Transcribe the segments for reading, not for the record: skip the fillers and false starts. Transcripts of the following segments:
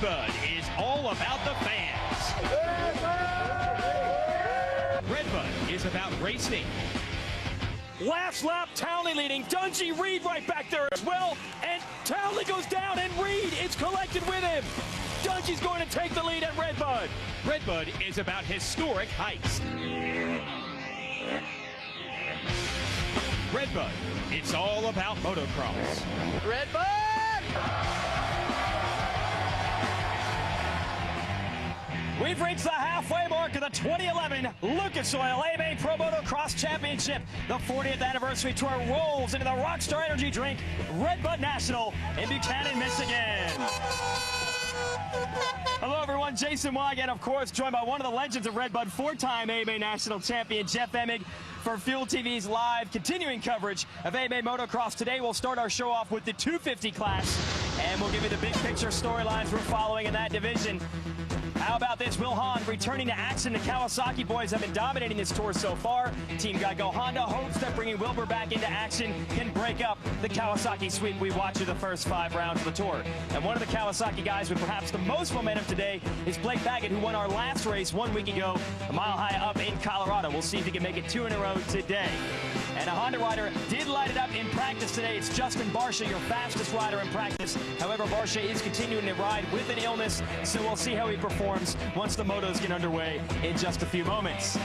Redbud is all about the fans. Redbud is about racing. Last lap, Townley leading. Dungey, Reed right back there as well. And Townley goes down, and Reed is collected with him. Dungey's going to take the lead at Redbud. Redbud is about historic heights. Redbud, it's all about motocross. Redbud! We've reached the halfway mark of the 2011 Lucas Oil AMA Pro Motocross Championship. The 40th anniversary tour rolls into the Rockstar Energy Drink Redbud National in Buchanan, Michigan. Hello everyone, Jason Wygant, of course, joined by one of the legends of Redbud, four-time AMA National Champion Jeff Emig for Fuel TV's live continuing coverage of AMA Motocross. Today we'll start our show off with the 250 class, and we'll give you the big picture storylines we're following in that division. How about this? Will Hahn returning to action. The Kawasaki boys have been dominating this tour so far. Team Geico Honda hopes that bringing Wilbur back into action can break up the Kawasaki sweep we watched through the first 5 rounds of the tour. And one of the Kawasaki guys with perhaps the most momentum today is Blake Baggett, who won our last race 1 week ago, a mile high up in Colorado. We'll see if he can make it 2 in a row today. And a Honda rider did light it up in practice today. It's Justin Barcia, your fastest rider in practice. However, Barcia is continuing to ride with an illness, so we'll see how he performs once the motos get underway in just a few moments.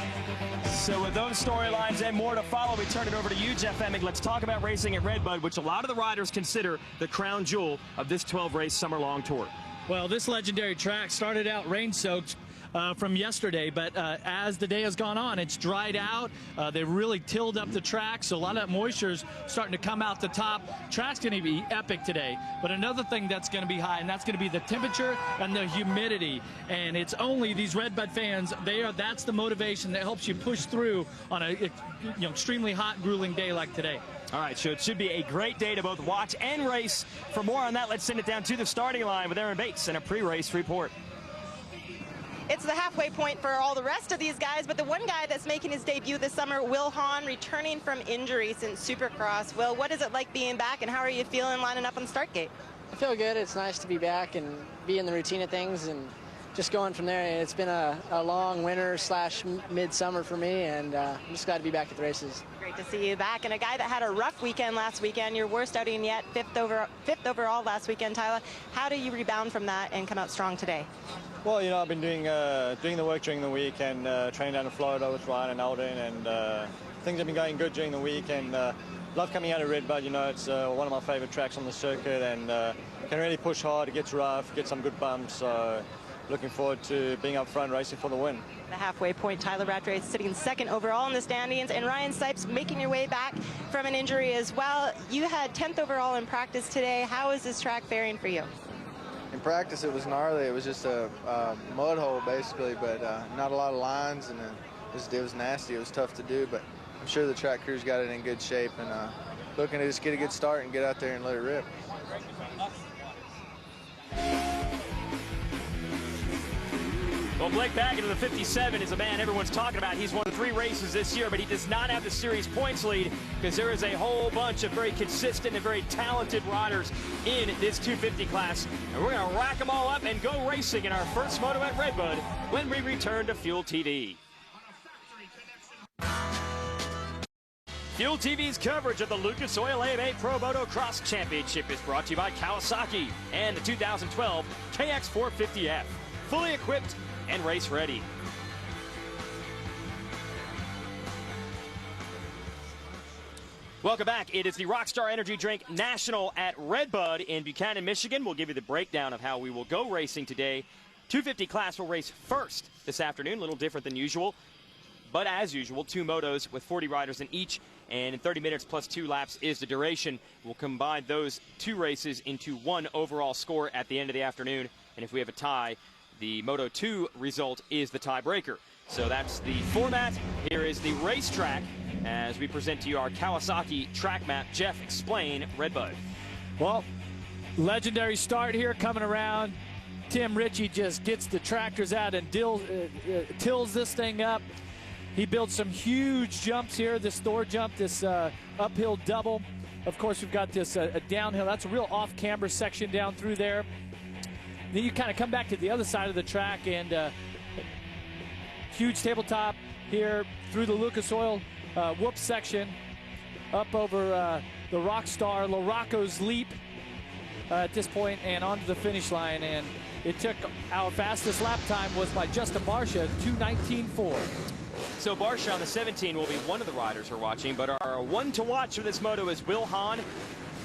So with those storylines and more to follow, we turn it over to you, Jeff Emig. Let's talk about racing at Redbud, which a lot of the riders consider the crown jewel of this 12-race summer-long tour. Well, this legendary track started out rain-soaked from yesterday, but as the day has gone on, it's dried out. They really tilled up the track, so a lot of that moisture's starting to come out the top. Track's going to be epic today, but another thing that's going to be high, and that's going to be the temperature and the humidity. And it's only these Redbud fans, that's the motivation that helps you push through on a extremely hot, grueling day like today. All right, so it should be a great day to both watch and race. For more on that, let's send it down to the starting line with Aaron Bates and a pre-race report. It's the halfway point for all the rest of these guys, but the one guy that's making his debut this summer, Will Hahn, returning from injury since Supercross. Will, what is it like being back, and how are you feeling lining up on the start gate? I feel good. It's nice to be back and be in the routine of things and just going from there. It's been a long winter / midsummer for me, and I'm just glad to be back at the races. Great to see you back. And a guy that had a rough weekend last weekend, your worst outing yet, fifth overall last weekend, Tyler. How do you rebound from that and come out strong today? Well, I've been doing the work during the week and training down in Florida with Ryan and Alden, and things have been going good during the week, and love coming out of Redbud. It's one of my favorite tracks on the circuit, and can really push hard. It gets rough, get some good bumps, so looking forward to being up front racing for the win. The halfway point, Tyler Rattray is sitting second overall in the standings, and Ryan Sipes making your way back from an injury as well. You had 10th overall in practice today. How is this track faring for you? In practice, it was gnarly. It was just a mud hole, basically, but not a lot of lines, and it was nasty. It was tough to do, but I'm sure the track crew's got it in good shape, and looking to just get a good start and get out there and let it rip. Well, Blake Baggett of the 57 is a man everyone's talking about. He's won 3 races this year, but he does not have the series points lead because there is a whole bunch of very consistent and very talented riders in this 250 class. And we're going to rack them all up and go racing in our first moto at Redbud when we return to Fuel TV. Fuel TV's coverage of the Lucas Oil AMA Pro Motocross Championship is brought to you by Kawasaki and the 2012 KX450F. Fully equipped and race ready. Welcome back. It is the Rockstar Energy Drink National at Redbud in Buchanan, Michigan. We'll give you the breakdown of how we will go racing today. 250 class will race first this afternoon, a little different than usual. But as usual, 2 motos with 40 riders in each, and in 30 minutes plus 2 laps is the duration. We'll combine those 2 races into 1 overall score at the end of the afternoon, and if we have a tie, the Moto 2 result is the tiebreaker. So that's the format. Here is the racetrack as we present to you our Kawasaki track map. Jeff, explain Redbud. Well, legendary start here coming around. Tim Ritchie just gets the tractors out and tills this thing up. He builds some huge jumps here, this Thor jump, this uphill double. Of course, we've got this a downhill. That's a real off-camber section down through there. Then you kind of come back to the other side of the track, and huge tabletop here through the Lucas Oil whoop section, up over the Rockstar Loracco's Leap at this point, and onto the finish line. And it took, our fastest lap time was by Justin Barcia, 2:19.4. So Barcia on the 17 will be one of the riders we're watching, but our one to watch for this moto is Will Hahn.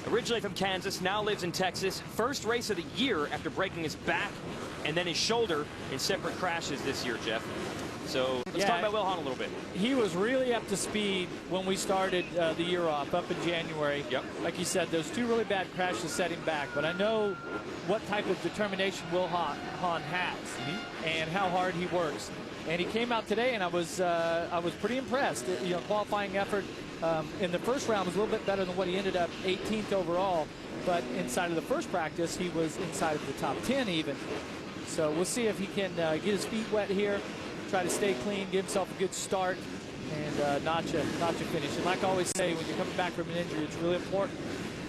Originally from Kansas, now lives in Texas. First race of the year after breaking his back and then his shoulder in separate crashes this year, Jeff. So let's talk about Will Hahn a little bit. He was really up to speed when we started the year off, up in January. Yep. Like you said, those 2 really bad crashes set him back. But I know what type of determination Will Hahn has and how hard he works. And he came out today, and I was pretty impressed. You know, qualifying effort in the first round was a little bit better than what he ended up 18th overall. But inside of the first practice, he was inside of the top 10 even. So we'll see if he can get his feet wet here, try to stay clean, give himself a good start, and notch a finish. And like I always say, when you're coming back from an injury, it's really important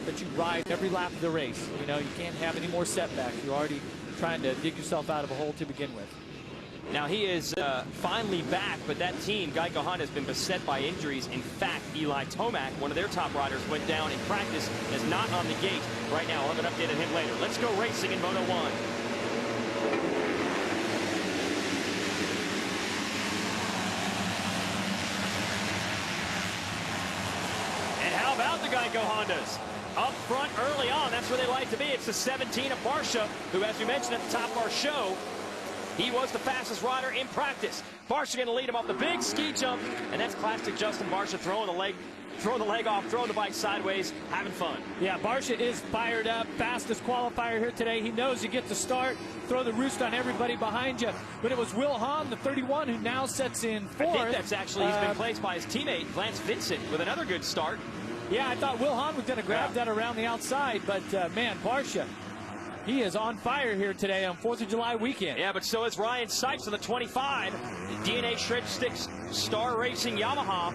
that you ride every lap of the race. You know, you can't have any more setbacks. You're already trying to dig yourself out of a hole to begin with. Now he is finally back, but that team, Geico Honda, has been beset by injuries. In fact, Eli Tomac, one of their top riders, went down in practice, is not on the gate right now. I'll have an update on him later. Let's go racing in Moto 1. About the Geico Hondas up front early on. That's where they like to be. It's the 17 of Barcia, who, as we mentioned at the top of our show, he was the fastest rider in practice. Barcia going to lead him off the big ski jump, and that's classic Justin Barcia, throwing the leg off, throwing the bike sideways, having fun. Yeah, Barcia is fired up. Fastest qualifier here today. He knows you get to start, throw the roost on everybody behind you. But it was Will Hahn, the 31, who now sets in fourth. I think that's actually, he's been placed by his teammate, Lance Vincent, with another good start. Yeah, I thought Will Hahn was going to grab that around the outside, but man, Barcia, he is on fire here today on 4th of July weekend. Yeah, but so is Ryan Villopoto on the 25, DNA Shred Sticks Star Racing Yamaha.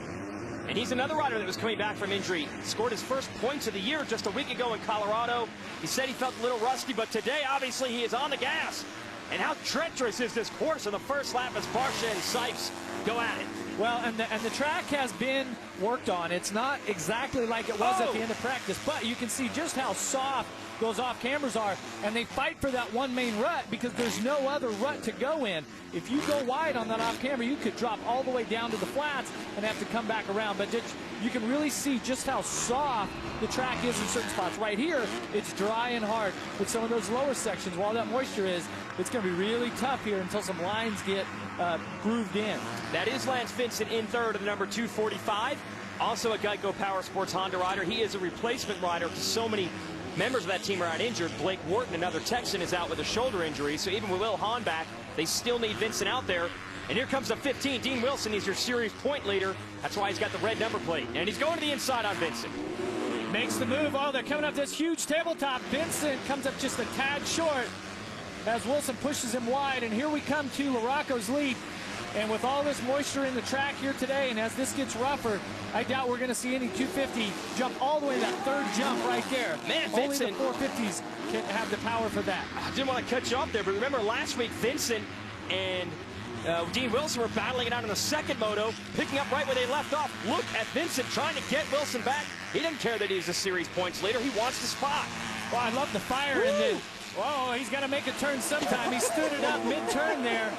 And he's another rider that was coming back from injury. Scored his first points of the year just a week ago in Colorado. He said he felt a little rusty, but today, obviously, he is on the gas. And how treacherous is this course in the first lap as Barcia and Sipes go at it? Well, and the track has been worked on. It's not exactly like it was at the end of practice, but you can see just how soft those off cameras are, and they fight for that one main rut because there's no other rut to go in. If you go wide on that off camera, you could drop all the way down to the flats and have to come back around. But you can really see just how soft the track is in certain spots. Right here, it's dry and hard. With some of those lower sections, while that moisture is, it's going to be really tough here until some lines get grooved in. That is Lance Vincent in third of the number 245. Also a Geico Power Sports Honda rider. He is a replacement rider because so many members of that team are out injured. Blake Wharton, another Texan, is out with a shoulder injury. So even with Will Hahn back, they still need Vincent out there. And here comes the 15. Dean Wilson, he's your series point leader. That's why he's got the red number plate. And he's going to the inside on Vincent. Makes the move. Oh, they're coming up this huge tabletop. Vincent comes up just a tad short as Wilson pushes him wide. And here we come to Loracco's Leap. And with all this moisture in the track here today, and as this gets rougher, I doubt we're going to see any 250 jump all the way to that third jump right there. Man, only the 450s can have the power for that. I didn't want to cut you off there, but remember last week, Vincent and Dean Wilson were battling it out in the second moto, picking up right where they left off. Look at Vincent trying to get Wilson back. He didn't care that he's a series points leader. He wants the spot. Well, I love the fire. And then, whoa, he's got to make a turn sometime. He stood it up mid-turn there.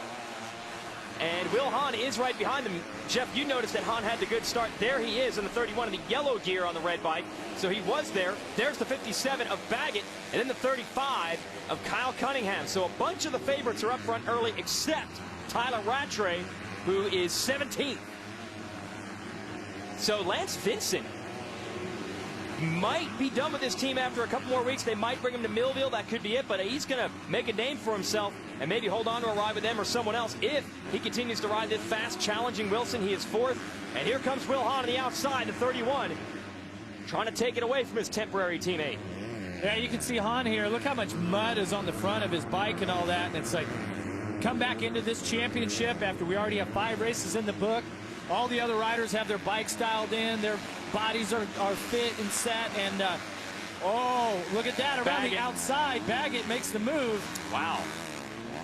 And Will Hahn is right behind him. Jeff, you noticed that Hahn had the good start. There he is in the 31 in the yellow gear on the red bike. So he was there. There's the 57 of Baggett, and then the 35 of Kyle Cunningham. So a bunch of the favorites are up front early, except Tyler Rattray, who is 17th. So Lance Vincent might be done with this team after a couple more weeks. They might bring him to Millville. That could be it, but he's going to make a name for himself and maybe hold on to a ride with them or someone else if he continues to ride this fast, challenging Wilson. He is fourth, and here comes Will Hahn on the outside, the 31, trying to take it away from his temporary teammate. Yeah, you can see Hahn here. Look how much mud is on the front of his bike and all that, and it's like, come back into this championship after we already have 5 races in the book. All the other riders have their bikes dialed in, their bodies are fit and set, and Oh, look at that. Around Baggett. the outside, Baggett makes the move. Wow.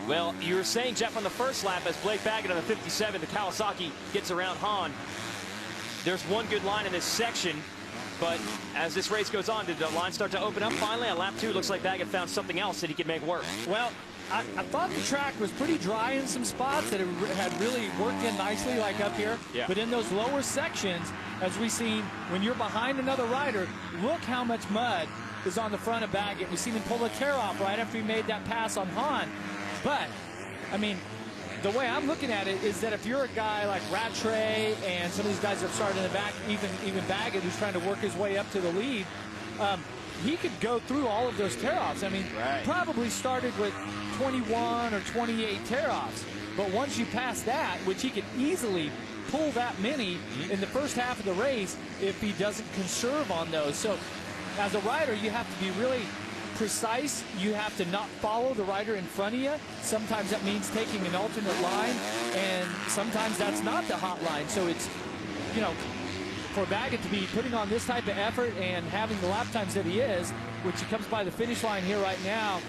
Well, you were saying, Jeff, on the first lap, as Blake Baggett on the 57, the Kawasaki gets around Hahn. There's one good line in this section, but as this race goes on, did the line start to open up finally? On lap 2, looks like Baggett found something else that he could make work. Well, I thought the track was pretty dry in some spots that it had really worked in nicely, like up here. Yeah. But in those lower sections, as we've seen, when you're behind another rider, look how much mud is on the front of Baggett. We've seen him pull the tear off right after he made that pass on Hahn. But, I mean, the way I'm looking at it is that if you're a guy like Rattray and some of these guys that started in the back, even Baggett, who's trying to work his way up to the lead, he could go through all of those tear-offs. I mean, probably started with 21 or 28 tear-offs. But once you pass that, which he could easily pull that many in the first half of the race if he doesn't conserve on those. So as a rider, you have to be really precise. You have to not follow the rider in front of you. Sometimes that means taking an alternate line, and sometimes that's not the hot line. So it's, you know, for Baggett to be putting on this type of effort and having the lap times that he is, which he comes by the finish line here right now,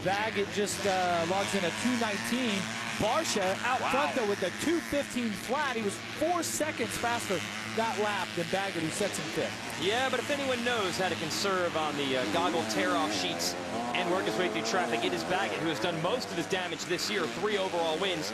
Baggett just logs in a 2:19. Barsha out front, though, with a 2:15 flat. He was 4 seconds faster that lap than Baggett, who sets him fifth. Yeah, but if anyone knows how to conserve on the goggle tear-off sheets and work his way through traffic, it is Baggett, who has done most of his damage this year. 3 overall wins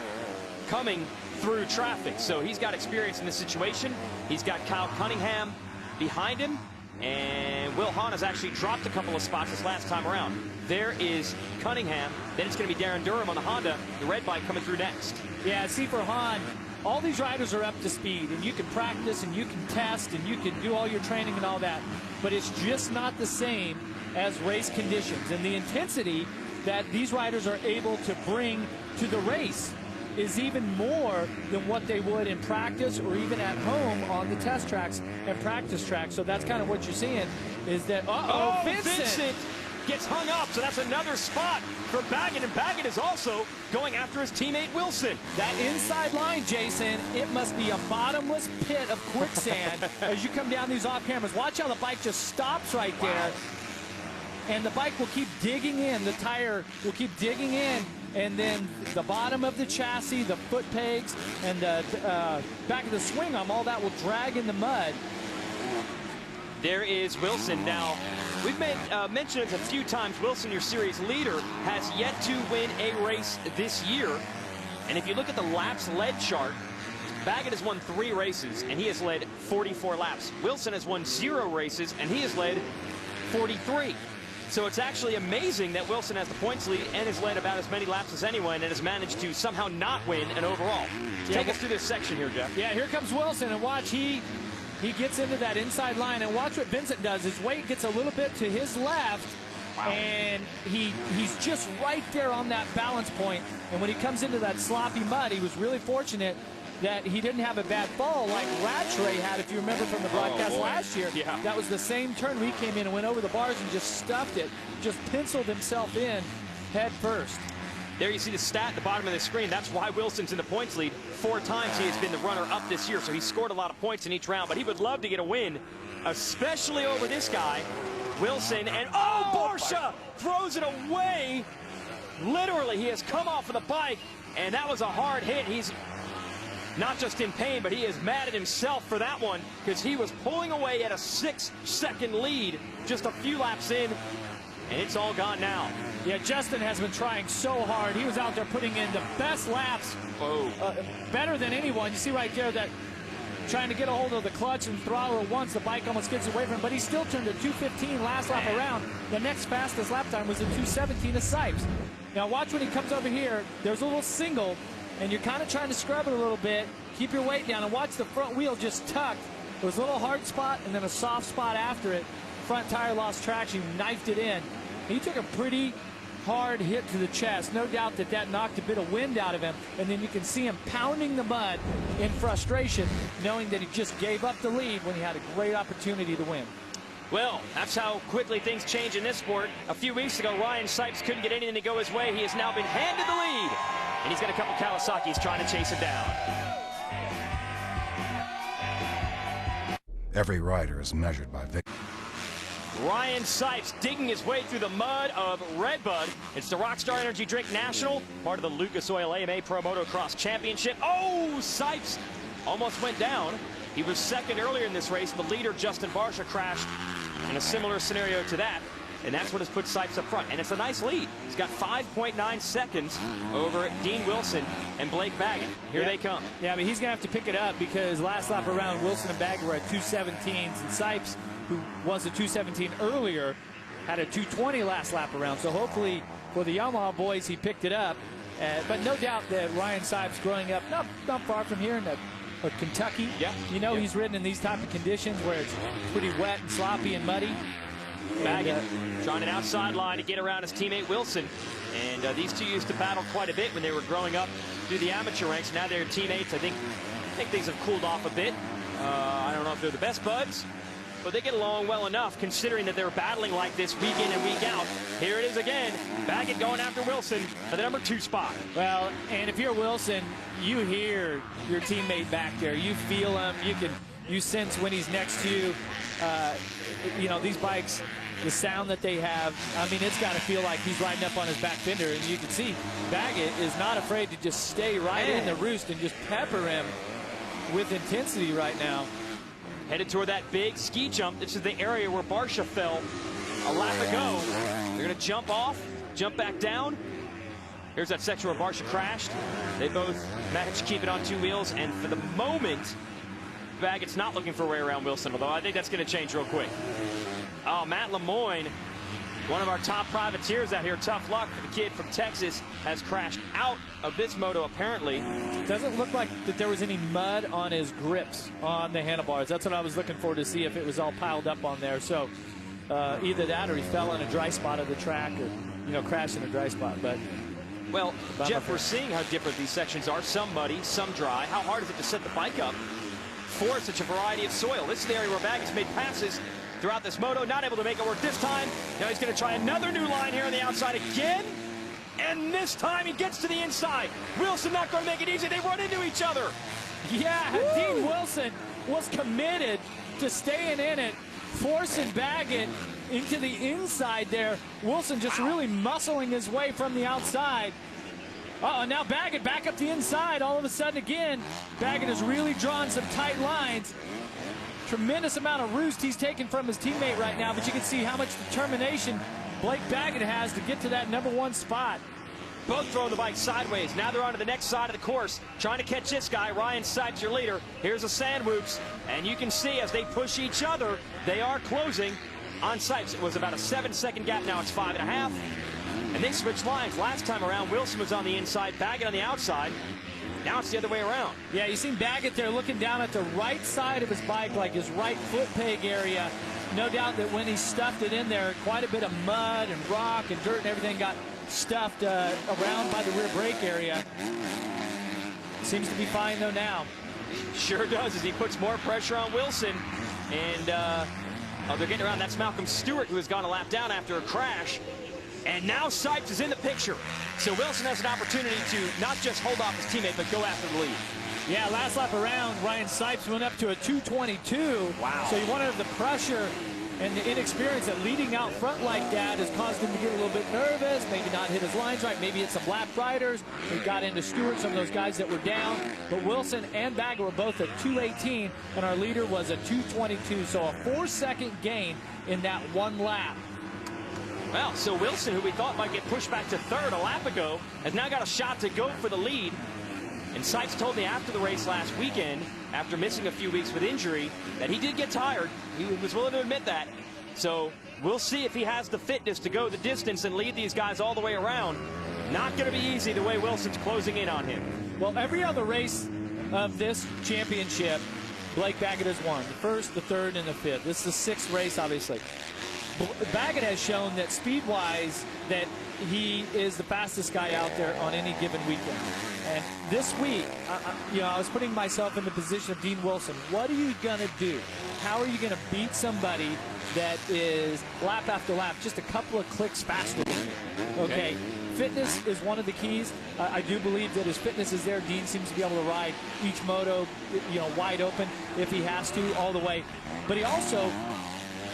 coming through traffic. So he's got experience in this situation. He's got Kyle Cunningham behind him, and Will Hahn has actually dropped a couple of spots this last time around. There is Cunningham. Then it's going to be Darren Durham on the Honda, the red bike, coming through next. Yeah, see, for Hahn, all these riders are up to speed, and you can practice and you can test and you can do all your training and all that, but it's just not the same as race conditions. And the intensity that these riders are able to bring to the race is even more than what they would in practice or even at home on the test tracks and practice tracks. So that's kind of what you're seeing is that, Vincent gets hung up, so that's another spot for Baggett, and Baggett is also going after his teammate Wilson. That inside line, Jason, it must be a bottomless pit of quicksand as you come down these off cameras. Watch how the bike just stops right there, and the bike will keep digging in. The tire will keep digging in, and then the bottom of the chassis, the foot pegs, and the back of the swing arm, all that will drag in the mud. There is Wilson. Now, we've mentioned it a few times. Wilson, your series leader, has yet to win a race this year. And if you look at the laps led chart, Baggett has won 3 races, and he has led 44 laps. Wilson has won 0 races, and he has led 43. So it's actually amazing that Wilson has the points lead and has led about as many laps as anyone and has managed to somehow not win an overall. Take us through this section here, Jeff. Yeah, here comes Wilson, and watch, he gets into that inside line, and watch what Vincent does. His weight gets a little bit to his left, and he's just right there on that balance point. And when he comes into that sloppy mud, he was really fortunate that he didn't have a bad fall like Rattray had, if you remember from the broadcast last year. Yeah. That was the same turn where he came in and went over the bars and just stuffed it, just penciled himself in head first. There you see the stat at the bottom of the screen. That's why Wilson's in the points lead. 4 times he has been the runner-up this year, so he scored a lot of points in each round, but he would love to get a win, especially over this guy, Wilson. And, Barsha throws it away. Literally, he has come off of the bike, and that was a hard hit. He's not just in pain, but he is mad at himself for that one because he was pulling away at a 6-second lead just a few laps in, and it's all gone now. Yeah, Justin has been trying so hard. He was out there putting in the best laps, better than anyone. You see right there that trying to get a hold of the clutch and throttle at once. The bike almost gets away from him, but he still turned a 2:15 last lap around. The next fastest lap time was a 2:17 of Sipes. Now watch when he comes over here. There's a little single, and you're kind of trying to scrub it a little bit. Keep your weight down, and watch the front wheel just tucked. There was a little hard spot and then a soft spot after it. Front tire lost traction, knifed it in. He took a pretty hard hit to the chest. No doubt that that knocked a bit of wind out of him, and then you can see him pounding the mud in frustration, knowing that he just gave up the lead when he had a great opportunity to win. Well, that's how quickly things change in this sport. A few weeks ago, Ryan Sipes couldn't get anything to go his way. He has now been handed the lead, and he's got a couple Kawasaki's trying to chase it down. Every rider is measured by victory. Ryan Villopoto digging his way through the mud of Redbud. It's the Rockstar Energy Drink National, part of the Lucas Oil AMA Pro Motocross Championship. Oh, Villopoto almost went down. He was second earlier in this race. The leader, Justin Barcia, crashed in a similar scenario to that. And that's what has put Villopoto up front. And it's a nice lead. He's got 5.9 seconds over Dean Wilson and Blake Baggett. Here they come. Yeah, but he's going to have to pick it up because last lap around, Wilson and Baggett were at 2:17s. And Villopoto, who was a 2:17 earlier, had a 2:20 last lap around. So hopefully for the Yamaha boys, he picked it up. But no doubt that Ryan Villopoto growing up not far from here in Kentucky. Yeah. You know, he's ridden in these type of conditions where it's pretty wet and sloppy and muddy. Baggett trying an outside line to get around his teammate Wilson. And these two used to battle quite a bit when they were growing up through the amateur ranks. Now they're teammates. I think things have cooled off a bit. I don't know if they're the best buds, but they get along well enough considering that they're battling like this week in and week out. Here it is again. Baggett going after Wilson for the number 2 spot. Well, and if you're Wilson, you hear your teammate back there. You feel him. You sense when he's next to you. You know, these bikes, the sound that they have, I mean, it's got to feel like he's riding up on his back fender. And you can see Baggett is not afraid to just stay right in the roost and just pepper him with intensity right now. Headed toward that big ski jump. This is the area where Barcia fell a lap ago. They're going to jump off, jump back down. Here's that section where Barcia crashed. They both managed to keep it on 2 wheels. And for the moment, Baggett's not looking for a way around Wilson, although I think that's going to change real quick. Oh, Matt Lemoyne, one of our top privateers out here. Tough luck for the kid from Texas, has crashed out of this moto apparently. Doesn't look like that there was any mud on his grips on the handlebars. That's what I was looking for, to see if it was all piled up on there. So either that or he fell in a dry spot of the track, or, you know, crashed in a dry spot. But well, Jeff, we're seeing how different these sections are. Some muddy, some dry. How hard is it to set the bike up for such a variety of soil? This is the area where Baggett's made passes throughout this moto, not able to make it work this time. Now he's going to try another new line here on the outside again, and this time he gets to the inside. Wilson not going to make it easy. They run into each other. Yeah, Dean Wilson was committed to staying in it, forcing Baggett into the inside there. Wilson just really muscling his way from the outside. Uh-oh, now Baggett back up the inside. All of a sudden again, Baggett has really drawn some tight lines. Tremendous amount of roost he's taken from his teammate right now, but you can see how much determination Blake Baggett has to get to that number 1 spot. Both throwing the bike sideways. Now they're on to the next side of the course, trying to catch this guy. Ryan Villopoto, your leader. Here's a sand whoops, and you can see as they push each other, they are closing on Villopoto. It was about a 7-second gap. Now it's 5.5. And they switched lines. Last time around, Wilson was on the inside, Baggett on the outside. Now it's the other way around. Yeah, you seen Baggett there looking down at the right side of his bike, like his right foot peg area. No doubt that when he stuffed it in there, quite a bit of mud and rock and dirt and everything got stuffed around by the rear brake area. Seems to be fine, though, now. Sure does, as he puts more pressure on Wilson. And they're getting around. That's Malcolm Stewart, who has gone a lap down after a crash. And now Villopoto is in the picture. So Wilson has an opportunity to not just hold off his teammate, but go after the lead. Yeah, last lap around, Ryan Villopoto went up to a 2:22. Wow. So he wanted the pressure and the inexperience that leading out front like that has caused him to get a little bit nervous, maybe not hit his lines right, maybe it's some lap riders. He got into Stewart, some of those guys that were down. But Wilson and Baggett were both at 2:18, and our leader was a 2:22. So a 4-second gain in that 1 lap. Well, so Wilson, who we thought might get pushed back to 3rd a lap ago, has now got a shot to go for the lead. And Villopoto told me after the race last weekend, after missing a few weeks with injury, that he did get tired. He was willing to admit that. So we'll see if he has the fitness to go the distance and lead these guys all the way around. Not going to be easy the way Wilson's closing in on him. Well, every other race of this championship, Blake Baggett has won. The 1st, the 3rd, and the 5th. This is the 6th race, obviously. Baggett has shown that speed-wise that he is the fastest guy out there on any given weekend. And this week, I was putting myself in the position of Dean Wilson. What are you going to do? How are you going to beat somebody that is lap after lap just a couple of clicks faster than you? Okay. Fitness is one of the keys. I do believe that his fitness is there. Dean seems to be able to ride each moto, wide open if he has to, all the way. But he also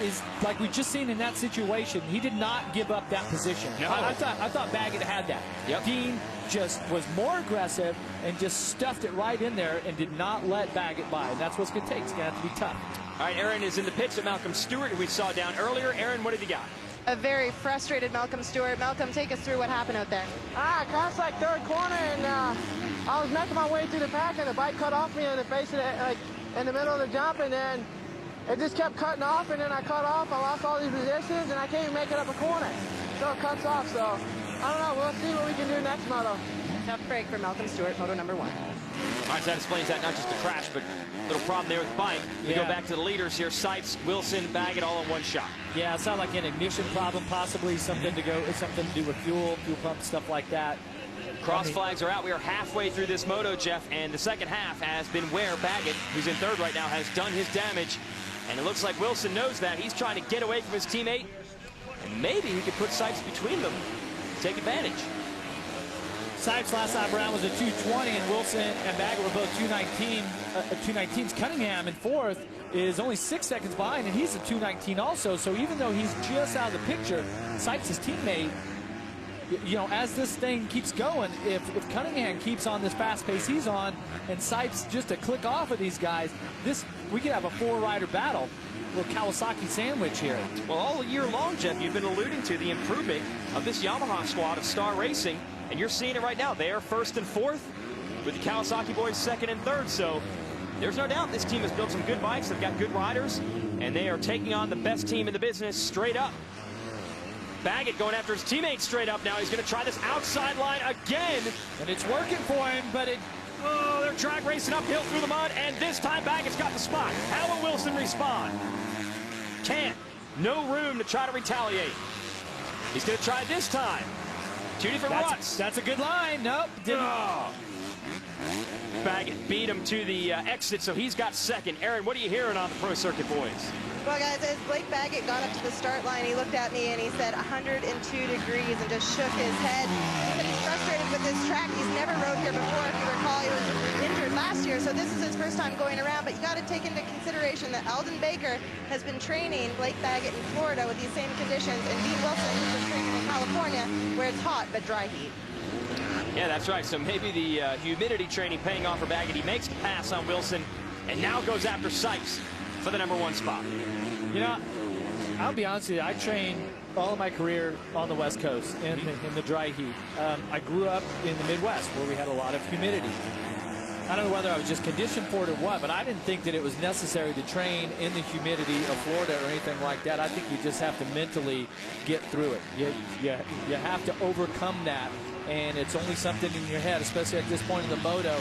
is, like we just seen in that situation, he did not give up that position. No. I thought Baggett had that. Yep. Dean just was more aggressive and just stuffed it right in there and did not let Baggett by. And that's what's going to take. It's going to have to be tough. All right, Aaron is in the pits at Malcolm Stewart, who we saw down earlier. Aaron, what have you got? A very frustrated Malcolm Stewart. Malcolm, take us through what happened out there. I crossed like third corner, and I was making my way through the pack, and the bike cut off me in the face of it, like in the middle of the jump, and then it just kept cutting off, and then I cut off. I lost all these positions, and I can't even make it up a corner. So it cuts off. So I don't know. We'll see what we can do next moto. Tough break for Malcolm Stewart, moto number 1. All right, so that explains that, not just the crash, but a little problem there with the bike. We go back to the leaders here. Sipes, Wilson, Baggett, all in one shot. Yeah, it sounded like an ignition problem, possibly something to do with fuel pump, stuff like that. Cross flags are out. We are halfway through this moto, Jeff, and the second half has been where Baggett, who's in third right now, has done his damage. And it looks like Wilson knows that. He's trying to get away from his teammate, and maybe he could put Sipes between them, take advantage. Sipes last time around was a 220, and Wilson and Baggett were both 219s. Cunningham in fourth is only 6 seconds behind, and he's a 219 also. So even though he's just out of the picture, Sipes' teammate, you know, as this thing keeps going, if Cunningham keeps on this fast pace he's on, and Sipes just a click off of these guys, we could have a 4-rider battle. A little Kawasaki sandwich here. Well, all year long, Jeff, you've been alluding to the improvement of this Yamaha squad of Star Racing, and you're seeing it right now. They are first and fourth, with the Kawasaki boys second and third. So there's no doubt this team has built some good bikes. They've got good riders, and they are taking on the best team in the business straight up. Baggett going after his teammates straight up now. He's going to try this outside line again. And it's working for him, but they're drag racing uphill through the mud, and this time Baggett's got the spot. How will Wilson respond? Can't. No room to try to retaliate. He's going to try this time. Two different ruts. That's a good line. Nope. Didn't. Oh. Baggett beat him to the exit, so he's got second. Aaron, what are you hearing on the pro circuit boys? Well, guys, as Blake Baggett got up to the start line, he looked at me and he said 102 degrees and just shook his head. He said he's frustrated with this track. He's never rode here before. If you recall, he was injured last year, so this is his first time going around. But you got to take into consideration that Alden Baker has been training Blake Baggett in Florida with these same conditions, and Dean Wilson has been training in California where it's hot but dry heat. Yeah, that's right. So maybe the humidity training paying off for Baggett. He makes the pass on Wilson and now goes after Sipes for the #1 spot. You know, I'll be honest with you, I trained all of my career on the West Coast in the dry heat. I grew up in the Midwest where we had a lot of humidity. I don't know whether I was just conditioned for it or what, but I didn't think that it was necessary to train in the humidity of Florida or anything like that. I think you just have to mentally get through it. You have to overcome that, and it's only something in your head, especially at this point in the moto.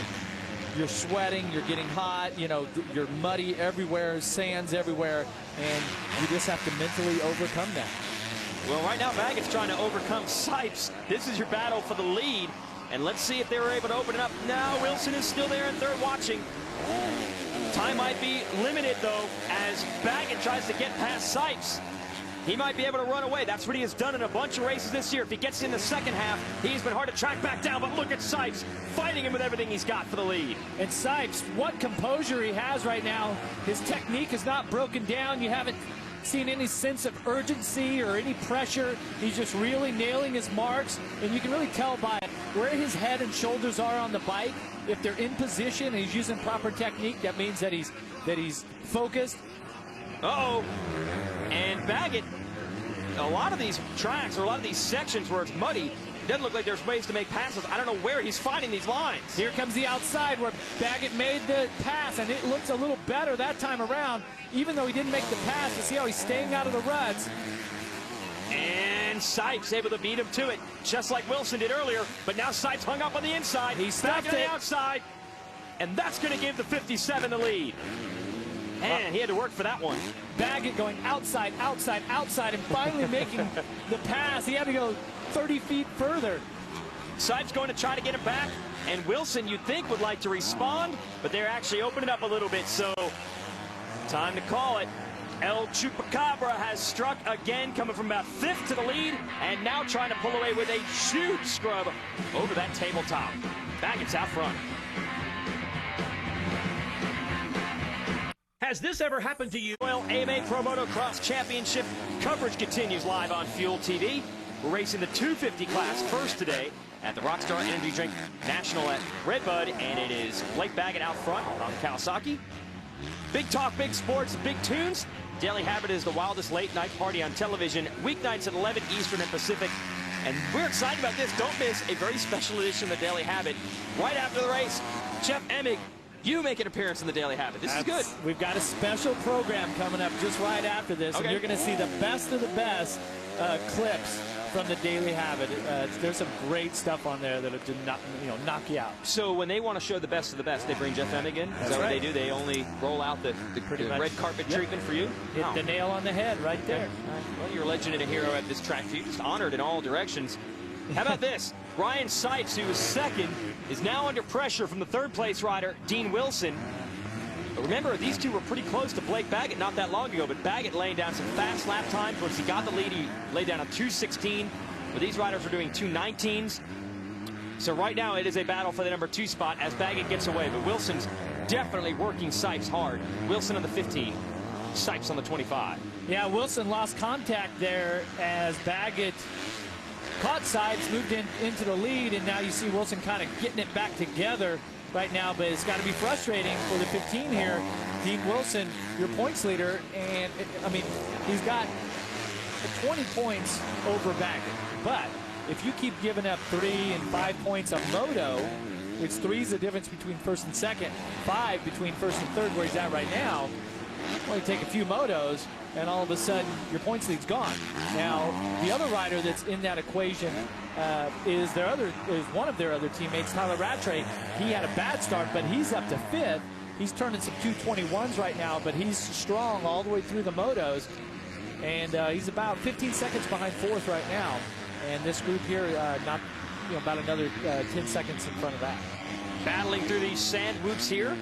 You're sweating, you're getting hot, you know, you're muddy everywhere, sand's everywhere, and you just have to mentally overcome that. Well, right now, Baggett's trying to overcome Sipes. This is your battle for the lead, and let's see if they were able to open it up. Now, Wilson is still there in third watching. Time might be limited, though, as Baggett tries to get past Sipes. He might be able to run away. That's what he has done in a bunch of races this year. If he gets in the second half, he's been hard to track back down, but look at Sipes fighting him with everything he's got for the lead. And Sipes, what composure he has right now. His technique is not broken down. You haven't seen any sense of urgency or any pressure. He's just really nailing his marks, and you can really tell by where his head and shoulders are on the bike. If they're in position and he's using proper technique, that means that he's focused. Uh-oh. And Baggett, a lot of these tracks or a lot of these sections where it's muddy, it doesn't look like there's ways to make passes. I don't know where he's finding these lines. Here comes the outside where Baggett made the pass, and it looks a little better that time around, even though he didn't make the pass. You see how he's staying out of the ruts. And Sipes able to beat him to it, just like Wilson did earlier. But now Sipes hung up on the inside. He's back stuffed on the it. outside, and that's going to give the 57 the lead. And he had to work for that one. Baggett going outside, outside, outside, and finally making the pass. He had to go 30 feet further. Sipes going to try to get him back, and Wilson, you'd think, would like to respond, but they're actually opening up a little bit, so time to call it. El Chupacabra has struck again, coming from about 5th to the lead, and now trying to pull away with a huge scrub over that tabletop. Baggett's out front. Has this ever happened to you? Well, AMA Pro Motocross Championship coverage continues live on Fuel TV. We're racing the 250 class first today at the Rockstar Energy Drink National at Redbud, and it is Blake Baggett out front on Kawasaki. Big talk, big sports, big tunes. Daily Habit is the wildest late night party on television, weeknights at 11 Eastern and Pacific. And we're excited about this. Don't miss a very special edition of the Daily Habit right after the race. Jeff Emig, you make an appearance in the Daily Habit. This is good. We've got a special program coming up just right after this, and you're going to see the best of the best clips from the Daily Habit. There's some great stuff on there that'll knock you out. So when they want to show the best of the best, they bring Jeff Emig in? Is that what they do? They only roll out the red carpet treatment for you? Hit the nail on the head right there. Well, you're a legend and a hero at this track. You're just honored in all directions. How about this? Ryan Villopoto, who was second, is now under pressure from the third place rider, Dean Wilson. But remember, these two were pretty close to Blake Baggett not that long ago, but Baggett laying down some fast lap times. Once he got the lead, he laid down a 2:16, but these riders are doing 2:19s. So right now it is a battle for the number 2 spot as Baggett gets away, but Wilson's definitely working Sipes hard. Wilson on the 15, Sipes on the 25. Yeah, Wilson lost contact there as Baggett caught Sipes, moved into the lead, and now you see Wilson kind of getting it back together right now, but it's got to be frustrating for the 15 here. Dean Wilson, your points leader, and I mean, he's got 20 points over Baggett. But if you keep giving up 3 and 5 points on moto, which 3 is the difference between first and second, 5 between first and third where he's at right now, only take a few motos, and all of a sudden your points lead's gone. Now the other rider that's in that equation is one of their other teammates, Tyler Rattray. He had a bad start, but he's up to 5th. He's turning some 221s right now, but he's strong all the way through the motos, and he's about 15 seconds behind 4th right now. And this group here, about another 10 seconds in front of that. Battling through these sand whoops here.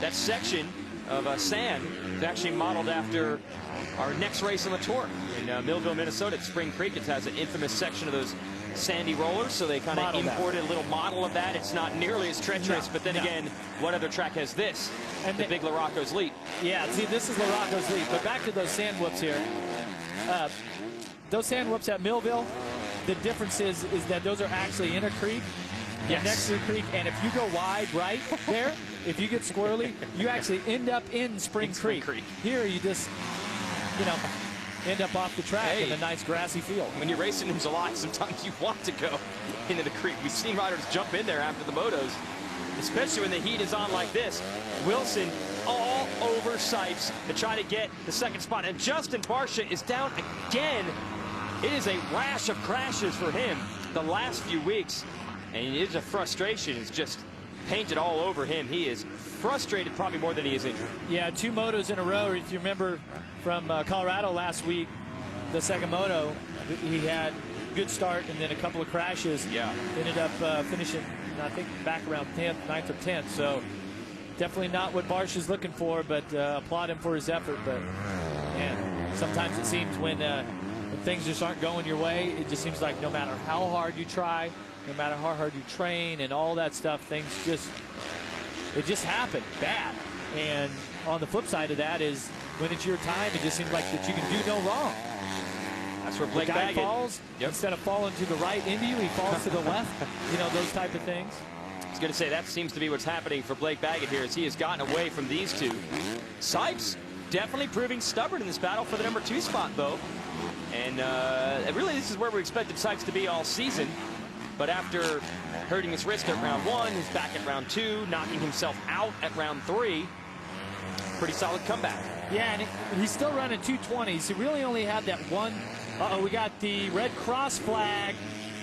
That section of sand is actually modeled after our next race on the tour in Millville, Minnesota at Spring Creek. It has an infamous section of those sandy rollers, so they kind of imported a little model of that. It's not nearly as treacherous, but then again, what other track has this? And the big Larocco's Leap. Yeah, see, this is Larocco's Leap. But back to those sand whoops here. Those sand whoops at Millville, the difference is that those are actually in a creek, next to the creek, and if you go wide right there, if you get squirrely, you actually end up in Spring Creek. Here, you just, end up off the track in a nice grassy field. When you're racing in July, sometimes you want to go into the creek. We've seen riders jump in there after the motos, especially when the heat is on like this. Wilson all over Sipes to try to get the second spot, and Justin Barcia is down again. It is a rash of crashes for him the last few weeks, and it is a frustration. It's just painted all over him. He is frustrated probably more than he is injured. Yeah, 2 motos in a row. If you remember from Colorado last week, the second moto, he had a good start and then a couple of crashes. Yeah. Ended up finishing, I think, back around 10th, 9th or 10th. So definitely not what Barcia's looking for, but applaud him for his effort. But, man, sometimes it seems when things just aren't going your way, it just seems like no matter how hard you try, no matter how hard you train and all that stuff, things just happen bad. And on the flip side of that is when it's your time, it just seems like that you can do no wrong. That's where Blake Baggett falls. Instead of falling to the right into you, he falls to the left. Those type of things. I was going to say that seems to be what's happening for Blake Baggett here as he has gotten away from these two. Sipes definitely proving stubborn in this battle for the number 2 spot, though. And really, this is where we expected Sipes to be all season. But after hurting his wrist at round 1, he's back at round 2, knocking himself out at round 3. Pretty solid comeback. Yeah, and he's still running 220s. He really only had that one. We got the red cross flag.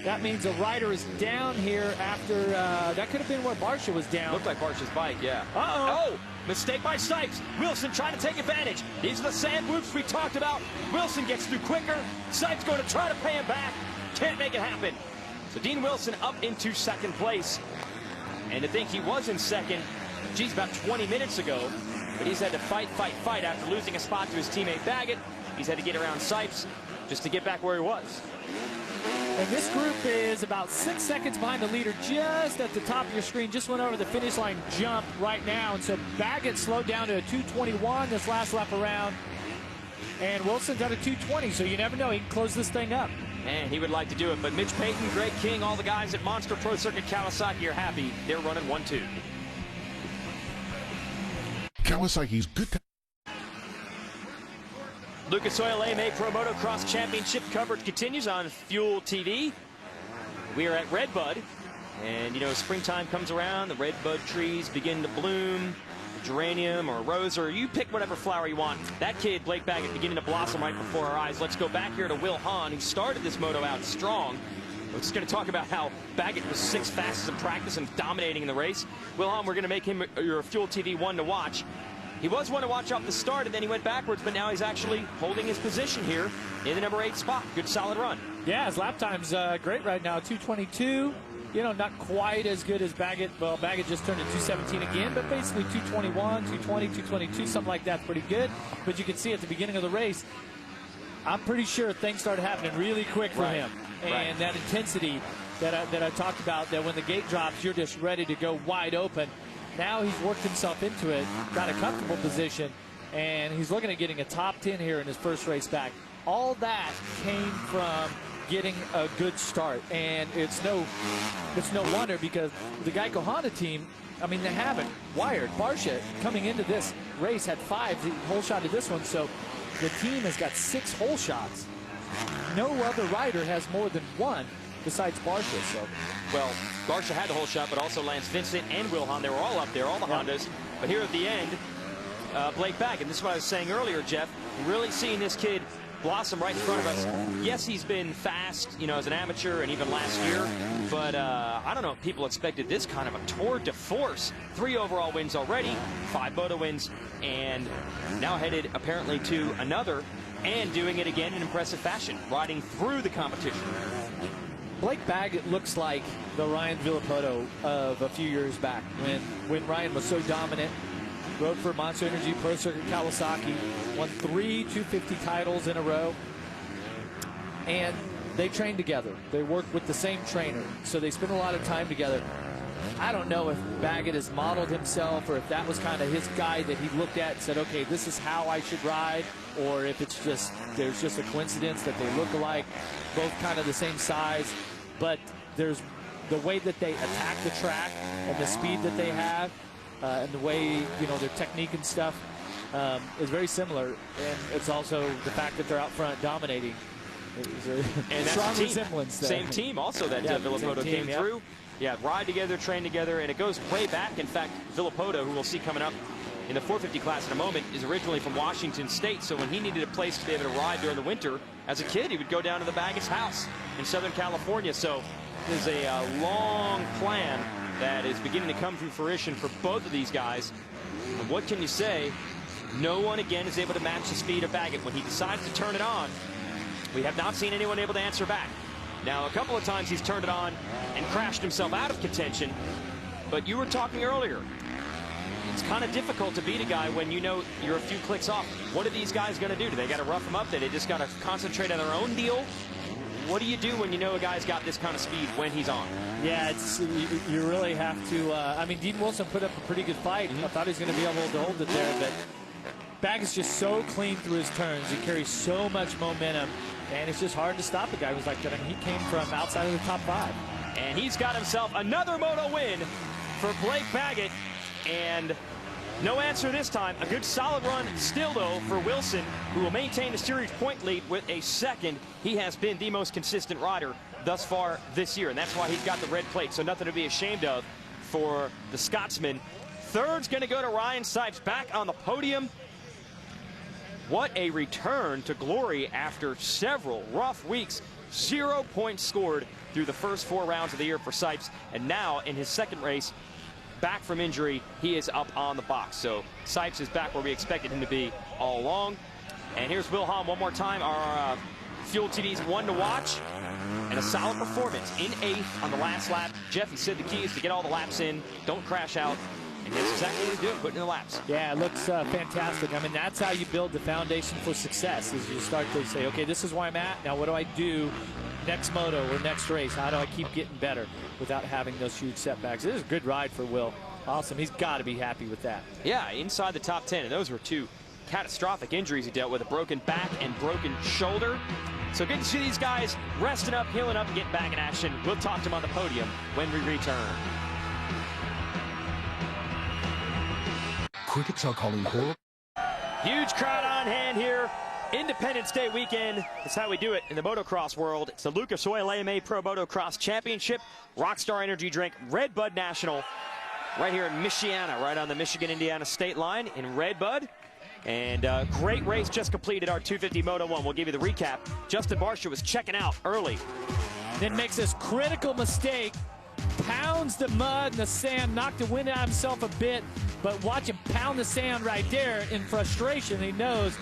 That means a rider is down here after, that could have been where Barcia was down. Looked like Barcia's bike, yeah. Uh-oh. Oh, mistake by Sipes. Wilson trying to take advantage. These are the sand whoops we talked about. Wilson gets through quicker. Sipes going to try to pay him back. Can't make it happen. So Dean Wilson up into second place. And to think he was in second, about 20 minutes ago. But he's had to fight after losing a spot to his teammate Baggett. He's had to get around Sipes. just to get back where he was. And this group is about 6 seconds behind the leader, just at the top of your screen. Just went over the finish line jump right now. And so Baggett slowed down to a 2:21 this last lap around. And Wilson's at a 2:20, so you never know. He can close this thing up. And he would like to do it. But Mitch Payton, Greg King, all the guys at Monster Pro Circuit Kawasaki are happy. They're running 1-2. Kawasaki's good. Lucas Oil AMA Pro Motocross Championship coverage continues on Fuel TV. We are at Redbud, and you know, springtime comes around, the redbud trees begin to bloom, geranium or rose, or you pick whatever flower you want. That kid, Blake Baggett, beginning to blossom right before our eyes. Let's go back here to Will Hahn, who started this moto out strong. We're just going to talk about how Baggett was 6th fastest in practice and dominating in the race. Will Hahn, we're going to make him your Fuel TV 1 to watch. He was one to watch off the start, and then he went backwards, but now he's actually holding his position here in the number 8 spot. Good, solid run. Yeah, his lap time's great right now, 2:22. You know, not quite as good as Baggett. Well, Baggett just turned in 2:17 again, but basically 2:21, 2:20, 2:22, something like that's pretty good. But you can see at the beginning of the race, I'm pretty sure things started happening really quick for him. And that intensity that I talked about, that when the gate drops, you're just ready to go wide open. Now he's worked himself into it, got a comfortable position, and he's looking at getting a top 10 here in his first race back. All that came from getting a good start, and it's no wonder, because the Geico Honda team, I mean, they haven't wired. Barsha, coming into this race, had 5 hole shot of this one, so the team has got 6 hole shots. No other rider has more than 1 besides Barsha. So, well, Barsha had the whole shot, but also Lance Vincent and Will Hahn. They were all up there, all the Hondas. But here at the end, Blake Baggett, and this is what I was saying earlier, Jeff, really seeing this kid blossom right in front of us. Yes, he's been fast, you know, as an amateur and even last year, but I don't know if people expected this kind of a tour de force. 3 overall wins already, 5 moto wins, and now headed apparently to another, and doing it again in impressive fashion, riding through the competition. Blake Baggett looks like the Ryan Villopoto of a few years back, when Ryan was so dominant. Rode for Monster Energy, Pro Circuit Kawasaki, won 3 250 titles in a row, and they trained together. They worked with the same trainer, so they spent a lot of time together. I don't know if Baggett has modeled himself, or if that was kind of his guy that he looked at and said, okay, this is how I should ride, or if it's just, there's just a coincidence that they look alike, both kind of the same size. But there's the way that they attack the track and the speed that they have, and the way, you know, their technique and stuff is very similar. And it's also the fact that they're out front dominating. And strong resemblance there. Same team also that Villopoto came through. Yeah, ride together, train together, and it goes way back. In fact, Villopoto, who we'll see coming up in the 450 class in a moment, is originally from Washington State. So when he needed a place to be able to ride during the winter, as a kid, he would go down to the Baggett's house in Southern California. So there's a long plan that is beginning to come to fruition for both of these guys. And what can you say? No one, again, is able to match the speed of Baggett. When he decides to turn it on, we have not seen anyone able to answer back. Now, a couple of times he's turned it on and crashed himself out of contention. But you were talking earlier, it's kind of difficult to beat a guy when you know you're a few clicks off. What are these guys going to do? Do they got to rough him up? Do they just got to concentrate on their own deal? What do you do when you know a guy's got this kind of speed when he's on? Yeah, it's, you really have to. I mean, Dean Wilson put up a pretty good fight. I thought he was going to be able to hold it there, but Baggett's just so clean through his turns. He carries so much momentum, and it's just hard to stop a guy who's like that. I mean, he came from outside of the top 5. And he's got himself another moto win for Blake Baggett. And no answer this time. A good solid run still, though, for Wilson, who will maintain the series point lead with a 2nd. He has been the most consistent rider thus far this year, and that's why he's got the red plate, so nothing to be ashamed of for the Scotsman. 3rd's going to go to Ryan Sipes, back on the podium. What a return to glory after several rough weeks. 0 points scored through the first 4 rounds of the year for Sipes, and now in his 2nd race, back from injury, he is up on the box. So Sipes is back where we expected him to be all along. And here's Will Hahn one more time, our Fuel TV's 1 to watch. And a solid performance in 8th on the last lap. Jeff, he said the key is to get all the laps in, don't crash out, And that's exactly what he's doing, putting in the laps. Yeah, it looks fantastic. I mean, that's how you build the foundation for success, is you start to say, okay, this is where I'm at. Now what do I do next moto or next race? How do I keep getting better without having those huge setbacks? This is a good ride for Will. Awesome. He's got to be happy with that. Yeah, inside the top 10. And those were two catastrophic injuries he dealt with, a broken back and broken shoulder. So good to see these guys resting up, healing up, and getting back in action. We'll talk to them on the podium when we return. Crickets are calling horror. Huge crowd on hand here. Independence Day weekend. That's how we do it in the motocross world. It's the Lucas Oil AMA Pro Motocross Championship. Rockstar Energy Drink Red Bud National. Right here in Michiana, right on the Michigan-Indiana state line in Red Bud. And great race just completed, our 250 Moto 1. We'll give you the recap. Justin Barcia was checking out early. Then makes this critical mistake, pounds the mud and the sand, knocked the wind out of himself a bit, but watch him pound the sand right there in frustration. He knows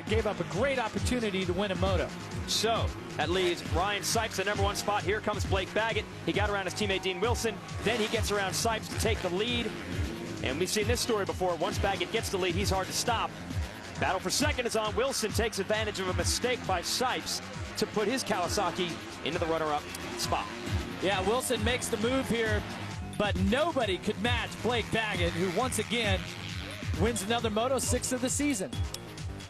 gave up a great opportunity to win a moto. So that leaves Ryan Sipes the #1 spot. Here comes Blake Baggett. He got around his teammate Dean Wilson. Then he gets around Sipes to take the lead. And we've seen this story before. Once Baggett gets the lead, he's hard to stop. Battle for second is on. Wilson takes advantage of a mistake by Sipes to put his Kawasaki into the runner-up spot. Yeah, Wilson makes the move here, but nobody could match Blake Baggett, who once again wins another Moto 6 of the season.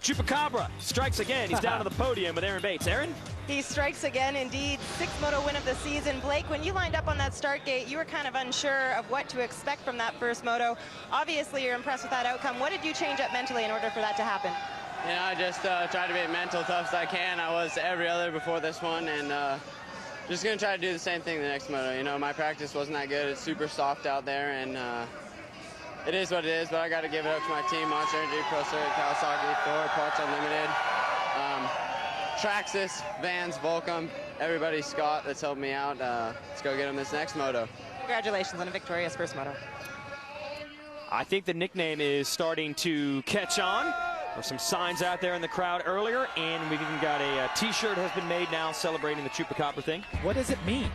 Chupacabra strikes again. He's down on the podium with Aaron Bates. Aaron? He strikes again, indeed. 6th moto win of the season. Blake, when you lined up on that start gate, you were kind of unsure of what to expect from that first moto. Obviously, you're impressed with that outcome. What did you change up mentally in order for that to happen? You know, I just try to be mental tough as I can. I was every other before this one, and just going to try to do the same thing the next moto. You know, my practice wasn't that good. It's super soft out there, and it is what it is, but I got to give it up to my team, Monster Energy, Pro Circuit, Kawasaki, Ford, Parts Unlimited, Traxxas, Vans, Volcom, everybody, Scott, that's helped me out. Let's go get him this next moto. Congratulations on a victorious first moto. I think the nickname is starting to catch on. There's some signs out there in the crowd earlier, and we've even got a T-shirt has been made now celebrating the Chupacabra thing. What does it mean?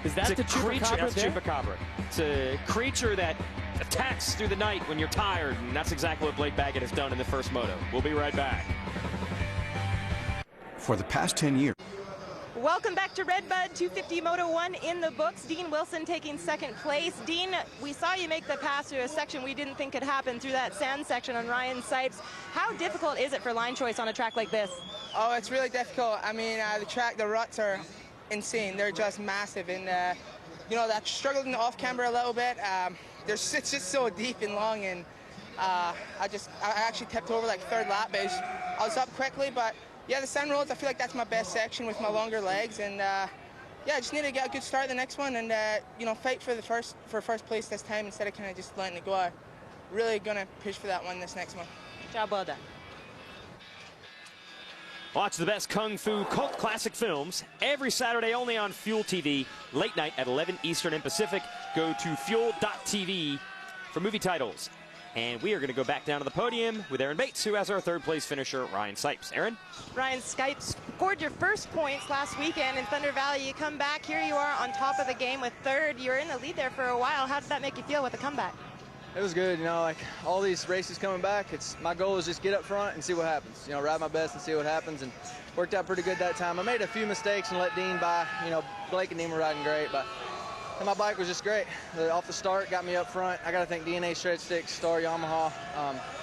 Is that the creature? That's there? Chupacabra. It's a creature that attacks through the night when you're tired, and that's exactly what Blake Baggett has done in the first moto. We'll be right back. For the past 10 years. Welcome back to Red Bud 250 Moto 1 in the books. Dean Wilson taking 2nd place. Dean, we saw you make the pass through a section we didn't think could happen through that sand section on Ryan Sipes. How difficult is it for line choice on a track like this? Oh, it's really difficult. I mean, the ruts are insane. They're just massive, and you know, that struggled in the off camber a little bit. It's just so deep and long, and I actually tipped over like 3rd lap, but I was up quickly, but yeah, the sand roads, I feel like that's my best section with my longer legs, and yeah, I just need to get a good start the next one, and you know, fight for first place this time instead of kind of just letting it go. I'm really gonna push for that one this next one. Good job, well done. Watch the best Kung Fu cult classic films every Saturday only on Fuel TV, late night at 11 Eastern and Pacific. Go to fuel.tv for movie titles. And we are going to go back down to the podium with Aaron Bates, who has our 3rd place finisher, Ryan Sipes. Aaron? Ryan Sipes scored your first points last weekend in Thunder Valley. You come back, here you are on top of the game with 3rd. You were in the lead there for a while. How did that make you feel with the comeback? It was good, you know, like all these races coming back, my goal is just get up front and see what happens. You know, ride my best and see what happens, and worked out pretty good that time. I made a few mistakes and let Dean by. You know, Blake and Dean were riding great, but my bike was just great. Off the start, got me up front. I got to thank DNA Shred Sticks, Star Yamaha,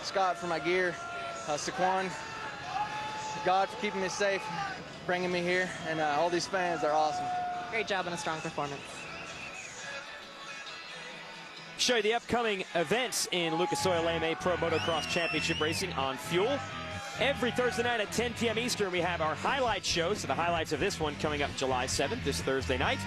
Scott for my gear, Saquon, God for keeping me safe, bringing me here, and all these fans are awesome. Great job and a strong performance. Show you the upcoming events in Lucas Oil AMA Pro Motocross Championship Racing on Fuel. Every Thursday night at 10 p.m. Eastern, we have our highlight show. So the highlights of this one coming up July 7th, this Thursday night.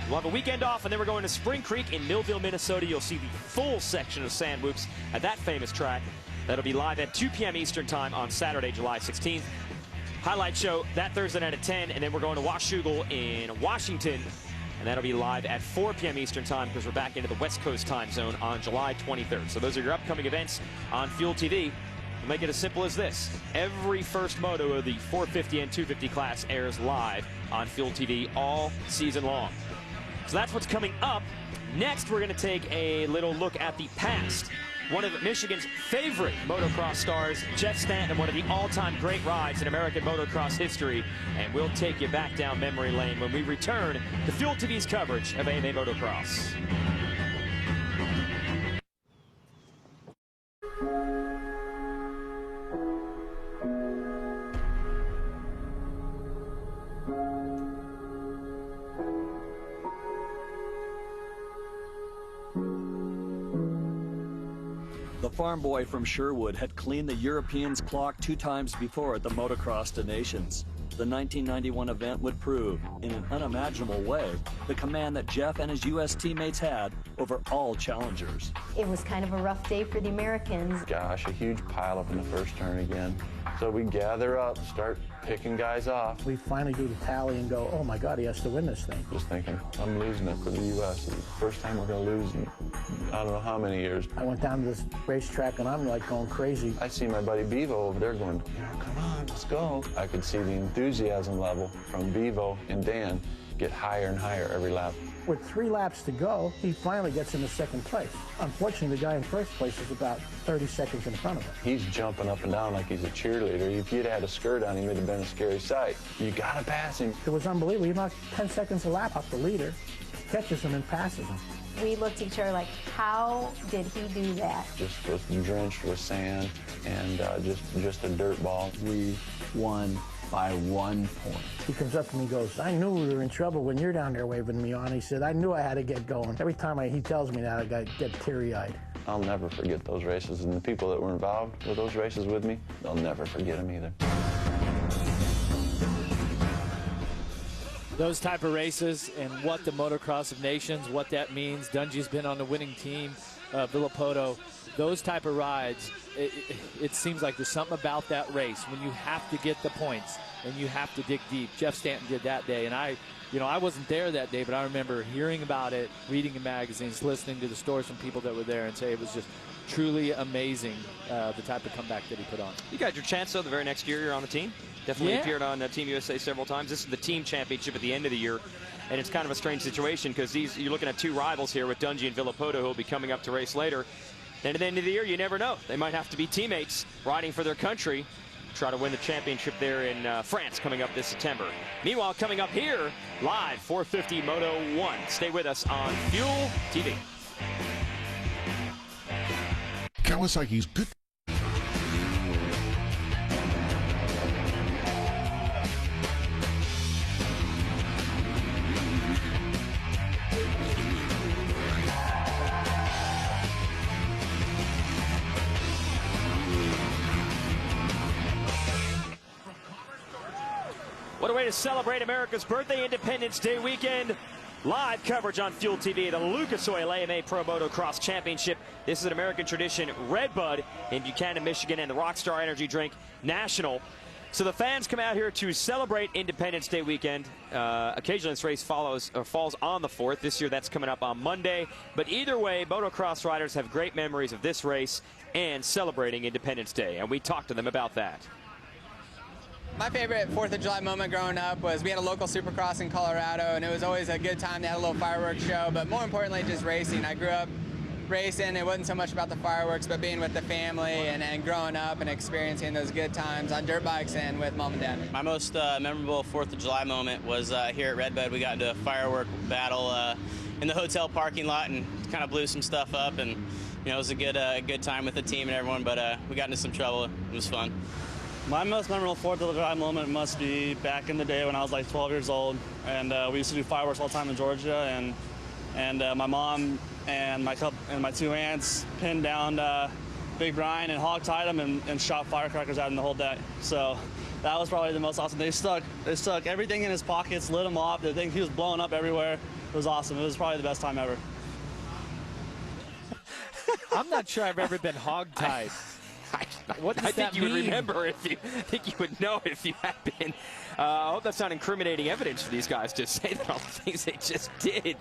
We'll have a weekend off, and then we're going to Spring Creek in Millville, Minnesota. You'll see the full section of sand whoops at that famous track. That'll be live at 2 p.m. Eastern time on Saturday, July 16th. Highlight show that Thursday night at 10, and then we're going to Washougal in Washington, and that'll be live at 4 p.m. Eastern time because we're back into the West Coast time zone on July 23rd. So those are your upcoming events on Fuel TV. We'll make it as simple as this. Every first moto of the 450 and 250 class airs live on Fuel TV all season long. So that's what's coming up. Next, we're going to take a little look at the past. One of Michigan's favorite motocross stars, Jeff Stanton, one of the all-time great rides in American motocross history. And we'll take you back down memory lane when we return to Fuel TV's coverage of AMA Motocross. The farm boy from Sherwood had cleaned the Europeans' clock 2 times before at the Motocross des Nations. The 1991 event would prove, in an unimaginable way, the command that Jeff and his U.S. teammates had over all challengers. It was kind of a rough day for the Americans. Gosh, a huge pileup in the first turn again. So we gather up, start picking guys off. We finally do the tally and go, oh my God, he has to win this thing. Just thinking, I'm losing it for the U.S. It's the first time we're going to lose in I don't know how many years. I went down to this racetrack and I'm like going crazy. I see my buddy Bevo over there going, come on, let's go. I could see the enthusiasm level from Bevo and Dan get higher and higher every lap. With 3 laps to go, he finally gets into second place. Unfortunately, the guy in first place is about 30 seconds in front of him. He's jumping up and down like he's a cheerleader. If you'd had a skirt on, he would have been a scary sight. You gotta pass him. It was unbelievable. He knocked 10 seconds a lap off the leader, catches him and passes him. We looked at each other like, how did he do that? Just was drenched with sand and just a dirt ball. We won by 1 point. He comes up to me and goes, I knew we were in trouble when you're down there waving me on. He said, I knew I had to get going. Every time he tells me that, I get teary-eyed. I'll never forget those races, and the people that were involved with those races with me, they'll never forget them either. Those type of races and what the Motocross of Nations, what that means. Dungey's been on the winning team, Villopoto. Those type of rides, it seems like there's something about that race when you have to get the points and you have to dig deep. Jeff Stanton did that day, and I wasn't there that day, but I remember hearing about it, reading in magazines, listening to the stories from people that were there, and say it was just truly amazing, the type of comeback that he put on. You got your chance, though, the very next year you're on the team. Definitely appeared on Team USA several times. This is the team championship at the end of the year. And it's kind of a strange situation because you're looking at 2 rivals here with Dungey and Villopoto, who will be coming up to race later. Then at the end of the year, you never know. They might have to be teammates riding for their country, try to win the championship there in France coming up this September. Meanwhile, coming up here, live 450 Moto 1. Stay with us on Fuel TV. Kawasaki's good. What a way to celebrate America's birthday, Independence Day weekend. Live coverage on Fuel TV, the Lucas Oil AMA Pro Motocross Championship. This is an American tradition, Redbud in Buchanan, Michigan, and the Rockstar Energy Drink National. So the fans come out here to celebrate Independence Day weekend. Occasionally this race falls on the 4th. This year that's coming up on Monday. But either way, motocross riders have great memories of this race and celebrating Independence Day. And we talked to them about that. My favorite 4th of July moment growing up was we had a local Supercross in Colorado, and it was always a good time. They had a little fireworks show, but more importantly, just racing. I grew up racing. It wasn't so much about the fireworks, but being with the family and growing up and experiencing those good times on dirt bikes and with mom and dad. My most memorable 4th of July moment was here at Redbud. We got into a firework battle in the hotel parking lot and kind of blew some stuff up, and it was a good time with the team and everyone, but we got into some trouble. It was fun. My most memorable 4th of July moment must be back in the day when I was like 12 years old, and we used to do fireworks all the time in Georgia, and my mom and my 2 aunts pinned down Big Brian and hog-tied him and shot firecrackers at him the whole day. So that was probably the most awesome. They stuck everything in his pockets, lit him off. The thing, he was blowing up everywhere. It was awesome. It was probably the best time ever. I'm not sure I've ever been hog-tied. What does I think that you would mean? remember I think you would know if you had been. I hope that's not incriminating evidence for these guys to say that all the things they just did.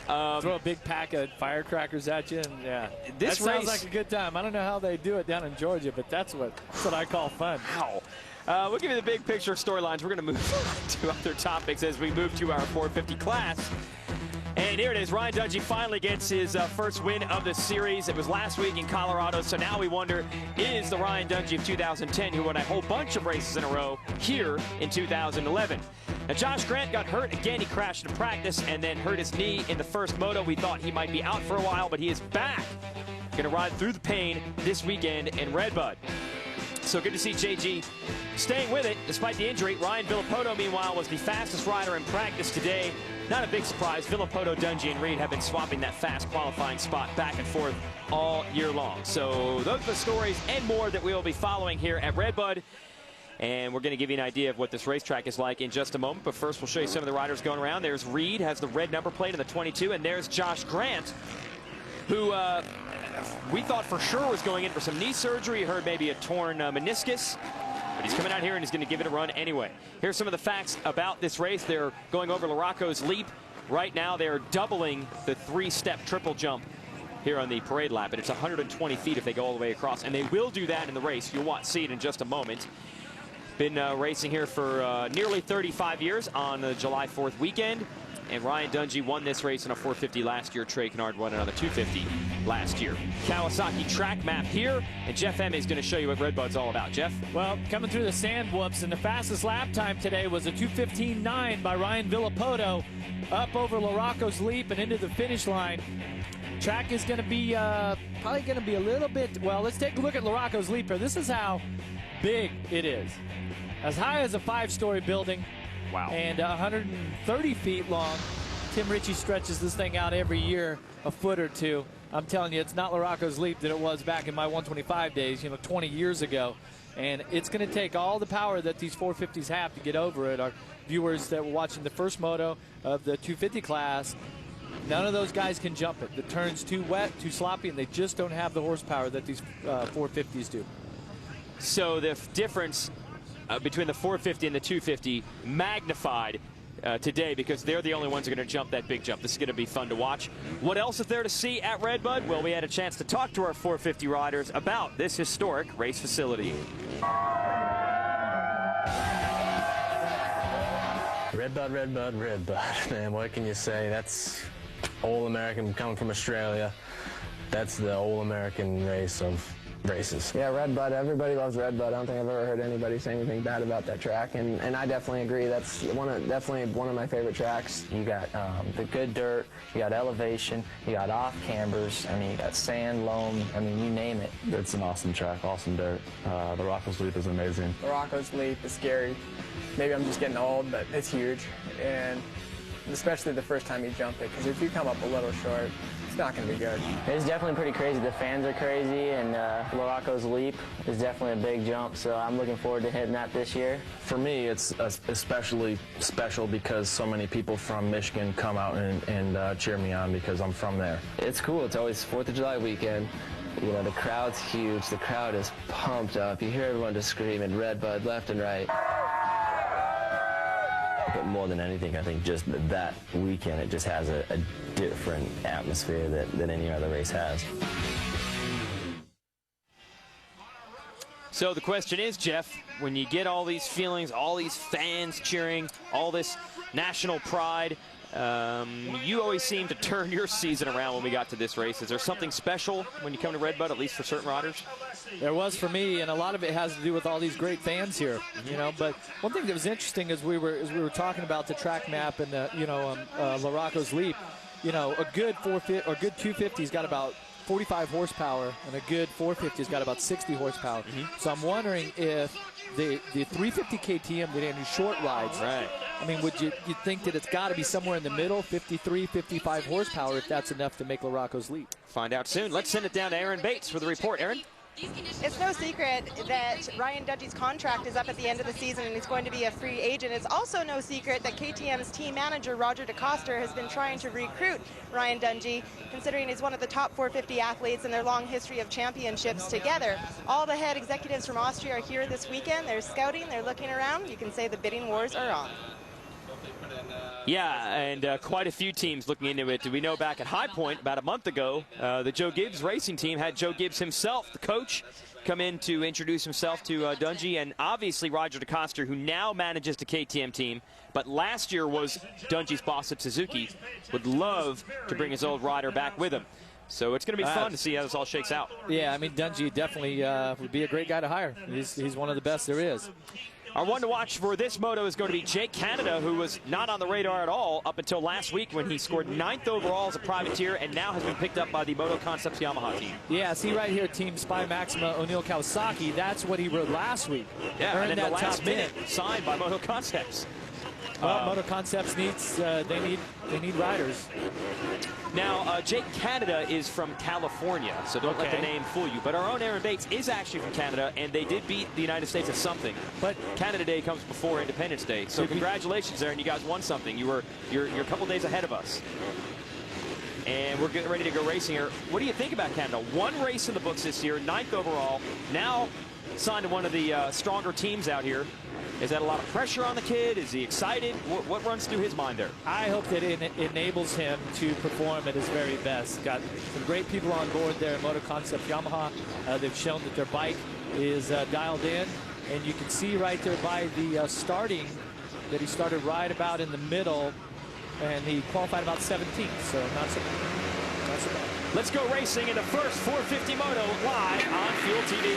Throw a big pack of firecrackers at you, and yeah, this that sounds like a good time. I don't know how they do it down in Georgia, but that's what I call fun. Wow. We'll give you the big picture storylines. We're going to move to other topics as we move to our 450 class. And here it is. Ryan Dungey finally gets his first win of the series. It was last week in Colorado, so now we wonder, is the Ryan Dungey of 2010, who won a whole bunch of races in a row, here in 2011? Now, Josh Grant got hurt again. He crashed in practice and then hurt his knee in the first moto. We thought he might be out for a while, but he is back. Going to ride through the pain this weekend in Redbud. So good to see JG staying with it despite the injury. Ryan Villopoto, meanwhile, was the fastest rider in practice today. Not a big surprise. Villopoto, Dungey, and Reed have been swapping that fast qualifying spot back and forth all year long. So those are the stories and more that we will be following here at Redbud. And we're going to give you an idea of what this racetrack is like in just a moment. But first, we'll show you some of the riders going around. There's Reed, has the red number plate in the 22. And there's Josh Grant, who we thought for sure was going in for some knee surgery. Heard maybe a torn meniscus. But he's coming out here and he's going to give it a run anyway. Here's some of the facts about this race. They're going over Larocco's Leap. Right now, they're doubling the 3-step triple jump here on the parade lap. And it's 120 feet if they go all the way across. And they will do that in the race. You'll see it in just a moment. Been racing here for nearly 35 years on the July 4th weekend. And Ryan Dungey won this race in a 450 last year. Trey Canard won it on the 250 last year. Kawasaki track map here. And Jeff M is going to show you what Redbud's all about. Jeff? Well, coming through the sand whoops, and the fastest lap time today was a 2:15.9 by Ryan Villopoto up over Larocco's Leap and into the finish line. Track is going to be probably going to be a little bit, well, let's take a look at Larocco's Leap here. This is how big it is. As high as a 5-story building. Wow. And 130 feet long. Tim Ritchie stretches this thing out every year a foot or two. I'm telling you, it's not Larocco's Leap that it was back in my 125 days, 20 years ago. And it's going to take all the power that these 450s have to get over it. Our viewers that were watching the first moto of the 250 class, none of those guys can jump it. The turn's too wet, too sloppy, and they just don't have the horsepower that these 450s do. So the difference between the 450 and the 250 magnified today because they're the only ones who are going to jump that big jump. This is going to be fun to watch. What else is there to see at Redbud? Well, we had a chance to talk to our 450 riders about this historic race facility. Redbud, Redbud, Redbud. Man, what can you say? That's old American coming from Australia. That's the old American race of races. Yeah, Redbud. Everybody loves Redbud. I don't think I've ever heard anybody say anything bad about that track, and I definitely agree. That's definitely one of my favorite tracks. You got the good dirt, you got elevation, you got off cambers. I mean, you got sand, loam. I mean, you name it. It's an awesome track, awesome dirt. The Larocco's Leap is amazing. Larocco's Leap is scary. Maybe I'm just getting old, but it's huge, and especially the first time you jump it, because if you come up a little short, it's not going to be good. It's definitely pretty crazy. The fans are crazy, and Larocco's Leap is definitely a big jump, so I'm looking forward to hitting that this year. For me, it's especially special because so many people from Michigan come out and cheer me on because I'm from there. It's cool. It's always 4th of July weekend. The crowd's huge. The crowd is pumped up. You hear everyone just screaming Redbud left and right. But more than anything, I think just that weekend, it just has a different atmosphere than any other race has. So the question is, Jeff, when you get all these feelings, all these fans cheering, all this national pride, you always seem to turn your season around when we got to this race. Is there something special when you come to Redbud, at least for certain riders? There was for me, and a lot of it has to do with all these great fans here, But one thing that was interesting as we were talking about the track map and Larocco's Leap, a good 450 or good 250's got about 45 horsepower, and a good 450's got about 60 horsepower. So I'm wondering if the 350 KTM did any short rides. Right. I mean, would you think that it's got to be somewhere in the middle, 53, 55 horsepower, if that's enough to make Larocco's Leap? Find out soon. Let's send it down to Aaron Bates for the report. Aaron? It's no secret that Ryan Dungey's contract is up at the end of the season and he's going to be a free agent. It's also no secret that KTM's team manager, Roger DeCoster, has been trying to recruit Ryan Dungey, considering he's one of the top 450 athletes in their long history of championships together. All the head executives from Austria are here this weekend. They're scouting, they're looking around. You can say the bidding wars are on. Yeah, and quite a few teams looking into it. We know back at High Point about a month ago, the Joe Gibbs racing team had Joe Gibbs himself, the coach, come in to introduce himself to Dungey, and obviously Roger DeCoster, who now manages the KTM team, but last year was Dungey's boss at Suzuki, would love to bring his old rider back with him. So it's going to be fun to see how this all shakes out. Yeah, I mean, Dungey definitely would be a great guy to hire. He's one of the best there is. Our one to watch for this moto is going to be Jake Canada, who was not on the radar at all up until last week when he scored 9th overall as a privateer and now has been picked up by the Moto Concepts Yamaha team. Yeah, see right here, Team Spy Maxima O'Neill Kawasaki. That's what he rode last week. Yeah, and then the last minute signed by Moto Concepts. Well, Moto Concepts needs they need riders. Now, Jake Canada is from California, so don't let the name fool you. But our own Aaron Bates is actually from Canada, and they did beat the United States at something. But Canada Day comes before Independence Day, so congratulations there, and you guys won something. You're a couple days ahead of us. And we're getting ready to go racing here. What do you think about Canada? One race in the books this year, 9th overall. Now signed to one of the stronger teams out here. Is that a lot of pressure on the kid? Is he excited? What runs through his mind there? I hope that it enables him to perform at his very best. Got some great people on board there at Moto Concept Yamaha. They've shown that their bike is dialed in. And you can see right there by the starting that he started right about in the middle. And he qualified about 17th, so not so bad. Let's go racing in the first 450 Moto live on Fuel TV.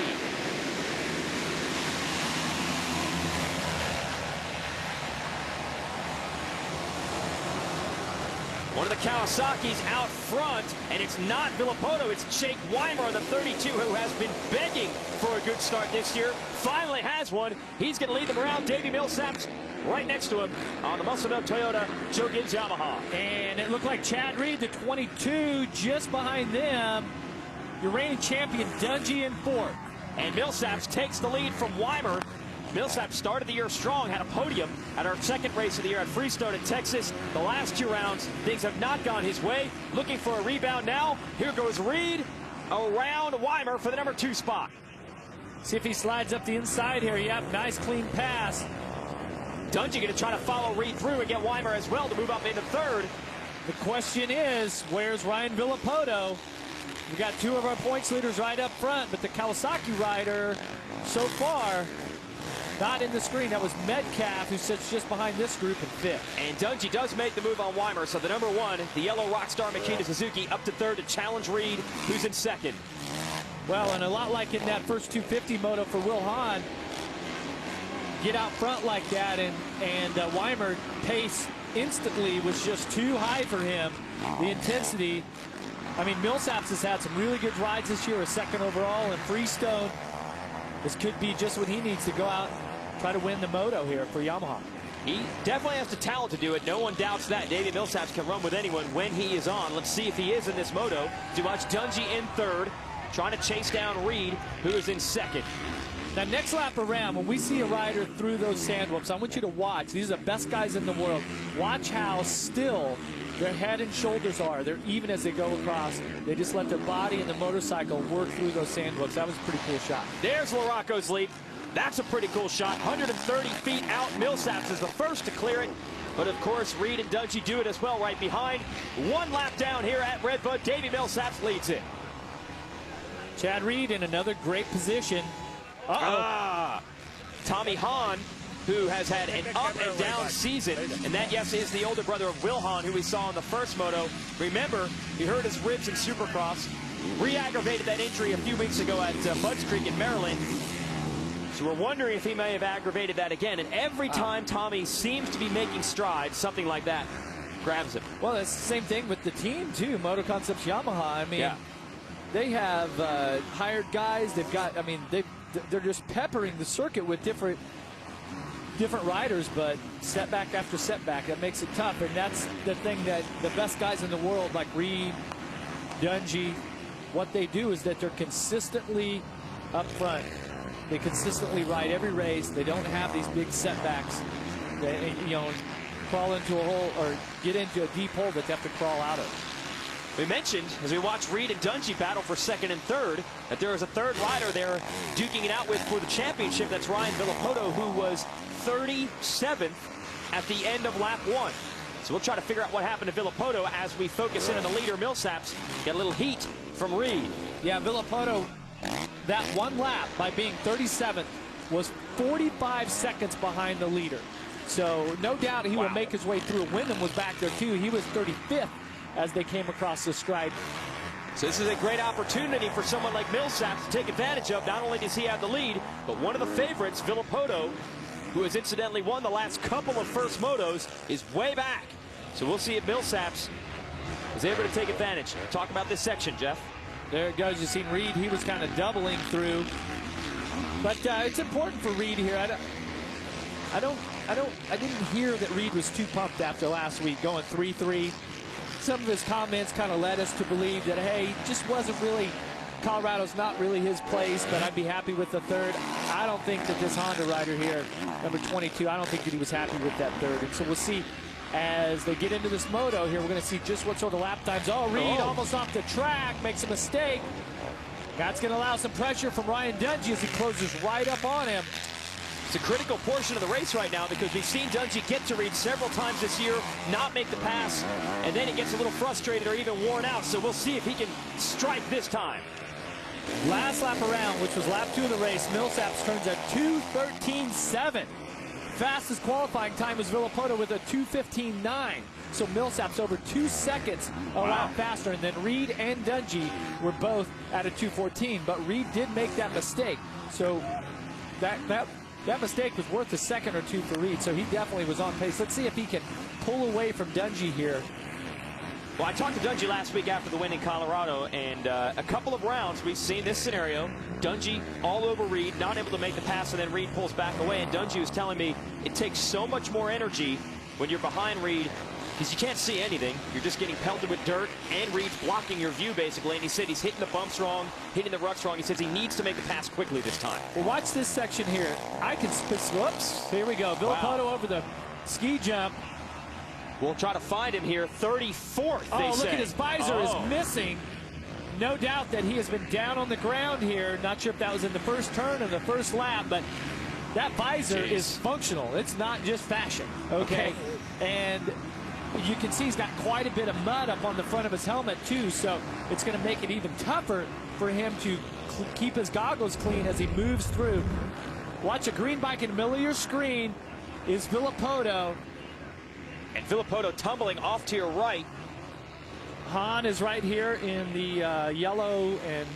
One of the Kawasaki's out front, and it's not Villopoto, it's Jake Weimer on the 32, who has been begging for a good start this year. Finally has one. He's going to lead them around. Davi Millsaps right next to him on the Muscle Milk Toyota Joe Gibbs Yamaha. And it looked like Chad Reed, the 22, just behind them. Your reigning champion, Dungey, in 4th. And Millsaps takes the lead from Weimer. Millsaps started the year strong, had a podium at our second race of the year at Freestone in Texas. The last 2 rounds, things have not gone his way. Looking for a rebound now. Here goes Reed around Weimer for the number 2 spot. See if he slides up the inside here. Yep, nice clean pass. Dungey going to try to follow Reed through and get Weimer as well to move up into 3rd. The question is, where's Ryan Villopoto? We've got 2 of our points leaders right up front, but the Kawasaki rider so far not in the screen. That was Metcalfe, who sits just behind this group in 5th. And Dungey does make the move on Weimer, so the number 1, the yellow Rockstar Makita Suzuki, up to 3rd to challenge Reed, who's in 2nd. Well, and a lot like in that first 250 moto for Will Hahn, get out front like that, and Weimer pace instantly was just too high for him. The intensity. I mean, Millsaps has had some really good rides this year, a 2nd overall, and Freestone. This could be just what he needs to go out and try to win the moto here for Yamaha. He definitely has the talent to do it. No one doubts that. Davi Millsaps can run with anyone when he is on. Let's see if he is in this moto. To watch Dungey in 3rd, trying to chase down Reed, who is in 2nd. Now, next lap around, when we see a rider through those sand whoops, I want you to watch. These are the best guys in the world. Watch how still their head and shoulders are. They're even as they go across. They just let their body and the motorcycle work through those sand whoops. That was a pretty cool shot. There's Larocco's lead. That's a pretty cool shot. 130 feet out. Millsaps is the first to clear it. But, of course, Reed and Dungey do it as well right behind. 1 lap down here at Redbud. Davi Millsaps leads it. Chad Reed in another great position. Tommy Hahn, who has had an up and down season, and that, yes, is the older brother of Will Hahn, who we saw in the first moto. Remember, he hurt his ribs in Supercross, re-aggravated that injury a few weeks ago at Budds Creek in Maryland. So we're wondering if he may have aggravated that again, and every time Tommy seems to be making strides, something like that grabs him. Well, it's the same thing with the team, too, Moto Concepts Yamaha. I mean, they have hired guys. They've got, I mean, they're just peppering the circuit with different riders, but setback after setback, that makes it tough. And that's the thing that the best guys in the world, like Reed, Dungey, what they do is that they're consistently up front. They consistently ride every race. They don't have these big setbacks. They, you know, crawl into a hole or get into a deep hole that they have to crawl out of. We mentioned, as we watched Reed and Dungey battle for 2nd and 3rd, that there is a 3rd rider there duking it out with for the championship. That's Ryan Villopoto, who was 37th at the end of lap 1. So we'll try to figure out what happened to Villopoto as we focus in on the leader, Millsaps. Get a little heat from Reed. Yeah, Villopoto, that one lap by being 37th was 45 seconds behind the leader. So no doubt he will make his way through. Wyndham was back there too. He was 35th as they came across the stripe. So this is a great opportunity for someone like Millsaps to take advantage of. Not only does he have the lead, but one of the favorites, Villopoto, who has incidentally won the last couple of first motos, is way back. So we'll see if Millsaps is able to take advantage. Talk about this section, Jeff. There it goes. You've seen Reed. He was kind of doubling through. But it's important for Reed here. I didn't hear that Reed was too pumped after last week, going 3-3. Some of his comments kind of led us to believe that, hey, just wasn't really, Colorado's not really his place, but I'd be happy with the third. I don't think that this Honda rider here, number 22, I don't think that he was happy with that third. And so we'll see as they get into this moto here. We're going to see just what sort of lap times. Oh, Reed almost off the track, makes a mistake. That's going to allow some pressure from Ryan Dungey as he closes right up on him. It's a critical portion of the race right now because we've seen Dungey get to Reed several times this year, not make the pass, and then he gets a little frustrated or even worn out. So we'll see if he can strike this time. Last lap around, which was lap 2 of the race, Millsaps turns a 2:13.7. Fastest qualifying time was Villopoto with a 2:15.9. So Millsaps over 2 seconds a lap faster. And then Reed and Dungey were both at a 2:14. But Reed did make that mistake. So that mistake was worth a second or two for Reed. So he definitely was on pace. Let's see if he can pull away from Dungey here. Well, I talked to Dungey last week after the win in Colorado, and a couple of rounds we've seen this scenario. Dungey all over Reed, not able to make the pass, and then Reed pulls back away. And Dungey was telling me it takes so much more energy when you're behind Reed because you can't see anything. You're just getting pelted with dirt, and Reed's blocking your view, basically. And he said he's hitting the bumps wrong, hitting the ruts wrong. He says he needs to make the pass quickly this time. Well, watch this section here. Whoops. Here we go. Villopoto over the ski jump. We'll try to find him here. 34th, Oh, look at his visor is missing. No doubt that he has been down on the ground here. Not sure if that was in the first turn or the first lap, but that visor is functional. It's not just fashion, okay? And you can see he's got quite a bit of mud up on the front of his helmet, too, so it's going to make it even tougher for him to keep his goggles clean as he moves through. Watch a green bike in the middle of your screen is Villopoto. And Villopoto tumbling off to your right. Hahn is right here in the yellow and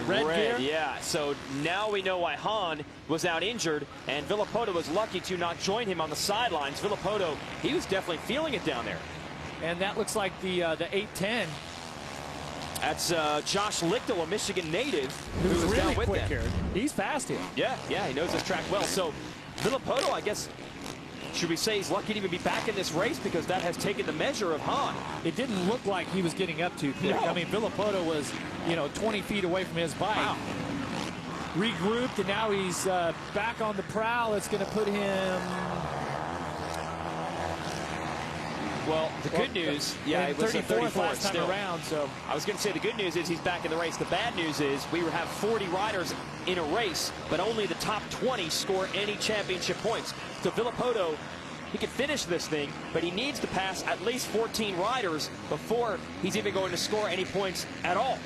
red gear. Yeah, so now we know why Hahn was out injured, and Villopoto was lucky to not join him on the sidelines. Villopoto, he was definitely feeling it down there. And that looks like the 810. That's Josh Lichtel, a Michigan native, who was really down with quick them. here. He's fast here. Yeah, he knows this track well. So Villopoto, I guess, should we say he's lucky to even be back in this race because that has taken the measure of Hahn. It didn't look like he was getting up too quick. No. I mean, Villopoto was, 20 feet away from his bike. Wow. Regrouped, and now he's back on the prowl. It's going to put him... Well, the good news, it was a 34th last time still. around. So I was going to say the good news is he's back in the race. The bad news is we have 40 riders in a race, but only the top 20 score any championship points. So Villopoto, he could finish this thing, but he needs to pass at least 14 riders before he's even going to score any points at all.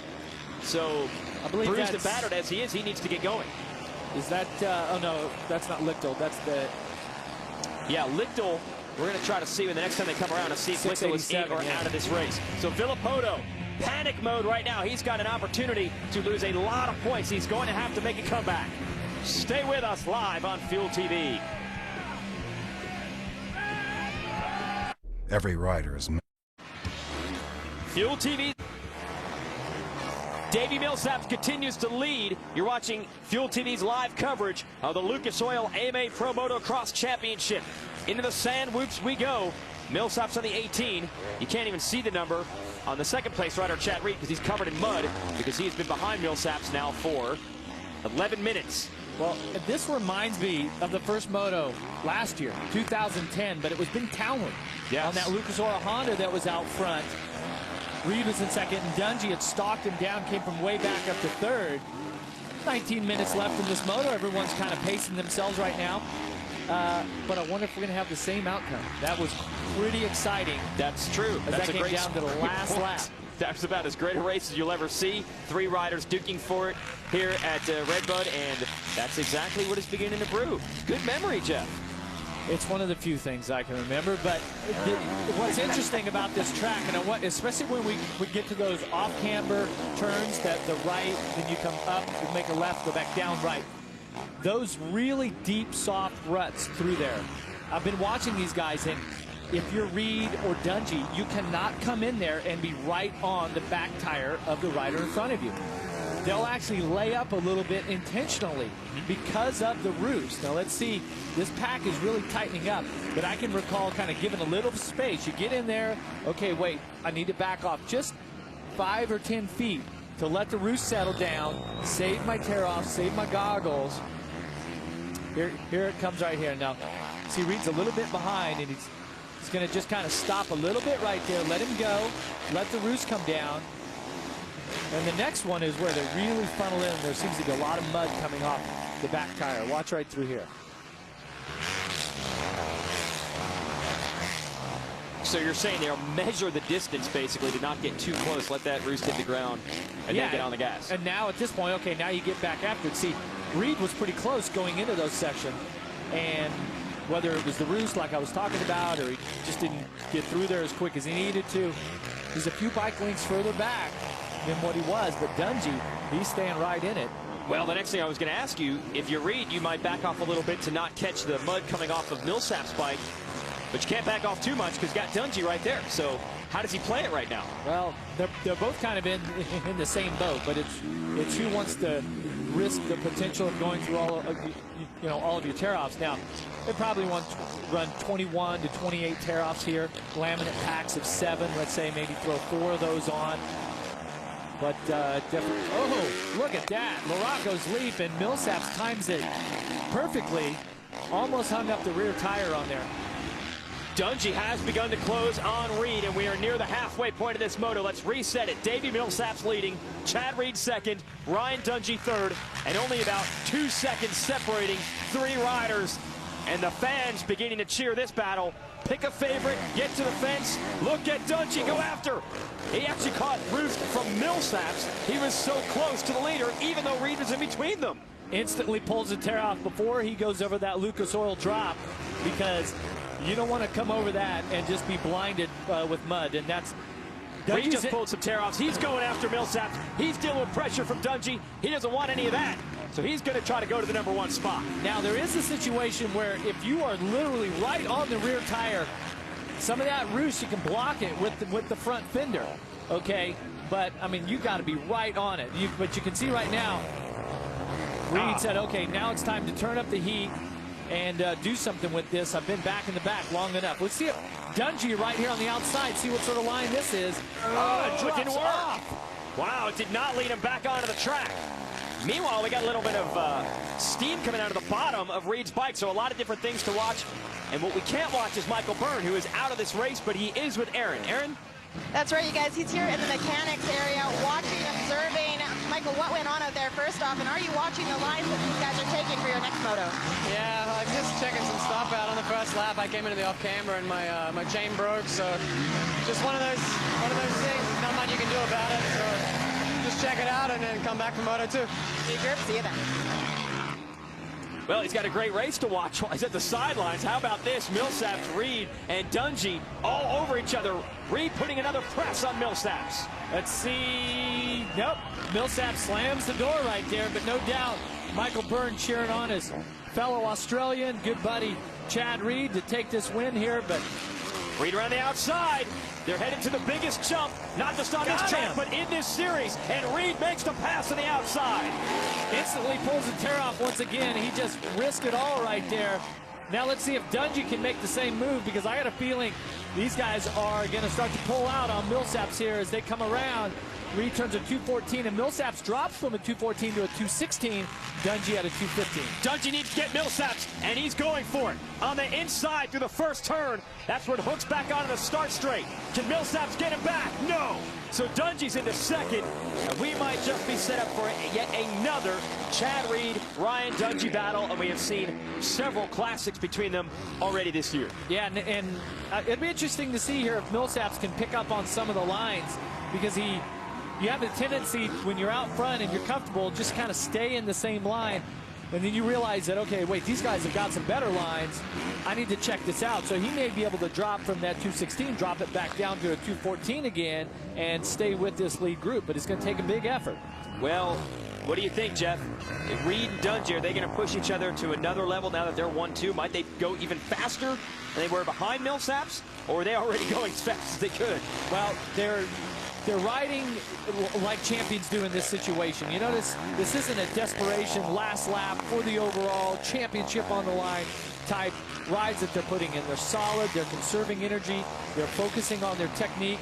So I believe bruised and battered as he is, he needs to get going. Is that, oh no, that's not Lichtel. That's the... Yeah, Lichtel. We're going to try to see when the next time they come around to see if Lichtel is in or out of this race. So Villopoto, panic mode right now. He's got an opportunity to lose a lot of points. He's going to have to make a comeback. Stay with us live on Fuel TV. Every rider is... Fuel TV. Davi Millsaps continues to lead. You're watching Fuel TV's live coverage of the Lucas Oil AMA Pro Motocross Championship. Into the sand whoops we go. Millsaps on the 18. You can't even see the number on the second place rider, Chad Reed, because he's covered in mud because he has been behind Millsaps now for 11 minutes. Well, this reminds me of the first moto last year, 2010, but it was Ben Townley on that Lucas Oil Honda that was out front. Reed was in second, and Dungey had stalked him down, came from way back up to third. 19 minutes left in this moto. Everyone's kind of pacing themselves right now. but I wonder if we're going to have the same outcome. That was pretty exciting. That's true. As That's that a came great down to the last lap. That's about as great a race as you'll ever see. 3 riders duking for it here at Redbud, and that's exactly what is beginning to brew. Good memory, Jeff. It's one of the few things I can remember, but what's interesting about this track, and especially when we get to those off-camber turns, that the right, then you come up, you make a left, go back down right. Those really deep, soft ruts through there. I've been watching these guys, and if you're Reed or Dungey, you cannot come in there and be right on the back tire of the rider in front of you. They'll actually lay up a little bit intentionally because of the roost. Now let's see, this pack is really tightening up, but I can recall kind of giving a little space. You get in there, okay, wait, I need to back off just 5 or 10 feet to let the roost settle down, save my tear off, save my goggles. Here it comes right here. Now, see, Reed's a little bit behind, and he's going to just kind of stop a little bit right there, let him go, let the roost come down. And the next one is where they really funnel in. There seems to be a lot of mud coming off the back tire. Watch right through here. So you're saying they'll measure the distance basically to not get too close, let that roost hit the ground, and then get on the gas. And now at this point, okay, now you get back after it. See, Reed was pretty close going into those sections, and whether it was the roost like I was talking about, or he just didn't get through there as quick as he needed to, he's a few bike lengths further back than what he was, but Dungey, he's staying right in it. Well, the next thing I was going to ask you, if you're Reed, you might back off a little bit to not catch the mud coming off of Millsaps' bike, but you can't back off too much because you got Dungey right there. So how does he play it right now? Well, they're both kind of in the same boat, but it's who wants to risk the potential of going through all of your tear-offs. Now, they probably want to run 21 to 28 tear-offs here, laminate packs of 7, let's say, maybe throw 4 of those on. But definitely, oh, look at that. Morocco's leap, and Millsaps times it perfectly. Almost hung up the rear tire on there. Dungey has begun to close on Reed, and we are near the halfway point of this moto. Let's reset it. Davi Millsaps leading, Chad Reed second, Ryan Dungey third, and only about 2 seconds separating 3 riders. And the fans beginning to cheer this battle. Pick a favorite, get to the fence, look at Dungey go after. He actually caught roost from Millsaps. He was so close to the leader, even though Reed was in between them. Instantly pulls the tear off before he goes over that Lucas Oil drop, because you don't want to come over that and just be blinded with mud, and that's... Reed just pulled some tear-offs. He's going after Millsaps. He's dealing with pressure from Dungey. He doesn't want any of that, so he's going to try to go to the #1 spot. Now, there is a situation where if you are literally right on the rear tire, some of that roost, you can block it with the front fender, okay? But, I mean, you got to be right on it. But you can see right now, Reed said, okay, now it's time to turn up the heat and do something with this. I've been back in the back long enough. Let's see if Dungey right here on the outside, see what sort of line this is. Oh, it didn't work. Wow, it did not lead him back onto the track. Meanwhile, we got a little bit of steam coming out of the bottom of Reed's bike, so a lot of different things to watch. And what we can't watch is Michael Byrne, who is out of this race, but he is with Aaron. Aaron? That's right, you guys. He's here in the mechanics area, watching, observing. Michael, what went on out there first off, and are you watching the lines that these guys are taking for your next moto? Yeah, I'm just checking some stuff out on the first lap. I came into the off-camber and my chain broke, so just one of those things. There's not much you can do about it, so just check it out and then come back for Moto 2. See you then. Well, he's got a great race to watch while he's at the sidelines. How about this? Millsaps, Reed, and Dungey all over each other. Reed putting another press on Millsaps. Let's see. Nope. Millsaps slams the door right there, but no doubt Michael Byrne cheering on his fellow Australian, good buddy Chad Reed to take this win here, but Reed around the outside. They're headed to the biggest jump, not just on this track, but in this series. And Reed makes the pass on the outside. Instantly pulls the tear off once again. He just risked it all right there. Now let's see if Dungey can make the same move, because I got a feeling these guys are going to start to pull out on Millsaps here as they come around. Reed turns a 214, and Millsaps drops from a 214 to a 216. Dungey at a 215. Dungey needs to get Millsaps, and he's going for it. On the inside through the first turn, that's where it hooks back onto the start straight. Can Millsaps get him back? No. So Dungey's into second, and we might just be set up for yet another Chad Reed, Ryan Dungey battle, and we have seen several classics between them already this year. Yeah, and it'd be interesting to see here if Millsaps can pick up on some of the lines, because you have a tendency when you're out front and you're comfortable, just kind of stay in the same line. And then you realize that, okay, wait, these guys have got some better lines. I need to check this out. So he may be able to drop from that 216, drop it back down to a 214 again, and stay with this lead group. But it's going to take a big effort. Well, what do you think, Jeff? Reed and Dungey, are they going to push each other to another level now that they're 1-2? Might they go even faster than they were behind Millsaps? Or are they already going as fast as they could? Well, they're riding like champions do in this situation. You notice this isn't a desperation last lap for the overall championship on the line type rides that they're putting in. They're solid, they're conserving energy, they're focusing on their technique.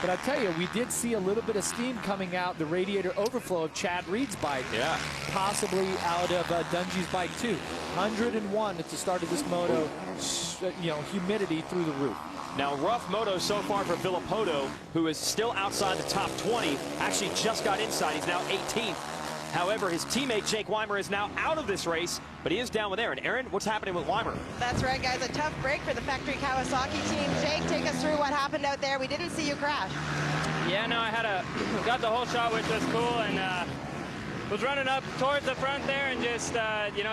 But I'll tell you, we did see a little bit of steam coming out the radiator overflow of Chad Reed's bike. Yeah. Possibly out of Dungey's bike too. 101 at the start of this moto, humidity through the roof. Now, rough moto so far for Villopoto, who is still outside the top 20. Actually just got inside. He's now 18th. However, his teammate Jake Weimer is now out of this race, but he is down with Aaron. Aaron, what's happening with Weimer? That's right, guys. A tough break for the factory Kawasaki team. Jake, take us through what happened out there. We didn't see you crash. Yeah, no, I got the whole shot, which was cool, and was running up towards the front there, and just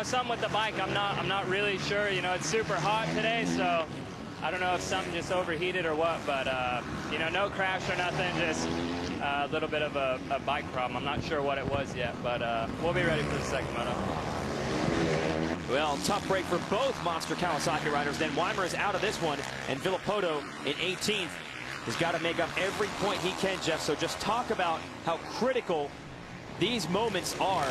something with the bike. I'm not really sure. It's super hot today, so I don't know if something just overheated or what, but no crash or nothing, just a little bit of a bike problem. I'm not sure what it was yet, but we'll be ready for the second moto. Well, tough break for both Monster Kawasaki riders. Then Weimer is out of this one, and Villopoto in 18th has got to make up every point he can, Jeff. So just talk about how critical these moments are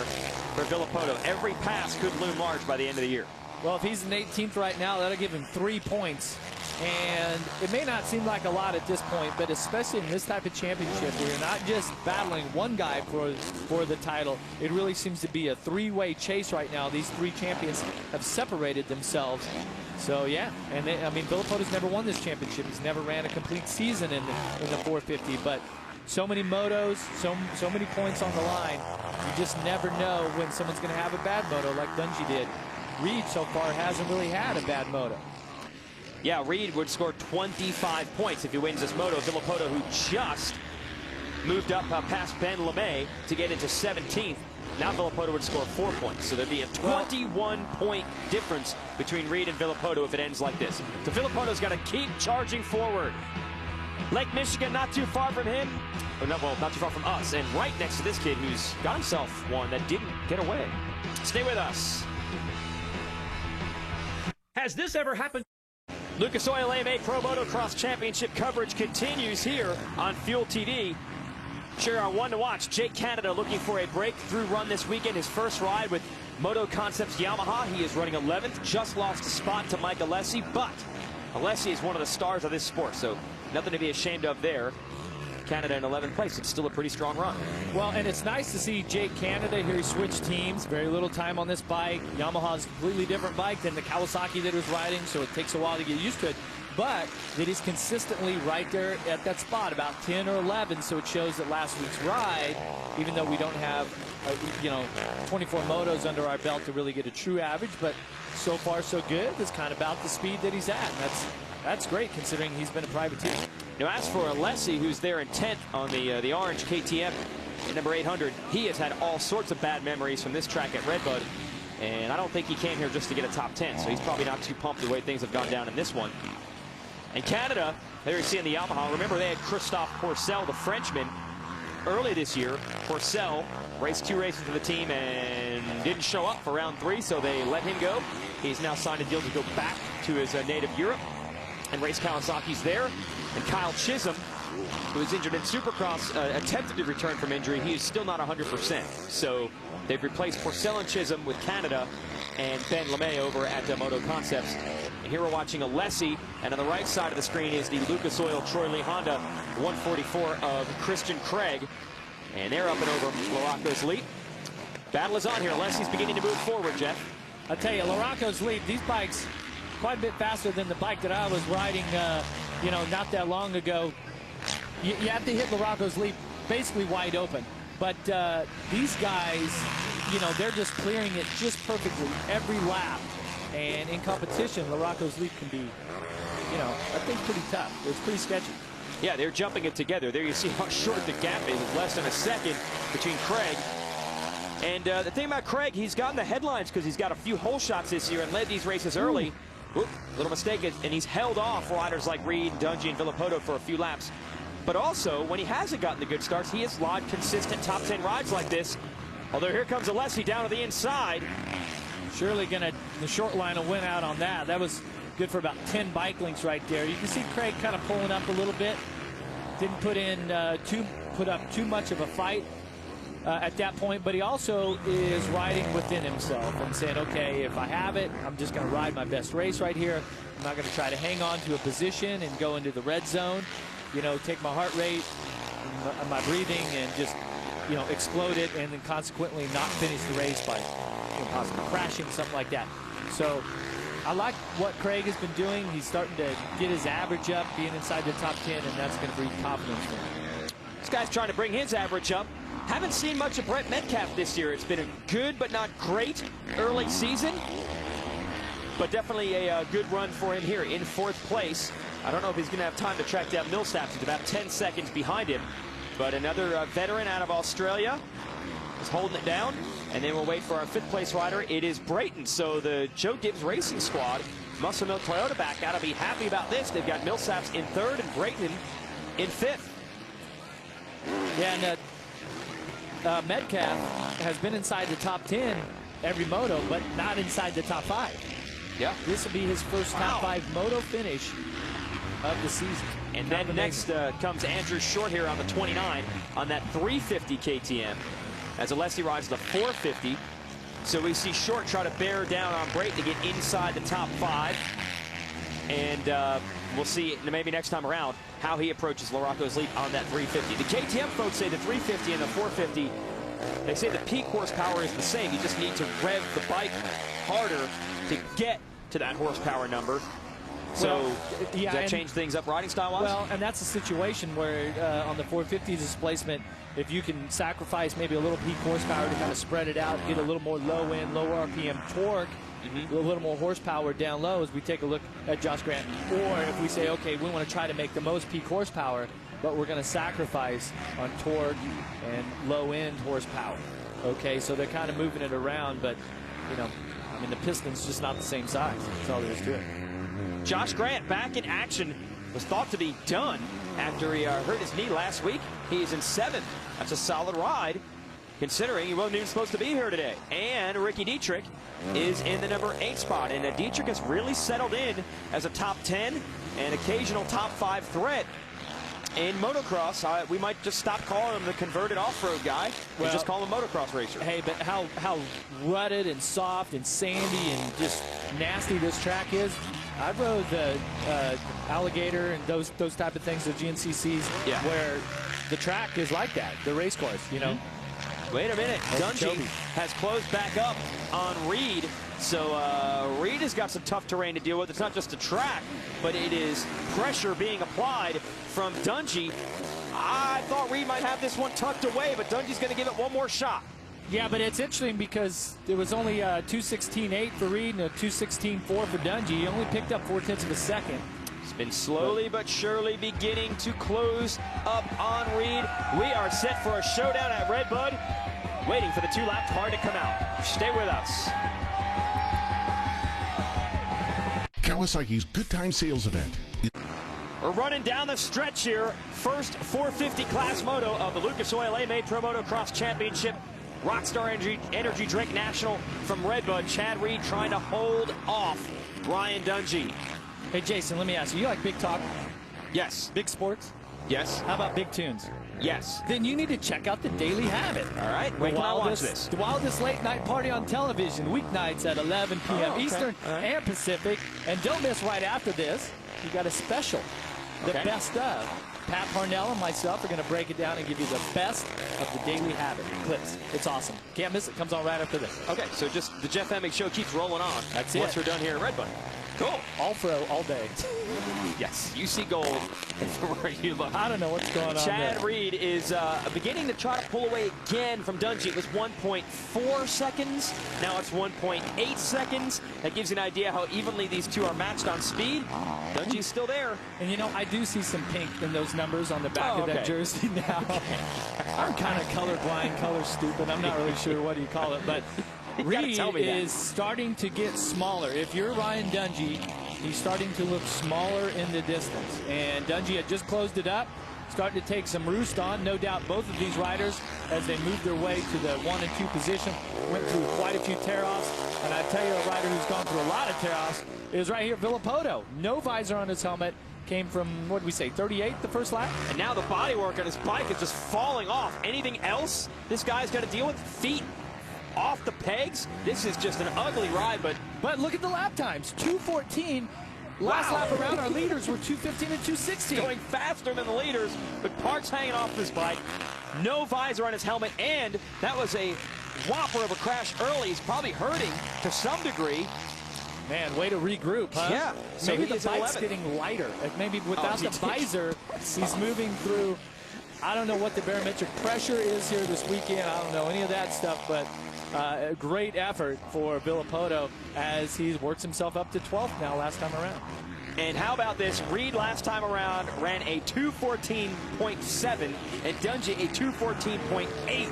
for Villopoto. Every pass could loom large by the end of the year. Well, if he's in 18th right now, that'll give him 3 points. And it may not seem like a lot at this point, but especially in this type of championship where you're not just battling one guy for the title, it really seems to be a three-way chase right now. These three champions have separated themselves. So, yeah, and Villopoto's never won this championship. He's never ran a complete season in the 450, but so many motos, so many points on the line. You just never know when someone's going to have a bad moto like Dungey did. Reed so far hasn't really had a bad moto. Yeah, Reed would score 25 points if he wins this moto. Villopoto, who just moved up past Ben LeMay to get into 17th. Now Villopoto would score 4 points. So there'd be a 21-point difference between Reed and Villopoto if it ends like this. So Villopoto's got to keep charging forward. Lake Michigan not too far from him. Or not too far from us. And right next to this kid who's got himself one that didn't get away. Stay with us. Has this ever happened? Lucas Oil AMA Pro Motocross Championship coverage continues here on Fuel TV. Sure, our one to watch, Jake Canada, looking for a breakthrough run this weekend. His first ride with Moto Concepts Yamaha. He is running 11th, just lost a spot to Mike Alessi, but Alessi is one of the stars of this sport, so nothing to be ashamed of there. Canada in 11th place. It's still a pretty strong run. Well, and it's nice to see Jake Canada here. He switched teams, very little time on this bike. Yamaha's a completely different bike than the Kawasaki that he was riding, so it takes a while to get used to it. But that he's consistently right there at that spot, about 10 or 11, so it shows that last week's ride, even though we don't have 24 motos under our belt to really get a true average, but so far so good. It's kind of about the speed that he's at, and that's great considering he's been a privateer. Now, as for Alessi, who's there in 10th on the orange KTM at number 800, he has had all sorts of bad memories from this track at Redbud, and I don't think he came here just to get a top 10, so he's probably not too pumped the way things have gone down in this one. And Canada, there you see in the Yamaha, remember they had Christophe Pourcel, the Frenchman, early this year. Pourcel raced 2 races for the team and didn't show up for round 3, so they let him go. He's now signed a deal to go back to his native Europe and race Kawasaki's there. And Kyle Chisholm, who was injured in Supercross, attempted to return from injury. He is still not 100%. So they've replaced Pourcel and Chisholm with Canada and Ben LeMay over at Moto Concepts. And here we're watching Alessi, and on the right side of the screen is the Lucas Oil Troy Lee Honda 144 of Christian Craig. And they're up and over Larocco's lead. Battle is on here. Alessi's beginning to move forward, Jeff. I tell you, Larocco's lead, these bikes quite a bit faster than the bike that I was riding, you know, not that long ago. You have to hit Larocco's lead basically wide open. But these guys, you know, they're just clearing it just perfectly every lap. And in competition, Larocco's lead can be, you know, I think pretty tough. It's pretty sketchy. Yeah, they're jumping it together. There you see how short the gap is. It's less than a second between Craig. And the thing about Craig, he's gotten the headlines because he's got a few hole shots this year and led these races early. Oop, little mistake, and he's held off riders like Reed, Dungey, and Villopoto for a few laps. But also, when he hasn't gotten the good starts, he has logged consistent top 10 rides like this. Although here comes Alessi down to the inside. Surely the short line will win out on that. That was good for about 10 bike lengths right there. You can see Craig kind of pulling up a little bit. Didn't put up too much of a fight at that point, but he also is riding within himself and saying, okay, if I have it, I'm just going to ride my best race right here. I'm not going to try to hang on to a position and go into the red zone, you know, take my heart rate, my breathing, and just, you know, explode it, and then consequently not finish the race by, you know, possibly crashing, something like that. So I like what Craig has been doing. He's starting to get his average up, being inside the top 10, and that's going to breed confidence for him. This guy's trying to bring his average up. Haven't seen much of Brent Metcalfe this year. It's been a good but not great early season, but definitely a good run for him here in 4th place. I don't know if he's going to have time to track down Millsaps. He's about 10 seconds behind him, but another veteran out of Australia is holding it down. And then we'll wait for our 5th place rider. It is Brayton. So the Joe Gibbs Racing Squad, Muscle Milk Toyota back, got to be happy about this. They've got Millsaps in 3rd and Brayton in 5th. Yeah, and Metcalfe has been inside the top 10 every moto, but not inside the top 5. Yeah. This will be his first top 5 moto finish of the season. And then next comes Andrew Short here on the 29 on that 350 KTM. As Alessi rides the 450. So we see Short try to bear down on Brayton to get inside the top 5. And we'll see maybe next time around how he approaches Larocco's lead on that 350. The KTM folks say the 350 and the 450, they say the peak horsepower is the same. You just need to rev the bike harder to get to that horsepower number. So does that change things up riding style-wise? Well, and that's a situation where on the 450 displacement, if you can sacrifice maybe a little peak horsepower to kind of spread it out, get a little more low-end, low RPM torque, a little more horsepower down low as we take a look at Josh Grant. Or if we say, okay, we want to try to make the most peak horsepower, but we're going to sacrifice on torque and low-end horsepower. Okay, so they're kind of moving it around, but, you know, I mean, the piston's just not the same size. That's all there is to it. Josh Grant back in action. Was thought to be done after he hurt his knee last week. He is in 7th. That's a solid ride, considering he wasn't even supposed to be here today. And Ricky Dietrich is in the number 8 spot. And Dietrich has really settled in as a top 10 and occasional top 5 threat in motocross. We might just stop calling him the converted off-road guy and just call him a motocross racer. Hey, but how rutted and soft and sandy and just nasty this track is. I rode the Alligator and those type of things, the GNCCs, where the track is like that, the race course, you know. Wait a minute. Dungey has closed back up on Reed. So Reed has got some tough terrain to deal with. It's not just a track, but it is pressure being applied from Dungey. I thought Reed might have this one tucked away, but Dungey's going to give it one more shot. Yeah, but it's interesting because there was only a 2:16.8 for Reed and a 2:16.4 for Dungey. He only picked up 0.4 of a second. It's been slowly but surely beginning to close up on Reed. We are set for a showdown at Redbud. Waiting for the 2-lap car to come out. Stay with us. Kawasaki's Good Time Sales Event. We're running down the stretch here. First 450 class moto of the Lucas Oil AMA Pro Motocross Championship. Rockstar Energy Drink National from Redbud. Chad Reed trying to hold off Ryan Dungey. Hey, Jason, let me ask you. You like big talk? Yes. Big sports? Yes. How about big tunes? Yes. Then you need to check out the Daily Habit. All right. When can I watch this? The wildest late night party on television, weeknights at 11 p.m. Eastern and Pacific. And don't miss right after this, you got a special, the best of. Pat Parnell and myself are going to break it down and give you the best of the day we have it. Clips. It's awesome. Can't miss it. Comes on right after this. Okay, so just the Jeff Emig show keeps rolling on. That's once it. we're done here at Redbud. Cool. All pro, all day. Yes, you see gold where you look. I don't know what's going on Chad there. Reed is beginning to try to pull away again from Dungey. It was 1.4 seconds. Now it's 1.8 seconds. That gives you an idea how evenly these two are matched on speed. Dungey's still there. And you know, I do see some pink in those numbers on the back of that jersey now. I'm kind of colorblind, color stupid. I'm not really sure what you call it, but Reed is starting to get smaller. If you're Ryan Dungey, he's starting to look smaller in the distance. And Dungey had just closed it up, starting to take some roost on. No doubt both of these riders, as they moved their way to the 1 and 2 position, went through quite a few tear-offs. And I tell you, a rider who's gone through a lot of tear-offs is right here, Villopoto. No visor on his helmet. Came from, what did we say, 38 the first lap? And now the bodywork on his bike is just falling off. Anything else this guy's got to deal with? Feet off the pegs. This is just an ugly ride, but look at the lap times. 2:14. Last lap around, our leaders were 2:15 and 2:16. Going faster than the leaders, but parts hanging off this bike. No visor on his helmet, and that was a whopper of a crash early. He's probably hurting to some degree. Man, way to regroup, huh? Yeah. So maybe the bike's getting lighter. Like maybe without the visor, he's moving through. I don't know what the barometric pressure is here this weekend. I don't know any of that stuff, but a great effort for Villopoto as he works himself up to 12th now last time around. And how about this? Reed last time around ran a 2:14.7 and Dungey a 2:14.8.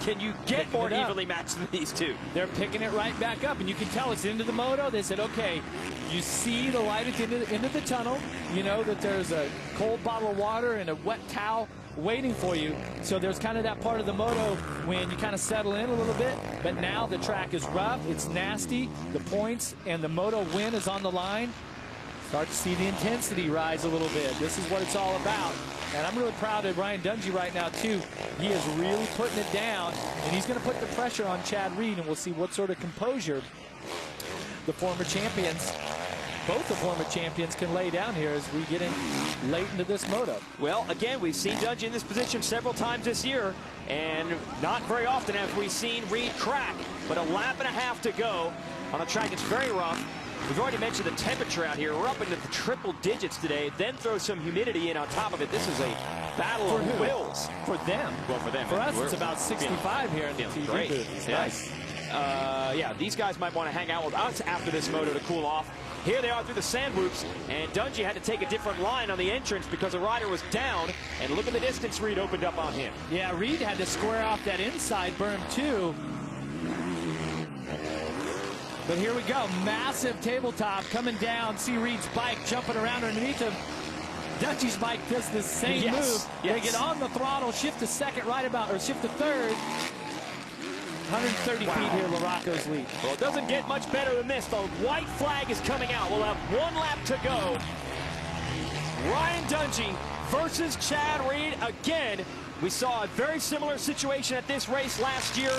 Can you get more evenly matched than these two? They're picking it right back up, and you can tell it's into the moto. They said, okay, you see the light at the end of the tunnel. You know that there's a cold bottle of water and a wet towel waiting for you. So there's kind of that part of the moto when you kind of settle in a little bit. But now the track is rough. It's nasty. The points and the moto win is on the line. Start to see the intensity rise a little bit. This is what it's all about. And I'm really proud of Ryan Dungey right now, too. He is really putting it down, and he's going to put the pressure on Chad Reed, and we'll see what sort of composure the former champions, both the former champions, can lay down here as we get in late into this moto. Well, again, we've seen Dungey in this position several times this year, and not very often have we seen Reed crack. But a lap and a half to go on a track that's very rough. We've already mentioned the temperature out here. We're up into the triple digits today. Then throw some humidity in on top of it. This is a battle of wills. For them. Well, for them. For us, it's about 65 here in the TV booth. It's nice. Yeah, these guys might want to hang out with us after this moto to cool off. Here they are through the sand whoops, and Dungey had to take a different line on the entrance because the rider was down, and look at the distance Reed opened up on him. Yeah, Reed had to square off that inside berm, too. But here we go, massive tabletop coming down. See Reed's bike jumping around underneath him. Dungey's bike does the same move. They get on the throttle, shift to second, right about, or shift to third. 130 feet here, Larocco's lead. Well, it doesn't get much better than this. The white flag is coming out. We'll have 1 lap to go. Ryan Dungey versus Chad Reed again. We saw a very similar situation at this race last year.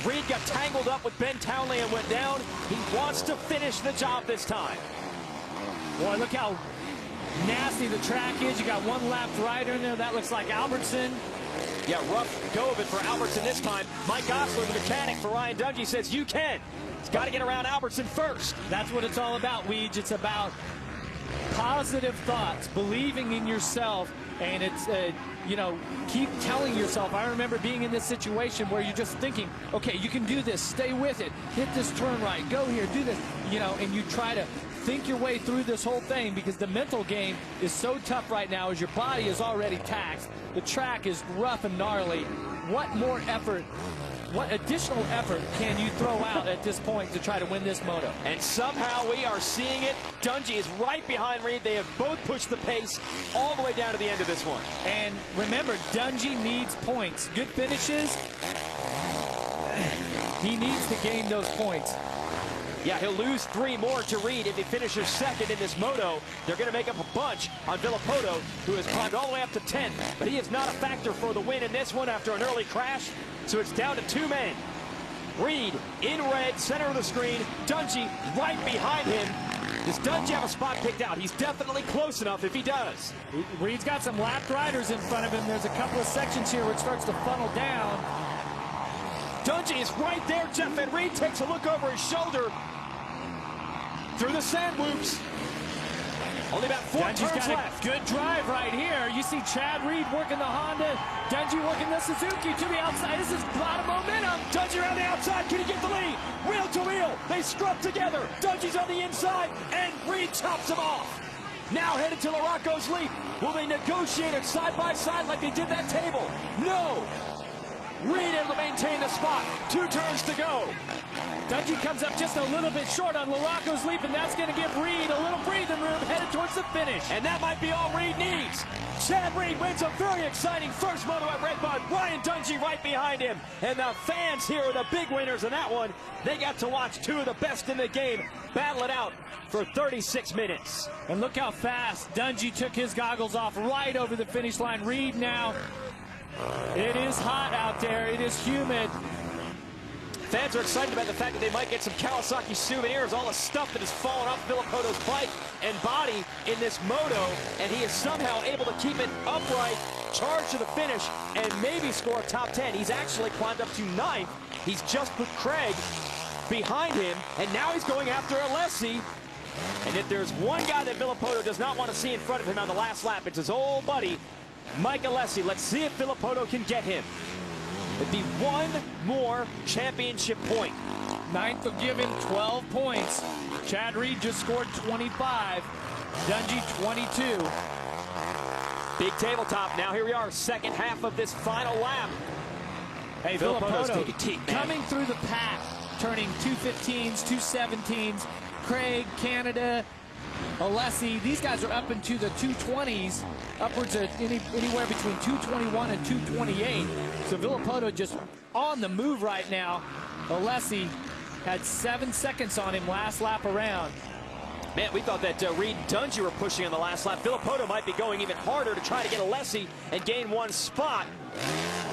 Reed got tangled up with Ben Townley and went down. He wants to finish the job this time. Boy, look how nasty the track is. You got 1 lapped rider in there. That looks like Albertson. Yeah, rough go of it for Albertson this time. Mike Gosler, the mechanic for Ryan Dungey, says you can. He's got to get around Albertson first. That's what it's all about, Weege. It's about positive thoughts, believing in yourself, and it's you know, keep telling yourself. I remember being in this situation where you're just thinking, okay, you can do this, stay with it, hit this turn right, go here, do this, you know, and you try to think your way through this whole thing because the mental game is so tough right now as your body is already taxed. The track is rough and gnarly. What more effort, what additional effort can you throw out at this point to try to win this moto? And somehow we are seeing it. Dungey is right behind Reed. They have both pushed the pace all the way down to the end of this one. And remember, Dungey needs points. Good finishes. He needs to gain those points. Yeah, he'll lose 3 more to Reed if he finishes second in this moto. They're going to make up a bunch on Villopoto, who has climbed all the way up to 10. But he is not a factor for the win in this one after an early crash. So it's down to 2 men. Reed in red, center of the screen. Dungey right behind him. Does Dungey have a spot picked out? He's definitely close enough if he does. Reed's got some lapped riders in front of him. There's a couple of sections here where it starts to funnel down. Dungey is right there, Jeff, and Reed takes a look over his shoulder through the sand loops. Only about 4 Dungey's turns got left. a good drive right here. You see Chad Reed working the Honda, Dungey working the Suzuki to the outside. This is a lot of momentum. Dungey around the outside. Can he get the lead? Wheel to wheel. They scrub together. Dungey's on the inside, and Reed chops him off. Now headed to Larocco's lead. Will they negotiate it side by side like they did that table? No. Reed able to maintain the spot. 2 turns to go. Dungey comes up just a little bit short on Larocco's leap, and that's going to give Reed a little breathing room headed towards the finish. And that might be all Reed needs. Chad Reed wins a very exciting first moto at Redbud. Ryan Dungey right behind him. And the fans here are the big winners in that one. They got to watch 2 of the best in the game battle it out for 36 minutes. And look how fast Dungey took his goggles off right over the finish line. Reed now, it is hot out there. It is humid. Fans are excited about the fact that they might get some Kawasaki souvenirs, all the stuff that has fallen off Villopoto's bike and body in this moto, and he is somehow able to keep it upright, charge to the finish, and maybe score a top 10. He's actually climbed up to 9th. He's just put Craig behind him, and now he's going after Alessi. And if there's one guy that Villopoto does not want to see in front of him on the last lap, it's his old buddy, Mike Alessi. Let's see if Villopoto can get him. It'd be 1 more championship point. 9th will give him 12 points. Chad Reed just scored 25. Dungey 22. Big tabletop. Now here we are, second half of this final lap. Hey, Villopoto coming through the pack, turning 215s, 217s. Craig, Canada, Alessi, these guys are up into the 220s, upwards of anywhere between 221 and 228. So Villopoto just on the move right now. Alessi had 7 seconds on him last lap around. Man, we thought that Reed and Dungey were pushing on the last lap. Villopoto might be going even harder to try to get Alessi and gain 1 spot.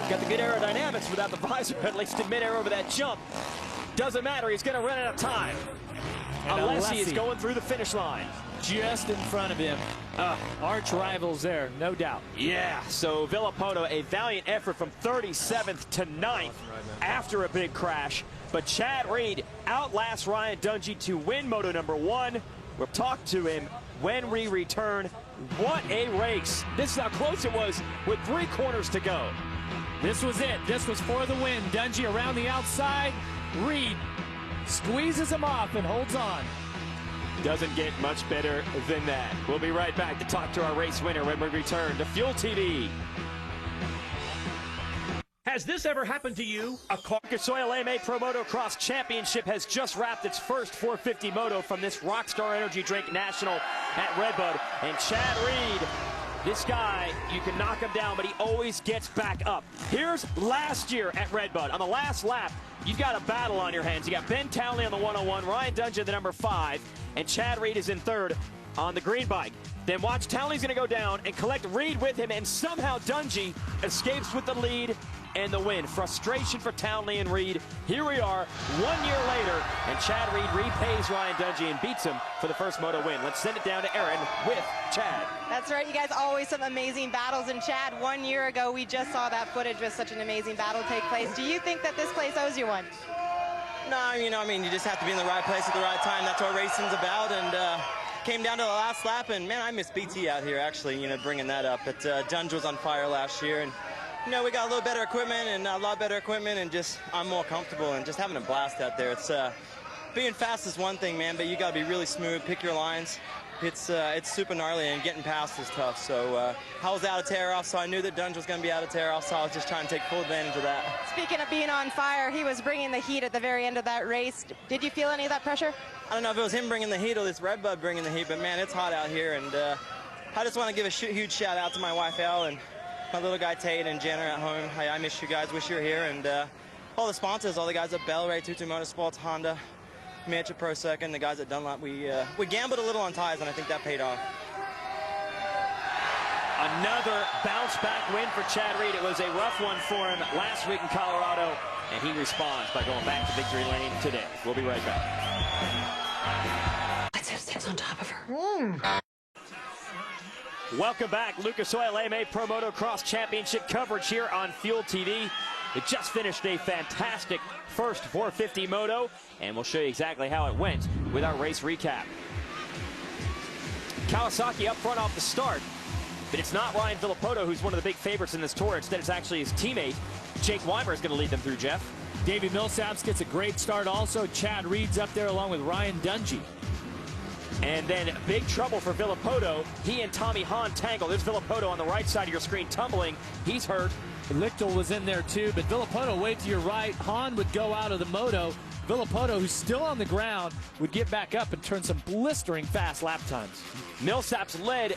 Got the good aerodynamics without the visor, at least in midair over that jump. Doesn't matter, he's going to run out of time. And Alessi is going through the finish line. Just in front of him. Arch rivals there, no doubt. Yeah, so Villopoto, a valiant effort from 37th to 9th after a big crash. But Chad Reed outlasts Ryan Dungey to win Moto number 1. We'll talk to him when we return. What a race. This is how close it was with 3 corners to go. This was it. This was for the win. Dungey around the outside. Reed squeezes him off and holds on. Doesn't get much better than that. We'll be right back to talk to our race winner when we return to Fuel TV. Has this ever happened to you? A Marcus Oil AMA Pro Motocross Championship has just wrapped its first 450 moto from this Rockstar Energy Drink National at Redbud. And Chad Reed, this guy, you can knock him down, but he always gets back up. Here's last year at Redbud. On the last lap, you've got a battle on your hands. You got Ben Townley on the 101, Ryan Dungey the number 5, and Chad Reed is in 3rd on the green bike. Then watch, Townley's going to go down and collect Reed with him, and somehow Dungey escapes with the lead and the win. Frustration for Townley and Reed. Here we are 1 year later, and Chad Reed repays Ryan Dungey and beats him for the first moto win. Let's send it down to Aaron with Chad. That's right, you guys, always some amazing battles. And Chad, 1 year ago, we just saw that footage with such an amazing battle take place. Do you think that this place owes you one? No, I mean, you just have to be in the right place at the right time. That's what racing's about. And came down to the last lap, and man, I miss BT out here, actually, bringing that up. But Dungey was on fire last year, and we got a little better equipment and a lot better equipment, and just I'm more comfortable and just having a blast out there. It's being fast is one thing, man, but you got to be really smooth, pick your lines. It's super gnarly, and getting past is tough. So I was out of tear-off, so I knew that Dungey was going to be out of tear-off, so I was just trying to take full advantage of that. Speaking of being on fire, he was bringing the heat at the very end of that race. Did you feel any of that pressure? I don't know if it was him bringing the heat or this Redbud bringing the heat, but man, it's hot out here, and I just want to give a huge shout out to my wife Elle and my little guy Tate and Jenner at home. I miss you guys, wish you were here, and all the sponsors, all the guys at Bellray, TwoTwo Motorsports, Honda, Metcalfe Pro Second, the guys at Dunlop. We gambled a little on tires, and I think that paid off. Another bounce-back win for Chad Reed. It was a rough one for him last week in Colorado, and he responds by going back to victory lane today. We'll be right back. on top of her. Welcome back. Lucas Oil AMA Pro Motocross Championship coverage here on Fuel TV. It just finished a fantastic first 450 moto, and we'll show you exactly how it went with our race recap. Kawasaki up front off the start, but it's not Ryan Villopoto who's one of the big favorites in this tour. Instead, it's actually his teammate, Jake Weimer, is going to lead them through, Jeff. Davi Millsaps gets a great start also. Chad Reed's up there along with Ryan Dungey. And then big trouble for Villopoto. He and Tommy Hahn tangle. There's Villopoto on the right side of your screen tumbling. He's hurt. Lichtel was in there too, but Villopoto way to your right. Hahn would go out of the moto. Villopoto, who's still on the ground, would get back up and turn some blistering fast lap times. Millsaps led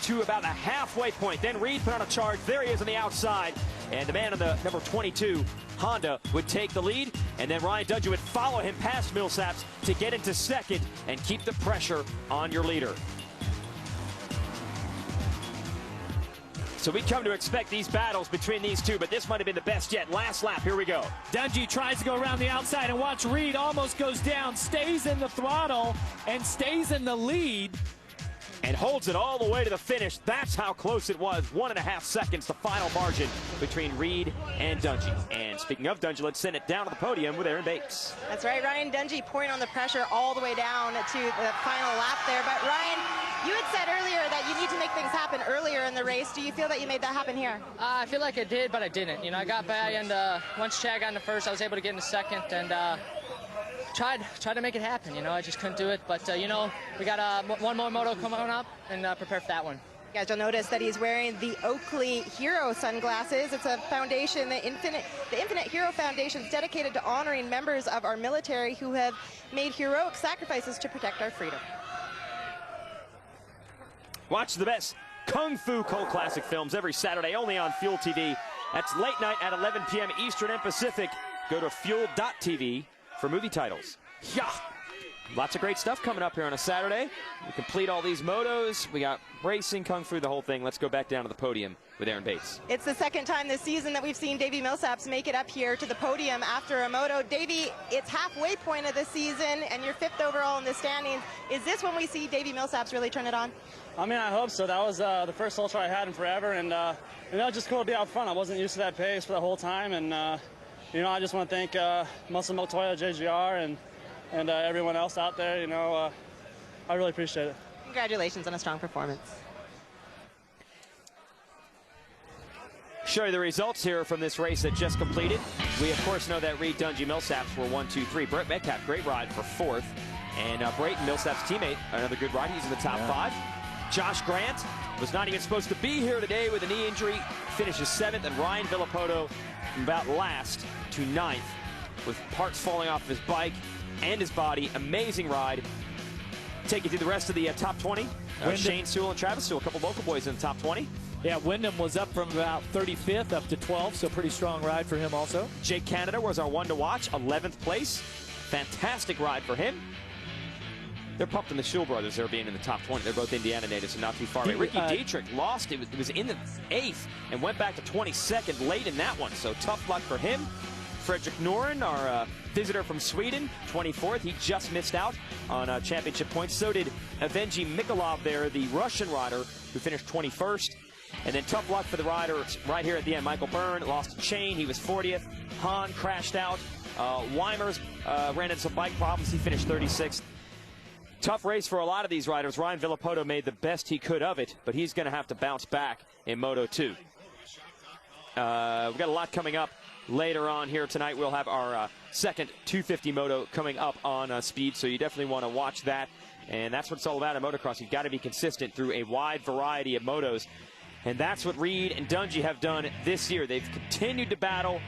to about the halfway point. Then Reed put on a charge. There he is on the outside. And the man on the number 22 Honda would take the lead. And then Ryan Dungey would follow him past Millsaps to get into second and keep the pressure on your leader. So we come to expect these battles between these two, but this might have been the best yet. Last lap, here we go. Dungey tries to go around the outside, and watch Reed almost goes down, stays in the throttle, and stays in the lead. And holds it all the way to the finish. That's how close it was. 1.5 seconds, the final margin between Reed and Dungey. And speaking of Dungey, let's send it down to the podium with Aaron Bates. That's right, Ryan Dungey pouring on the pressure all the way down to the final lap there. But Ryan, you had said earlier that you need to make things happen earlier in the race. Do you feel that you made that happen here? I feel like I did, but I didn't. You know, I got by, and once Chad got into first, I was able to get into second, and tried to make it happen. You know, I just couldn't do it. But you know, we got one more moto coming up, and prepare for that one. You guys will notice that he's wearing the Oakley Hero sunglasses. It's a foundation, the Infinite Hero Foundation, is dedicated to honoring members of our military who have made heroic sacrifices to protect our freedom. Watch the best Kung Fu Cult Classic films every Saturday, only on Fuel TV. That's late night at 11 p.m. Eastern and Pacific. Go to fuel.tv for movie titles. Yeah. Lots of great stuff coming up here on a Saturday. We complete all these motos. We got racing, Kung Fu, the whole thing. Let's go back down to the podium with Aaron Bates. It's the second time this season that we've seen Davi Millsaps make it up here to the podium after a moto. Davi, it's halfway point of the season, and you're 5th overall in the standings. Is this when we see Davi Millsaps really turn it on? I mean, I hope so. That was the first ultra I had in forever, and it was just cool to be out front. I wasn't used to that pace for the whole time, and you know, I just want to thank Muscle Montoya, JGR, and everyone else out there. You know, I really appreciate it. Congratulations on a strong performance. Show you the results here from this race that just completed. We, of course, know that Reed, Dungey, Millsaps were 1, 2, 3. Brett Metcalfe, great ride for 4th. And Brayton, Millsaps' teammate, another good ride. He's in the top 5. Josh Grant was not even supposed to be here today with a knee injury. Finishes 7th. And Ryan Villopoto from about last to 9th with parts falling off of his bike and his body. Amazing ride. Take you through the rest of the top 20. Shane Sewell and Travis Sewell, a couple local boys in the top 20. Yeah, Wyndham was up from about 35th up to 12th, so pretty strong ride for him also. Jake Canada was our one to watch, 11th place. Fantastic ride for him. They're pumped in the Sewell brothers. They're being in the top 20. They're both Indiana natives, so not too far away. Ricky Dietrich lost. It was in the 8th and went back to 22nd late in that one, so tough luck for him. Fredrik Noren, our visitor from Sweden, 24th. He just missed out on championship points. So did Evgeny Mikolov there, the Russian rider, who finished 21st. And then tough luck for the riders right here at the end. Michael Byrne lost a chain. He was 40th. Hahn crashed out. Weimer's ran into some bike problems. He finished 36th. Tough race for a lot of these riders. Ryan Villopoto made the best he could of it, but he's going to have to bounce back in Moto 2. We've got a lot coming up later on here tonight. We'll have our second 250 moto coming up on speed, so you definitely want to watch that. And that's what it's all about in motocross. You've got to be consistent through a wide variety of motos. And that's what Reed and Dungey have done this year. They've continued to battle,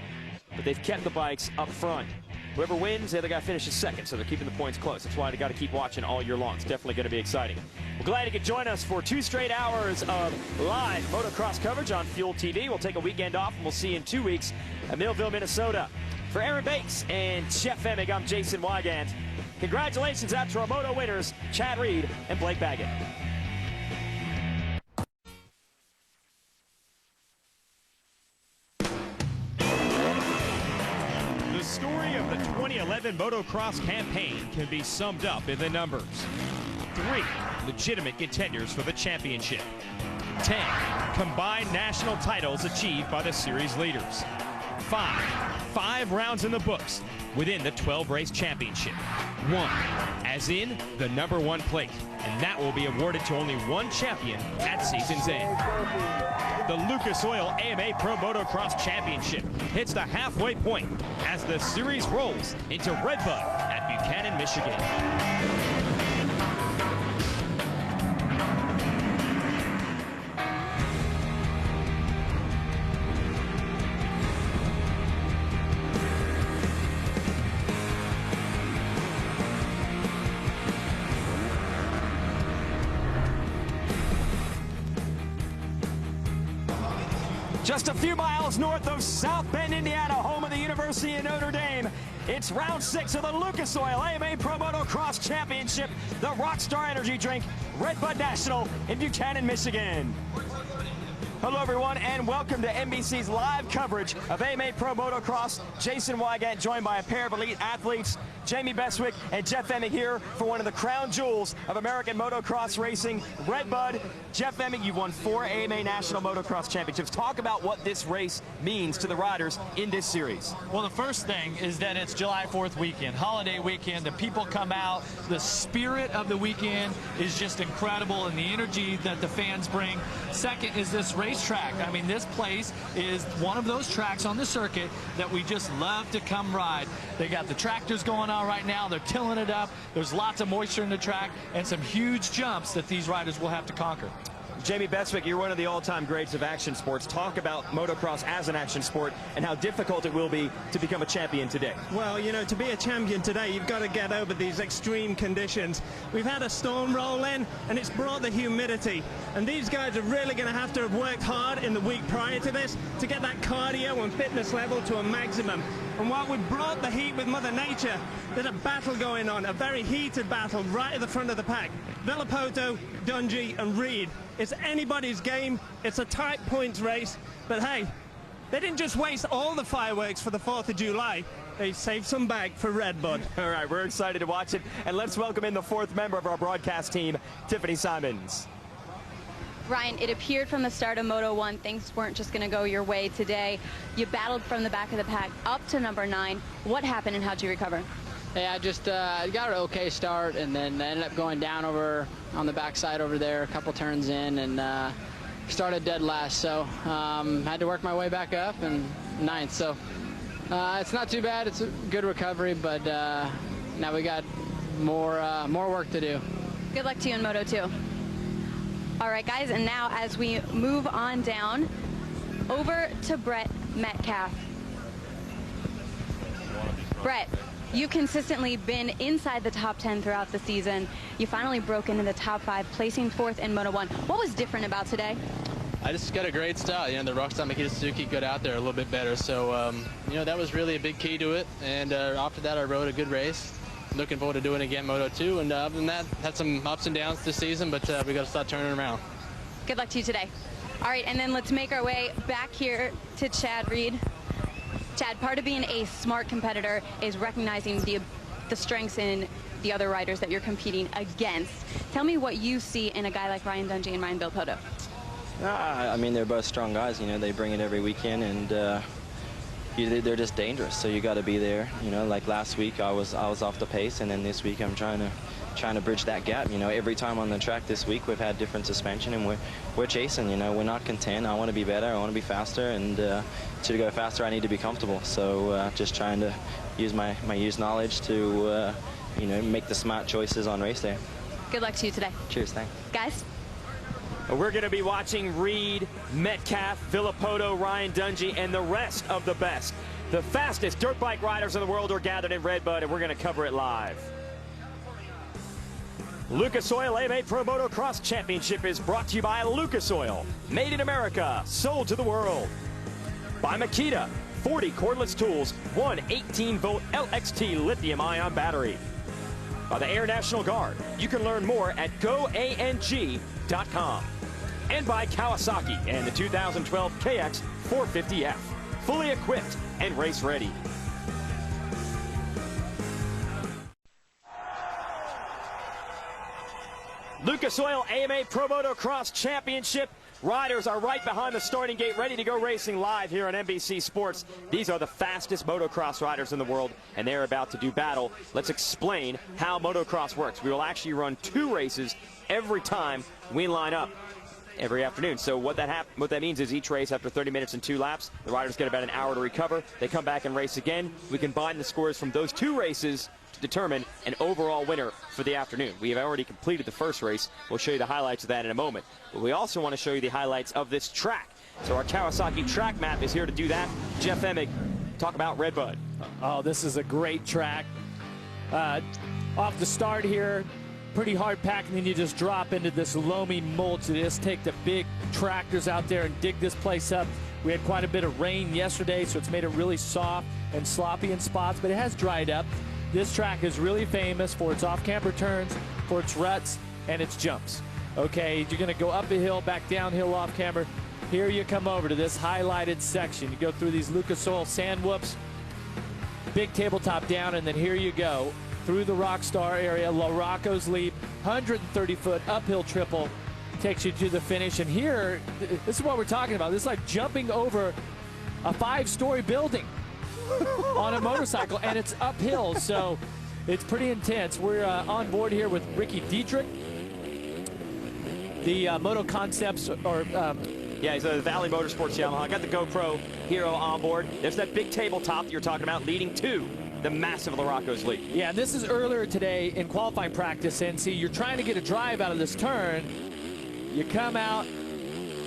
but they've kept the bikes up front. Whoever wins, the other guy finishes second, so they're keeping the points close. That's why you got to keep watching all year long. It's definitely going to be exciting. We're glad you could join us for 2 straight hours of live motocross coverage on Fuel TV. We'll take a weekend off, and we'll see you in 2 weeks at Millville, Minnesota. For Aaron Bates and Jeff Emig, I'm Jason Wygant. Congratulations out to our moto winners, Chad Reed and Blake Baggett. The story of the 2011 motocross campaign can be summed up in the numbers. 3 legitimate contenders for the championship. 10 combined national titles achieved by the series leaders. 5 rounds in the books within the 12-race championship. 1, as in the #1 plate, and that will be awarded to only one champion at season's end. The Lucas Oil AMA Pro Motocross Championship hits the halfway point as the series rolls into Redbud at Buchanan, Michigan. Just a few miles north of South Bend, Indiana, home of the University of Notre Dame. It's round 6 of the Lucas Oil AMA Pro Motocross Championship, the Rockstar Energy Drink, Redbud National in Buchanan, Michigan. Hello, everyone, and welcome to NBC's live coverage of AMA Pro Motocross. Jason Wygant, joined by a pair of elite athletes, Jamie Beswick and Jeff Emig, here for one of the crown jewels of American motocross racing, Redbud. Jeff Emig, you've won 4 AMA National Motocross Championships. Talk about what this race means to the riders in this series. Well, the first thing is that it's July 4th weekend, holiday weekend. The people come out. The spirit of the weekend is just incredible, and the energy that the fans bring. Second is this racetrack. I mean, this place is one of those tracks on the circuit that we just love to come ride. They got the tractors going on right now. They're tilling it up. There's lots of moisture in the track and some huge jumps that these riders will have to conquer. Jamie Beswick, you're one of the all-time greats of action sports. Talk about motocross as an action sport and how difficult it will be to become a champion today. Well, you know, to be a champion today, you've got to get over these extreme conditions. We've had a storm roll in, and it's brought the humidity. And these guys are really going to have worked hard in the week prior to this to get that cardio and fitness level to a maximum. And while we've brought the heat with Mother Nature, there's a battle going on, a very heated battle right at the front of the pack. Villopoto, Dungey, and Reed. It's anybody's game. It's a tight points race. But hey, they didn't just waste all the fireworks for the 4th of July. They saved some back for Redbud. All right, we're excited to watch it. And let's welcome in the 4th member of our broadcast team, Tiffany Simons. Ryan, it appeared from the start of Moto 1 things weren't just going to go your way today. You battled from the back of the pack up to #9. What happened and how'd you recover? Yeah, I just got an okay start, and then ended up going down over on the backside over there, a couple turns in, and started dead last. So had to work my way back up, and 9th. So it's not too bad. It's a good recovery, but now we got more work to do. Good luck to you in Moto 2. All right, guys, and now as we move on down, over to Brett Metcalfe. Brett, you've consistently been inside the top 10 throughout the season. You finally broke into the top 5, placing 4th in Moto 1. What was different about today? I just got a great style. You know, the Rockstar Makita Suzuki got out there a little bit better. So, you know, that was really a big key to it. And after that, I rode a good race. Looking forward to doing it again Moto 2. And other than that, had some ups and downs this season, but we got to start turning around. Good luck to you today. All right, and then let's make our way back here to Chad Reed. Chad, part of being a smart competitor is recognizing the strengths in the other riders that you're competing against. Tell me what you see in a guy like Ryan Dungey and Ryan Villopoto. I mean, they're both strong guys. You know, they bring it every weekend, and they're just dangerous. So you got to be there. You know, like last week, I was off the pace, and then this week I'm trying to bridge that gap. You know, every time on the track this week, we've had different suspension, and we're chasing. You know, we're not content. I want to be better. I want to be faster, and to go faster, I need to be comfortable. So just trying to use my used knowledge to you know, make the smart choices on race day. Good luck to you today. Cheers, thanks. Guys. We're going to be watching Reed, Metcalfe, Villopoto, Ryan Dungey, and the rest of the best. The fastest dirt bike riders in the world are gathered in Redbud, and we're going to cover it live. Lucas Oil AMA Pro Motocross Championship is brought to you by Lucas Oil, made in America, sold to the world. By Makita, 40 cordless tools, one 18-volt LXT lithium-ion battery. By the Air National Guard, you can learn more at goang.com. And by Kawasaki and the 2012 KX 450F, fully equipped and race ready. Lucas Oil AMA Pro Motocross Championship. Riders are right behind the starting gate, ready to go racing live here on NBC Sports. These are the fastest motocross riders in the world, and they're about to do battle. Let's explain how motocross works. We will actually run 2 races every time we line up every afternoon. So what that means is each race, after 30 minutes and 2 laps, the riders get about an hour to recover. They come back and race again. We combine the scores from those 2 races to determine an overall winner for the afternoon. We have already completed the first race. We'll show you the highlights of that in a moment. But we also want to show you the highlights of this track. So our Kawasaki track map is here to do that. Jeff Emig, talk about Redbud. Oh, this is a great track. Off the start here, pretty hard pack, and then you just drop into this loamy mulch. You just take the big tractors out there and dig this place up. We had quite a bit of rain yesterday, so it's made it really soft and sloppy in spots, but it has dried up. This track is really famous for its off-camber turns, for its ruts, and its jumps. Okay, you're going to go up a hill, back downhill off-camber. Here you come over to this highlighted section. You go through these Lucas Oil sand whoops, big tabletop down, and then here you go through the Rockstar area, La Rocco's Leap, 130-foot uphill triple, takes you to the finish. And here, this is what we're talking about. This is like jumping over a 5-story building on a motorcycle, and it's uphill, so it's pretty intense. We're on board here with Ricky Dietrich. The Moto Concepts, or yeah, he's a Valley Motorsports Yamaha. Got the GoPro Hero on board. There's that big tabletop that you're talking about leading to the massive La Rocco's Leap. Yeah, this is earlier today in qualifying practice, and see, you're trying to get a drive out of this turn. You come out,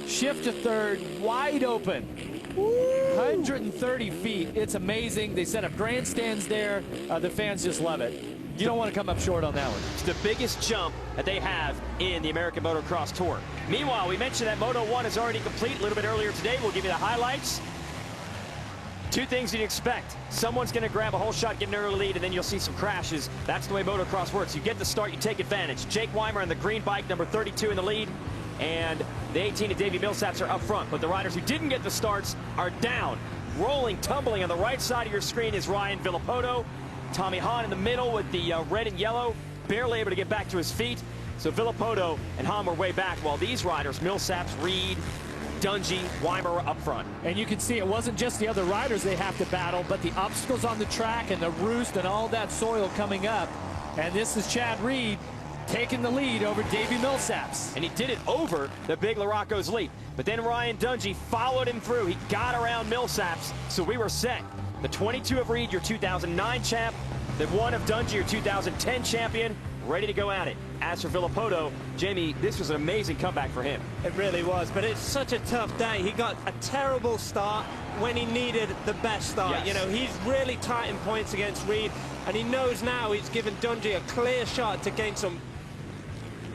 shift to third, wide open. 130 feet. It's amazing. They set up grandstands there. The fans just love it. You don't want to come up short on that one. It's the biggest jump that they have in the American Motocross Tour. Meanwhile, we mentioned that Moto 1 is already complete a little bit earlier today. We'll give you the highlights. 2 things you'd expect. Someone's going to grab a whole shot, get an early lead, and then you'll see some crashes. That's the way motocross works. You get the start, you take advantage. Jake Weimer on the green bike, number 32 in the lead. And the 18 of Davi Millsaps are up front, but the riders who didn't get the starts are down. Rolling, tumbling on the right side of your screen is Ryan Villopoto. Tommy Hahn in the middle with the red and yellow, barely able to get back to his feet. So Villopoto and Hahn were way back, while these riders, Millsaps, Reed, Dungey, Weimer were up front. And you can see it wasn't just the other riders they have to battle, but the obstacles on the track and the roost and all that soil coming up. And this is Chad Reed taking the lead over Davi Millsaps. And he did it over the big La Rocco's Leap. But then Ryan Dungey followed him through. He got around Millsaps, so we were set. The 22 of Reed, your 2009 champ. The 1 of Dungey, your 2010 champion, ready to go at it. As for Villopoto, Jamie, this was an amazing comeback for him. It really was, but it's such a tough day. He got a terrible start when he needed the best start. Yes. You know, he's really tight in points against Reed, and he knows now he's given Dungey a clear shot to gain some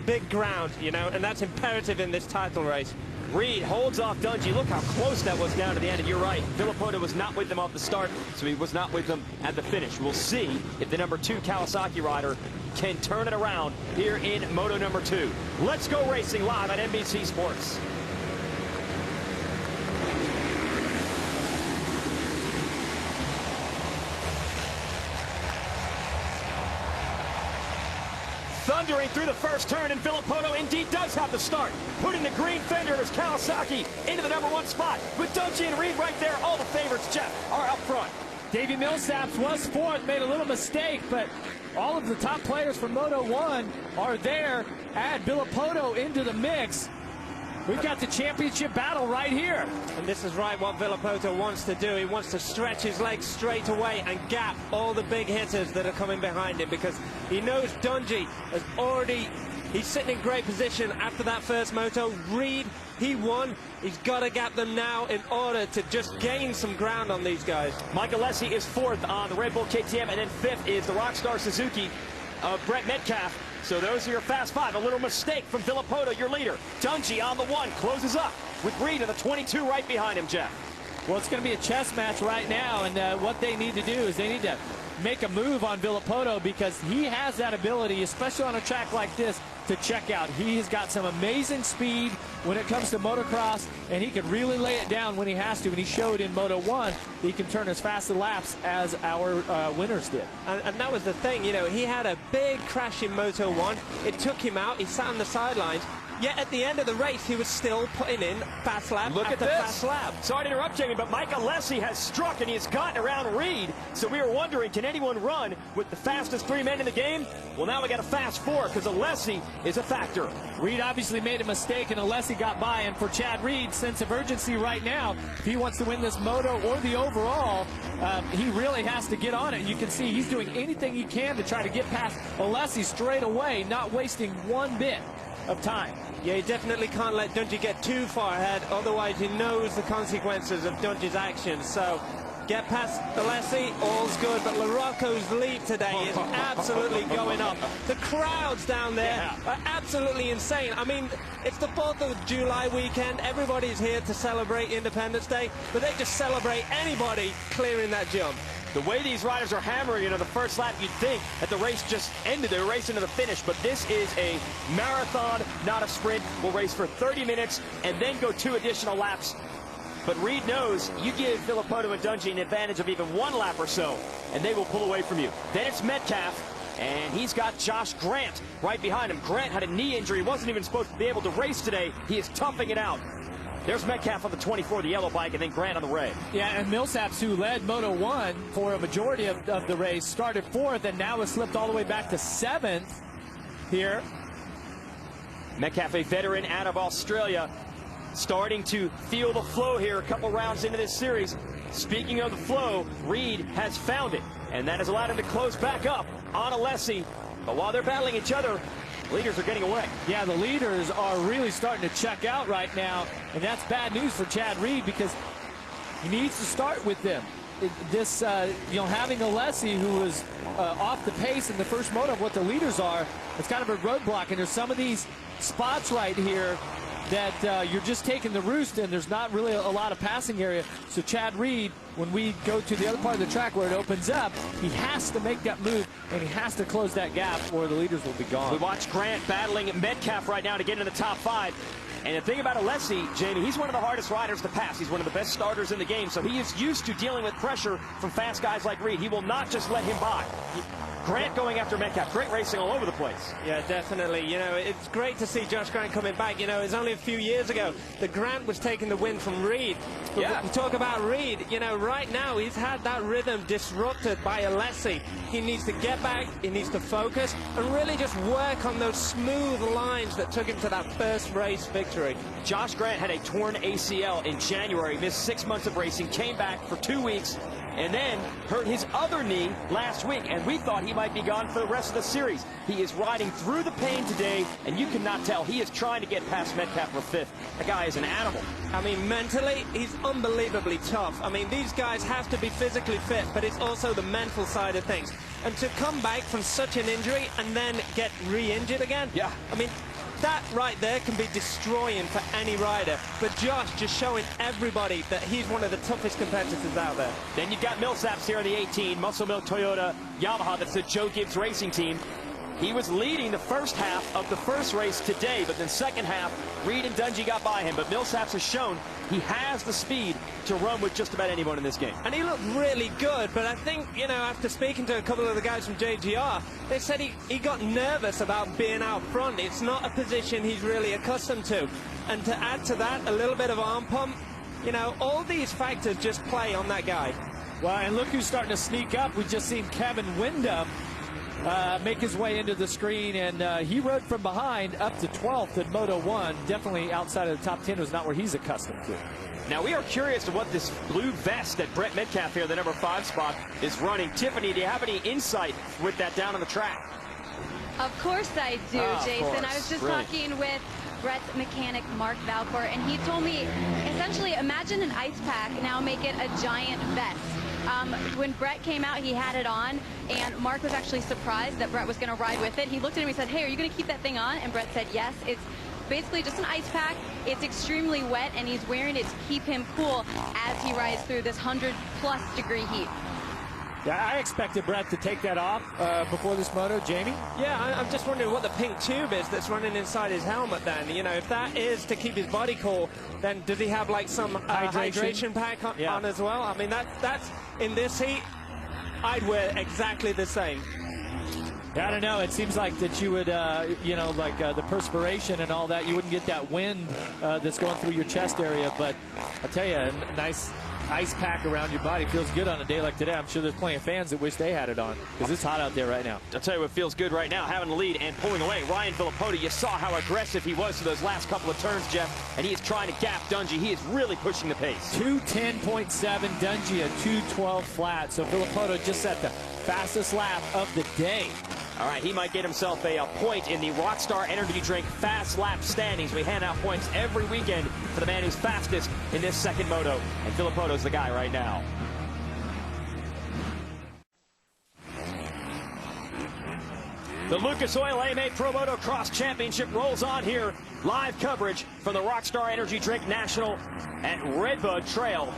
big ground, you know, and that's imperative in this title race. Reed holds off Dungey. Look how close that was down to the end, and you're right. Villopoto was not with them off the start, so he was not with them at the finish. We'll see if the number 2 Kawasaki rider can turn it around here in Moto number 2. Let's go racing live on NBC Sports. Thundering through the first turn, and Villopoto indeed does have the start, putting the green fender of his Kawasaki into the number 1 spot. With Dungey and Reed right there, all the favorites, Jeff, are up front. Davi Millsaps was 4th, made a little mistake, but all of the top players from Moto 1 are there. Add Villopoto into the mix. We've got the championship battle right here. And this is right what Villopoto wants to do. He wants to stretch his legs straight away and gap all the big hitters that are coming behind him, because he knows Dungey has already, he's sitting in great position after that first moto. Reed, he won. He's got to gap them now in order to just gain some ground on these guys. Mike Alessi is 4th on the Red Bull KTM, and then 5th is the Rockstar Suzuki of Brett Metcalfe. So those are your fast 5. A little mistake from Villopoto, your leader. Dungey on the 1, closes up with Reed in the 22 right behind him, Jeff. Well, it's going to be a chess match right now, and what they need to do is they need to make a move on Villopoto, because he has that ability, especially on a track like this, to check out. He has got some amazing speed. when it comes to motocross, and he can really lay it down when he has to, and he showed in Moto 1 that he can turn as fast the laps as our winners did. And that was the thing, you know, he had a big crash in Moto 1. It took him out. He sat on the sidelines. Yet at the end of the race, he was still putting in fast lap after fast lap. Sorry to interrupt, Jamie, but Mike Alessi has struck and he has gotten around Reed. So we were wondering, can anyone run with the fastest 3 men in the game? Well, now we got a fast 4 because Alessi is a factor. Reed obviously made a mistake, and Alessi got by. And for Chad Reed, sense of urgency right now, if he wants to win this moto or the overall, he really has to get on it. You can see he's doing anything he can to try to get past Alessi straight away, not wasting one bit of time. Yeah, he definitely can't let Dungey get too far ahead, otherwise he knows the consequences of Dungey's actions. So get past Alessi, all's good, but LaRocco's lead today is absolutely going up. The crowds down there are absolutely insane. I mean, it's the 4th of July weekend. Everybody's here to celebrate Independence Day, but they just celebrate anybody clearing that jump. The way these riders are hammering into the first lap, you'd think that the race just ended. They're racing to the finish, but this is a marathon, not a sprint. We'll race for 30 minutes and then go 2 additional laps. But Reed knows you give Villopoto and Dungey an advantage of even 1 lap or so, and they will pull away from you. Then it's Metcalfe, and he's got Josh Grant right behind him. Grant had a knee injury, wasn't even supposed to be able to race today. He is toughing it out. There's Metcalfe on the 24, the yellow bike, and then Grant on the Ray. Yeah, and Millsaps, who led Moto 1 for a majority of the race, started 4th and now has slipped all the way back to 7th here. Metcalfe, a veteran out of Australia, starting to feel the flow here a couple rounds into this series. Speaking of the flow, Reed has found it, and that has allowed him to close back up on Alessi. But while they're battling each other, leaders are getting away. Yeah, the leaders are really starting to check out right now, and that's bad news for Chad Reed because he needs to start with them. You know, having Alessi, who was off the pace in the first moto of what the leaders are, it's kind of a roadblock, and there's some of these spots right here that you're just taking the roost, and there's not really a lot of passing area. So Chad Reed, when we go to the other part of the track where it opens up, he has to make that move, and he has to close that gap or the leaders will be gone. We watch Grant battling Metcalfe right now to get into the top 5. And the thing about Alessi, Jamie, he's one of the hardest riders to pass. He's one of the best starters in the game, so he is used to dealing with pressure from fast guys like Reed. He will not just let him by. Grant going after Metcalfe. Great racing all over the place. Yeah, definitely. You know, it's great to see Josh Grant coming back. You know, it's only a few years ago that Grant was taking the win from Reed. But yeah. We talk about Reed, you know, right now he's had that rhythm disrupted by Alessi. He needs to get back, he needs to focus, and really just work on those smooth lines that took him to that first race victory. Josh Grant had a torn ACL in January, missed 6 months of racing, came back for 2 weeks, and then hurt his other knee last week, and we thought he might be gone for the rest of the series. He is riding through the pain today, and you cannot tell. He is trying to get past Metcalfe for 5th. That guy is an animal. I mean, mentally, he's unbelievably tough. I mean, these guys have to be physically fit, but it's also the mental side of things. And to come back from such an injury and then get re-injured again, yeah. I mean, that right there can be destroying for any rider. But Josh just showing everybody that he's one of the toughest competitors out there. Then you've got Millsaps here in the 18, Muscle Milk Toyota Yamaha. That's the Joe Gibbs racing team. He was leading the first half of the first race today, but then second half, Reed and Dungey got by him. But Millsaps has shown he has the speed to run with just about anyone in this game. And he looked really good, but I think, you know, after speaking to a couple of the guys from JGR, they said he got nervous about being out front. It's not a position he's really accustomed to. And to add to that, a little bit of arm pump, you know, all these factors just play on that guy. Well, and look who's starting to sneak up. We've just seen Kevin Windham make his way into the screen, and he rode from behind up to 12th in Moto 1. Definitely outside of the top 10 was not where he's accustomed to. Now, we are curious to what this blue vest that Brett Metcalfe here, the number 5 spot, is running. Tiffany, do you have any insight with that down on the track? Of course I do, Jason. I was just talking with Brett's mechanic, Mark Valcourt, and he told me, essentially, imagine an ice pack, now make it a giant vest. When Brett came out, he had it on, and Mark was actually surprised that Brett was going to ride with it. He looked at him and said, hey, are you going to keep that thing on? And Brett said, yes. It's basically just an ice pack. It's extremely wet, and he's wearing it to keep him cool as he rides through this 100+ degree heat. Yeah, I expected Brett to take that off before this moto. Jamie? Yeah, I'm just wondering what the pink tube is that's running inside his helmet then. You know, if that is to keep his body cool, then does he have like some hydration pack on as well? I mean, that's in this heat, I'd wear exactly the same. Yeah, I don't know. It seems like that you would, you know, like the perspiration and all that, you wouldn't get that wind that's going through your chest area. But I'll tell you, a nice ice pack around your body feels good on a day like today. I'm sure there's plenty of fans that wish they had it on because it's hot out there right now. I'll tell you what feels good right now, having the lead and pulling away. Ryan Villopoto, you saw how aggressive he was for those last couple of turns, Jeff, and he is trying to gap Dungey. He is really pushing the pace. 2:10.7, Dungey a 2:12 flat. So Villopoto just set the fastest lap of the day. All right, he might get himself a point in the Rockstar Energy Drink Fast Lap Standings. We hand out points every weekend for the man who's fastest in this second moto, and Villopoto's the guy right now. The Lucas Oil AMA Pro Motocross Championship rolls on here. Live coverage from the Rockstar Energy Drink National at Redbud Trail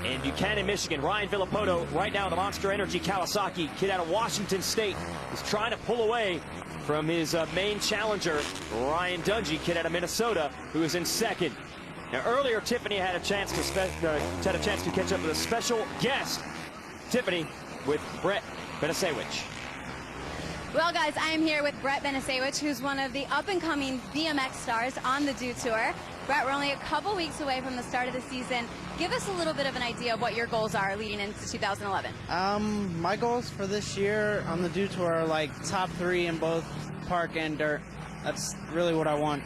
in Buchanan, Michigan. Ryan Villopoto right now in the Monster Energy Kawasaki. Kid out of Washington State is trying to pull away from his main challenger, Ryan Dungey, kid out of Minnesota, who is in second. Now earlier, Tiffany had a chance to catch up with a special guest. Tiffany with Brett Benasewicz. Well, guys, I am here with Brett Benasewicz, who's one of the up-and-coming BMX stars on the Dew Tour. Brett, we're only a couple weeks away from the start of the season. Give us a little bit of an idea of what your goals are leading into 2011. My goals for this year on the Dew Tour are like top 3 in both park and dirt. That's really what I want.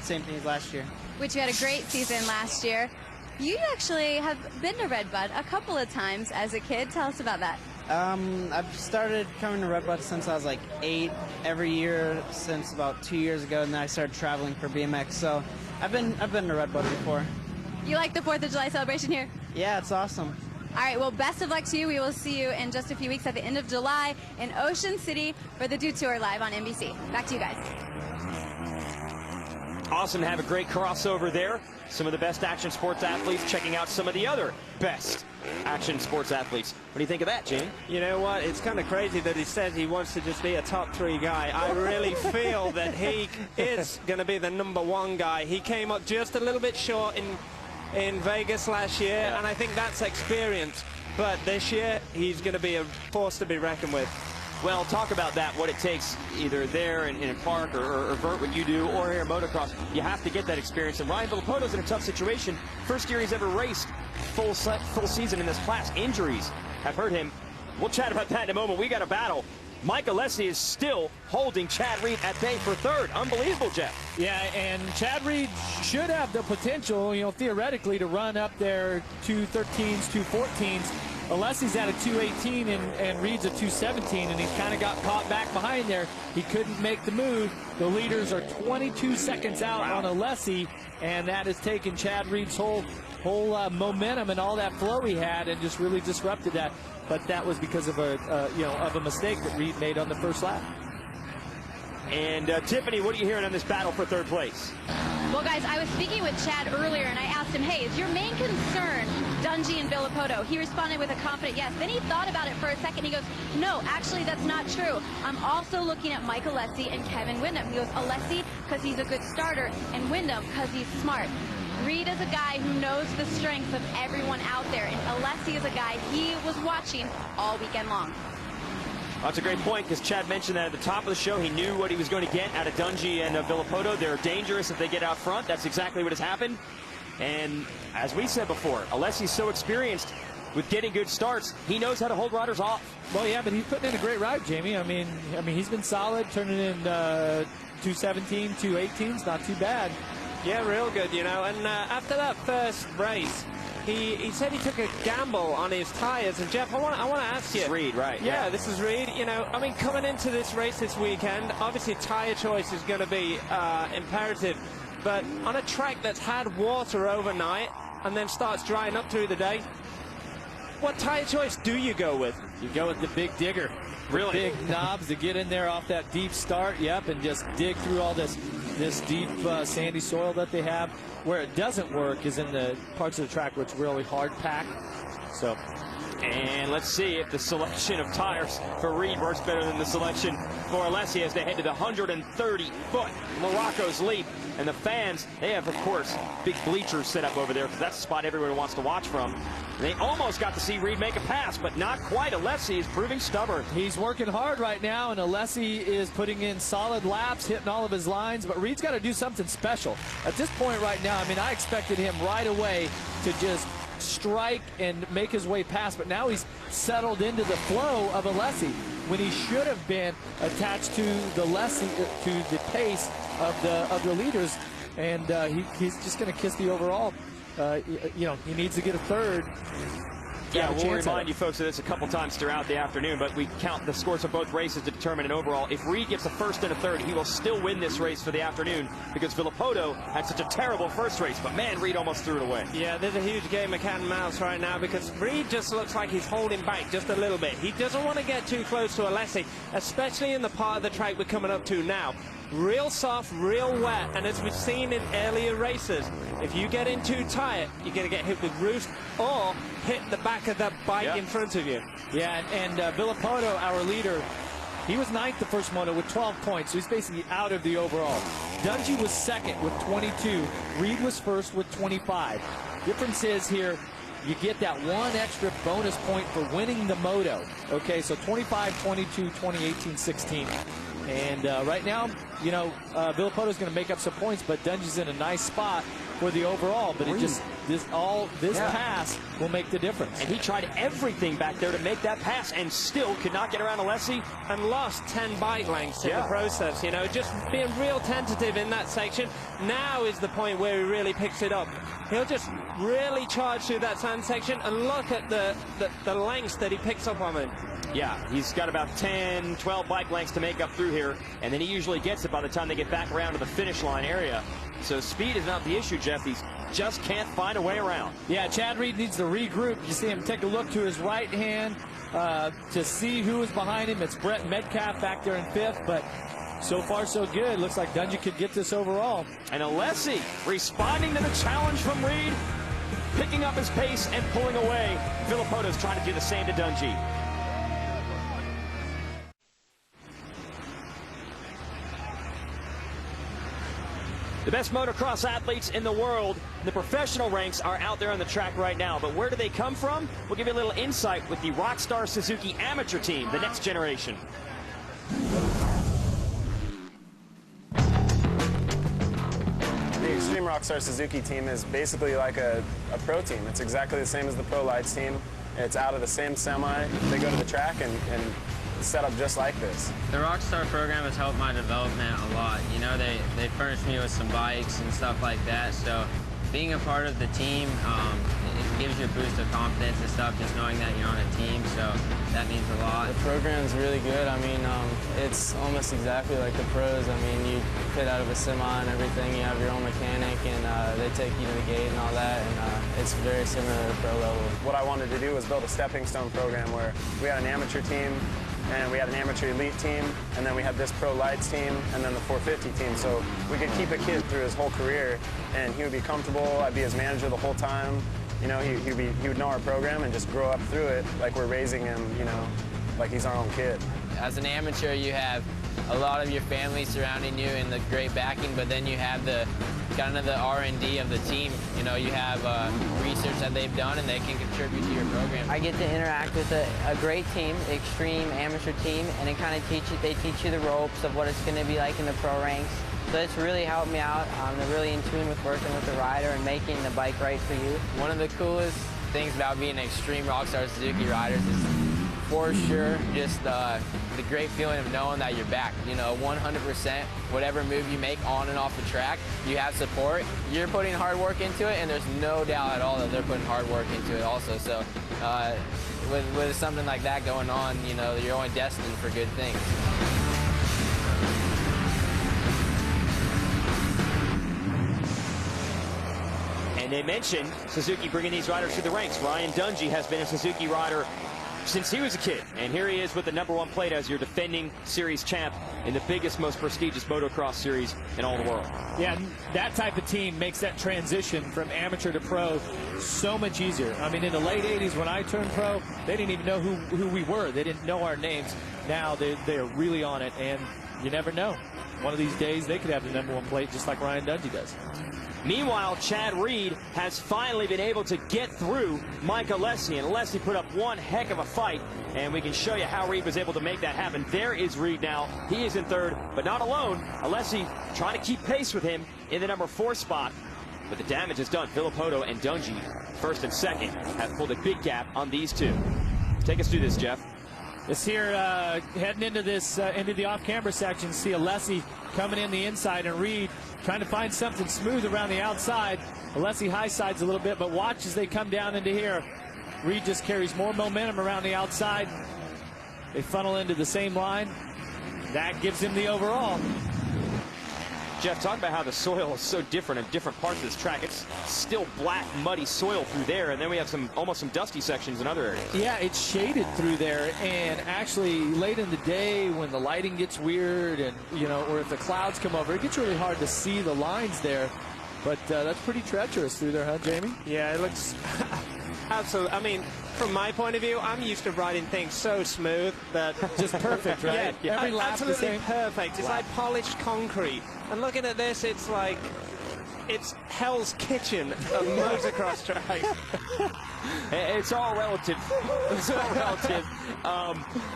Same thing as last year. Which you had a great season last year. You actually have been to Redbud a couple of times as a kid. Tell us about that. I've started coming to Redbud since I was like 8, every year since about 2 years ago, and then I started traveling for BMX. So I've been to Redbud before. You like the 4th of July celebration here? Yeah, it's awesome. All right, well, best of luck to you. We will see you in just a few weeks at the end of July in Ocean City for the Dew Tour live on NBC. Back to you guys. Awesome to have a great crossover there. Some of the best action sports athletes checking out some of the other best action sports athletes. What do you think of that, Jamie? You know what? It's kind of crazy that he says he wants to just be a top 3 guy. I really feel that he is going to be the #1 guy. He came up just a little bit short in Vegas last year, and I think that's experience. But this year, he's going to be a force to be reckoned with. Well, talk about that, what it takes either there in park or Vert, what you do, or here in motocross. You have to get that experience. And Ryan Villopoto's in a tough situation. First year he's ever raced full season in this class. Injuries have hurt him. We'll chat about that in a moment. We got a battle. Mike Alessi is still holding Chad Reed at bay for 3rd. Unbelievable, Jeff. Yeah, and Chad Reed should have the potential, you know, theoretically, to run up there 213s, 214s. Alessi's at a 218 and Reed's a 217, and he's kind of got caught back behind there. He couldn't make the move. The leaders are 22 seconds out on Alessi, and that has taken Chad Reed's whole momentum and all that flow he had and just really disrupted that. But that was because of a mistake that Reed made on the first lap. And Tiffany, what are you hearing on this battle for 3rd place? Well, guys, I was speaking with Chad earlier, and I asked him, hey, is your main concern Dungey and Villopoto? He responded with a confident yes. Then he thought about it for a second. He goes, no, actually, that's not true. I'm also looking at Mike Alessi and Kevin Windham. He goes, Alessi, because he's a good starter, and Windham, because he's smart. Reed is a guy who knows the strengths of everyone out there, and Alessi is a guy he was watching all weekend long. That's a great point, because Chad mentioned that at the top of the show. He knew what he was going to get out of Dungey and Villopoto. They're dangerous if they get out front. That's exactly what has happened. And as we said before, Alessi's so experienced with getting good starts. He knows how to hold riders off. Well, yeah, but he's putting in a great ride, Jamie. I mean, he's been solid, turning in 217, 218s, not too bad. Yeah, real good, you know. And after that first race, he said he took a gamble on his tires. And Jeff, I want to ask you. This is Reed, right? Yeah, this is Reed. You know, I mean, coming into this race this weekend, obviously tire choice is going to be imperative. But on a track that's had water overnight and then starts drying up through the day, what tire choice do you go with? You go with the big digger. Really? Big knobs to get in there off that deep start. Yep, and just dig through all this deep sandy soil that they have. Where it doesn't work is in the parts of the track where it's really hard packed. So, And let's see if the selection of tires for Reed works better than the selection for Alessi as they head to the 130-foot Morocco's Leap. And the fans, they have, of course, big bleachers set up over there because that's the spot everyone wants to watch from. They almost got to see Reed make a pass, but not quite. Alessi is proving stubborn. He's working hard right now, and Alessi is putting in solid laps, hitting all of his lines, but Reed's got to do something special. At this point right now, I mean, I expected him right away to just strike and make his way past, but now he's settled into the flow of Alessi when he should have been attached to the pace of the leaders, and he's just going to kiss the overall. You know, he needs to get a third. Yeah, we'll remind you folks of this a couple times throughout the afternoon, but we count the scores of both races to determine an overall. If Reed gets a first and a third, he will still win this race for the afternoon because Villopoto had such a terrible first race, but man, Reed almost threw it away. Yeah, there's a huge game of cat and mouse right now because Reed just looks like he's holding back just a little bit. He doesn't want to get too close to Alessi, especially in the part of the track we're coming up to now. Real soft, real wet, and as we've seen in earlier races, if you get in too tight, you're going to get hit with roost or hit the back of the bike in front of you. Yeah, and Villopoto, our leader, he was ninth the first moto with 12 points, so he's basically out of the overall. Dungey was second with 22. Reed was first with 25. Difference is here, you get that one extra bonus point for winning the moto. Okay, so 25, 22, 20, 18, 16. And right now, you know, Villopoto's going to make up some points, but Dungey's in a nice spot for the overall. But it just this pass will make the difference. And he tried everything back there to make that pass, and still could not get around Alessi, and lost 10 bike lengths in the process. You know, just being real tentative in that section. Now is the point where he really picks it up. He'll just really charge through that sand section, and look at the lengths that he picks up on it. Yeah, he's got about 10, 12 bike lengths to make up through here, and then he usually gets it by the time they get back around to the finish line area. So speed is not the issue, Jeff. He just can't find a way around. Yeah, Chad Reed needs to regroup. You see him take a look to his right hand to see who is behind him. It's Brett Metcalfe back there in fifth, but so far so good. Looks like Dungey could get this overall. And Alessi responding to the challenge from Reed, picking up his pace and pulling away. Villopoto's trying to do the same to Dungey. The best motocross athletes in the world, the professional ranks, are out there on the track right now. But where do they come from? We'll give you a little insight with the Rockstar Suzuki amateur team, the next generation. The Extreme Rockstar Suzuki team is basically like a pro team. It's exactly the same as the Pro Lights team. It's out of the same semi. They go to the track and set up just like this. The Rockstar program has helped my development a lot. You know, they furnished me with some bikes and stuff like that, so being a part of the team, it gives you a boost of confidence and stuff, just knowing that you're on a team, so that means a lot. The program's really good. I mean, it's almost exactly like the pros. I mean, you pit out of a semi and everything, you have your own mechanic, and they take you to the gate and all that, and it's very similar to the pro level. What I wanted to do was build a stepping stone program where we had an amateur team, and we had an amateur elite team, and then we had this Pro Lights team, and then the 450 team. So we could keep a kid through his whole career, and he would be comfortable. I'd be his manager the whole time. You know, he would know our program and just grow up through it like we're raising him, you know, like he's our own kid. As an amateur, you have a lot of your family surrounding you and the great backing, but then you have the kind of the R&D of the team. You know, you have research that they've done, and they can contribute to your program. I get to interact with a great team, extreme amateur team, and it kind of they teach you the ropes of what it's going to be like in the pro ranks. So it's really helped me out. They're really in tune with working with the rider and making the bike right for you. One of the coolest things about being an extreme Rockstar Suzuki rider is for sure just the great feeling of knowing that you're back. You know, 100%, whatever move you make on and off the track, you have support. You're putting hard work into it, and there's no doubt at all that they're putting hard work into it also. So with something like that going on, you know, you're only destined for good things. And they mentioned Suzuki bringing these riders through the ranks. Ryan Dungey has been a Suzuki rider since he was a kid. And here he is with the #1 plate as your defending series champ in the biggest, most prestigious motocross series in all the world. Yeah, that type of team makes that transition from amateur to pro so much easier. I mean, in the late 80s when I turned pro, they didn't even know who we were. They didn't know our names. Now they are really on it, and you never know. One of these days, they could have the #1 plate just like Ryan Dungey does. Meanwhile, Chad Reed has finally been able to get through Mike Alessi, and Alessi put up one heck of a fight, and we can show you how Reed was able to make that happen. There is Reed now. He is in third, but not alone. Alessi trying to keep pace with him in the #4 spot, but the damage is done. Villopoto and Dungey, first and second, have pulled a big gap on these two. Take us through this, Jeff. This here, heading into this, into the off-camera section, see Alessi coming in the inside and Reed trying to find something smooth around the outside. Alessi high sides a little bit, but watch as they come down into here. Reed just carries more momentum around the outside. They funnel into the same line. That gives him the overall. Jeff, talk about how the soil is so different in different parts of this track. It's still black, muddy soil through there, and then we have almost some dusty sections in other areas. Yeah, it's shaded through there, and actually late in the day when the lighting gets weird, and or if the clouds come over, it gets really hard to see the lines there. But that's pretty treacherous through there, huh, Jamie? Yeah, it looks absolutely. I mean, from my point of view, I'm used to riding things so smooth that just perfect, right? Yeah, every lap absolutely the same. Perfect. It's like polished concrete. And looking at this, it's like it's Hell's Kitchen of motocross track. It's all relative. It's all relative.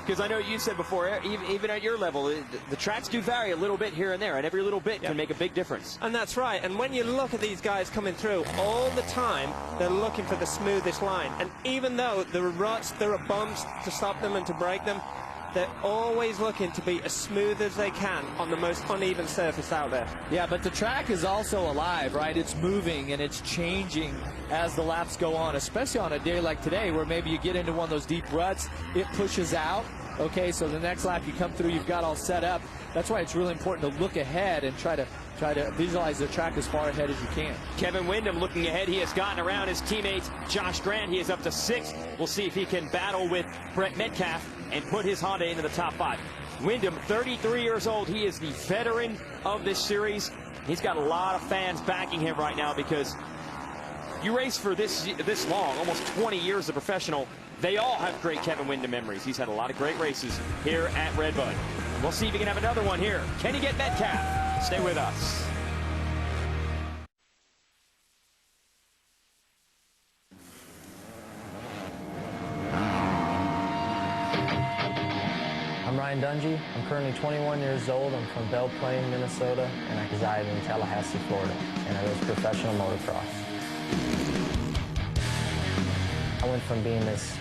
Because I know you said before, even at your level, the tracks do vary a little bit here and there, and every little bit can make a big difference. And that's right. And when you look at these guys coming through, all the time, they're looking for the smoothest line. And even though there are ruts, there are bumps to stop them and to break them, they're always looking to be as smooth as they can on the most uneven surface out there. Yeah, but the track is also alive, right? It's moving and it's changing as the laps go on, especially on a day like today where maybe you get into one of those deep ruts, it pushes out. Okay, so the next lap you come through, you've got all set up. That's why it's really important to look ahead and try to visualize the track as far ahead as you can. Kevin Windham looking ahead. He has gotten around his teammate Josh Grant. He is up to 6th. We'll see if he can battle with Brett Metcalfe and put his Honda into the top 5. Windham, 33 years old. He is the veteran of this series. He's got a lot of fans backing him right now because you race for this long, almost 20 years as a professional. They all have great Kevin Windham memories. He's had a lot of great races here at Redbud. We'll see if he can have another one here. Can he get Metcalfe? Stay with us. I'm Ryan Dungey. I'm currently 21 years old. I'm from Belle Plaine, Minnesota, and I reside in Tallahassee, Florida, and I race professional motocross. I went from being this,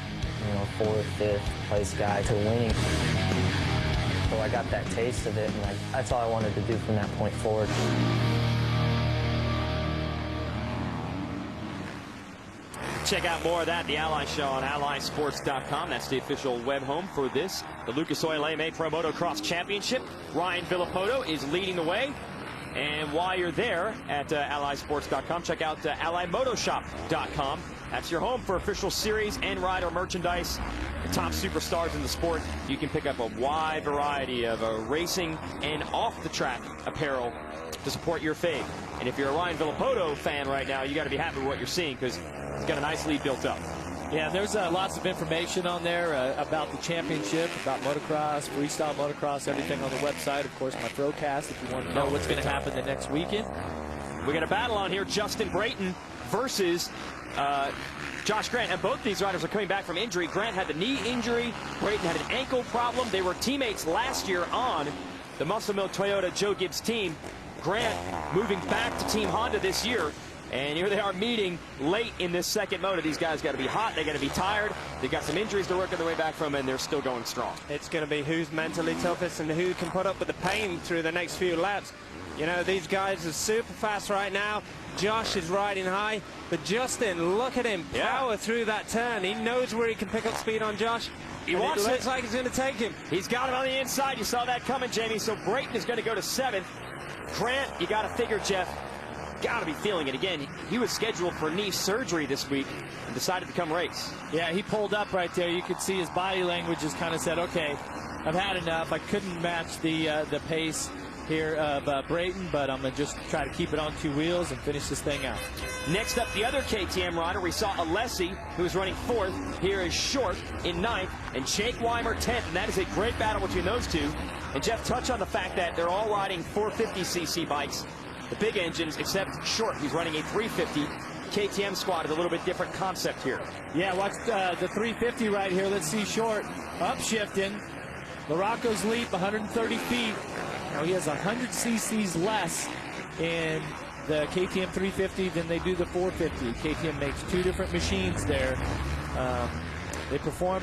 4th, 5th place guy to winning. So I got that taste of it, and that's all I wanted to do from that point forward. Check out more of that, the Ally Show on allysports.com. That's the official web home for this, the Lucas Oil AMA Pro Motocross Championship. Ryan Villopoto is leading the way. And while you're there at allysports.com, check out allymotoshop.com. That's your home for official series and rider merchandise. The top superstars in the sport. You can pick up a wide variety of racing and off-the-track apparel to support your fave. And if you're a Ryan Villopoto fan right now, you got to be happy with what you're seeing because he's got a nice lead built up. Yeah, there's lots of information on there about the championship, about motocross, freestyle motocross, everything on the website. Of course, my Throwcast if you want to know what's going to happen the next weekend. We got a battle on here, Justin Brayton versus Josh Grant, and both these riders are coming back from injury. Grant had the knee injury. Brayton had an ankle problem. They were teammates last year on the Muscle Milk Toyota Joe Gibbs team. Grant moving back to Team Honda this year. And here they are meeting late in this second moto. These guys got to be hot. They got to be tired. They've got some injuries they're working their way back from, and they're still going strong. It's going to be who's mentally toughest and who can put up with the pain through the next few laps. These guys are super fast right now. Josh is riding high, but Justin, look at him power through that turn. He knows where he can pick up speed on Josh. He wants it. Looks like he's going to take him. He's got him on the inside. You saw that coming, Jamie. So Brayton is going to go to 7th. Grant, you got to figure, Jeff, got to be feeling it. Again, he was scheduled for knee surgery this week and decided to come race. Yeah, he pulled up right there. You could see his body language just kind of said, okay, I've had enough. I couldn't match the pace here of Brayton, but I'm going to just try to keep it on 2 wheels and finish this thing out. Next up, the other KTM rider, we saw Alessi, who is running 4th. Here is Short in 9th, and Jake Weimer 10th, and that is a great battle between those two. And Jeff, touch on the fact that they're all riding 450cc bikes, the big engines, except Short, who's running a 350. KTM squad is a little bit different concept here. Yeah, watch the 350 right here. Let's see Short upshifting. Larocco's leap, 130 feet. Now he has 100 cc's less in the KTM 350 than they do the 450. KTM makes 2 different machines there. They perform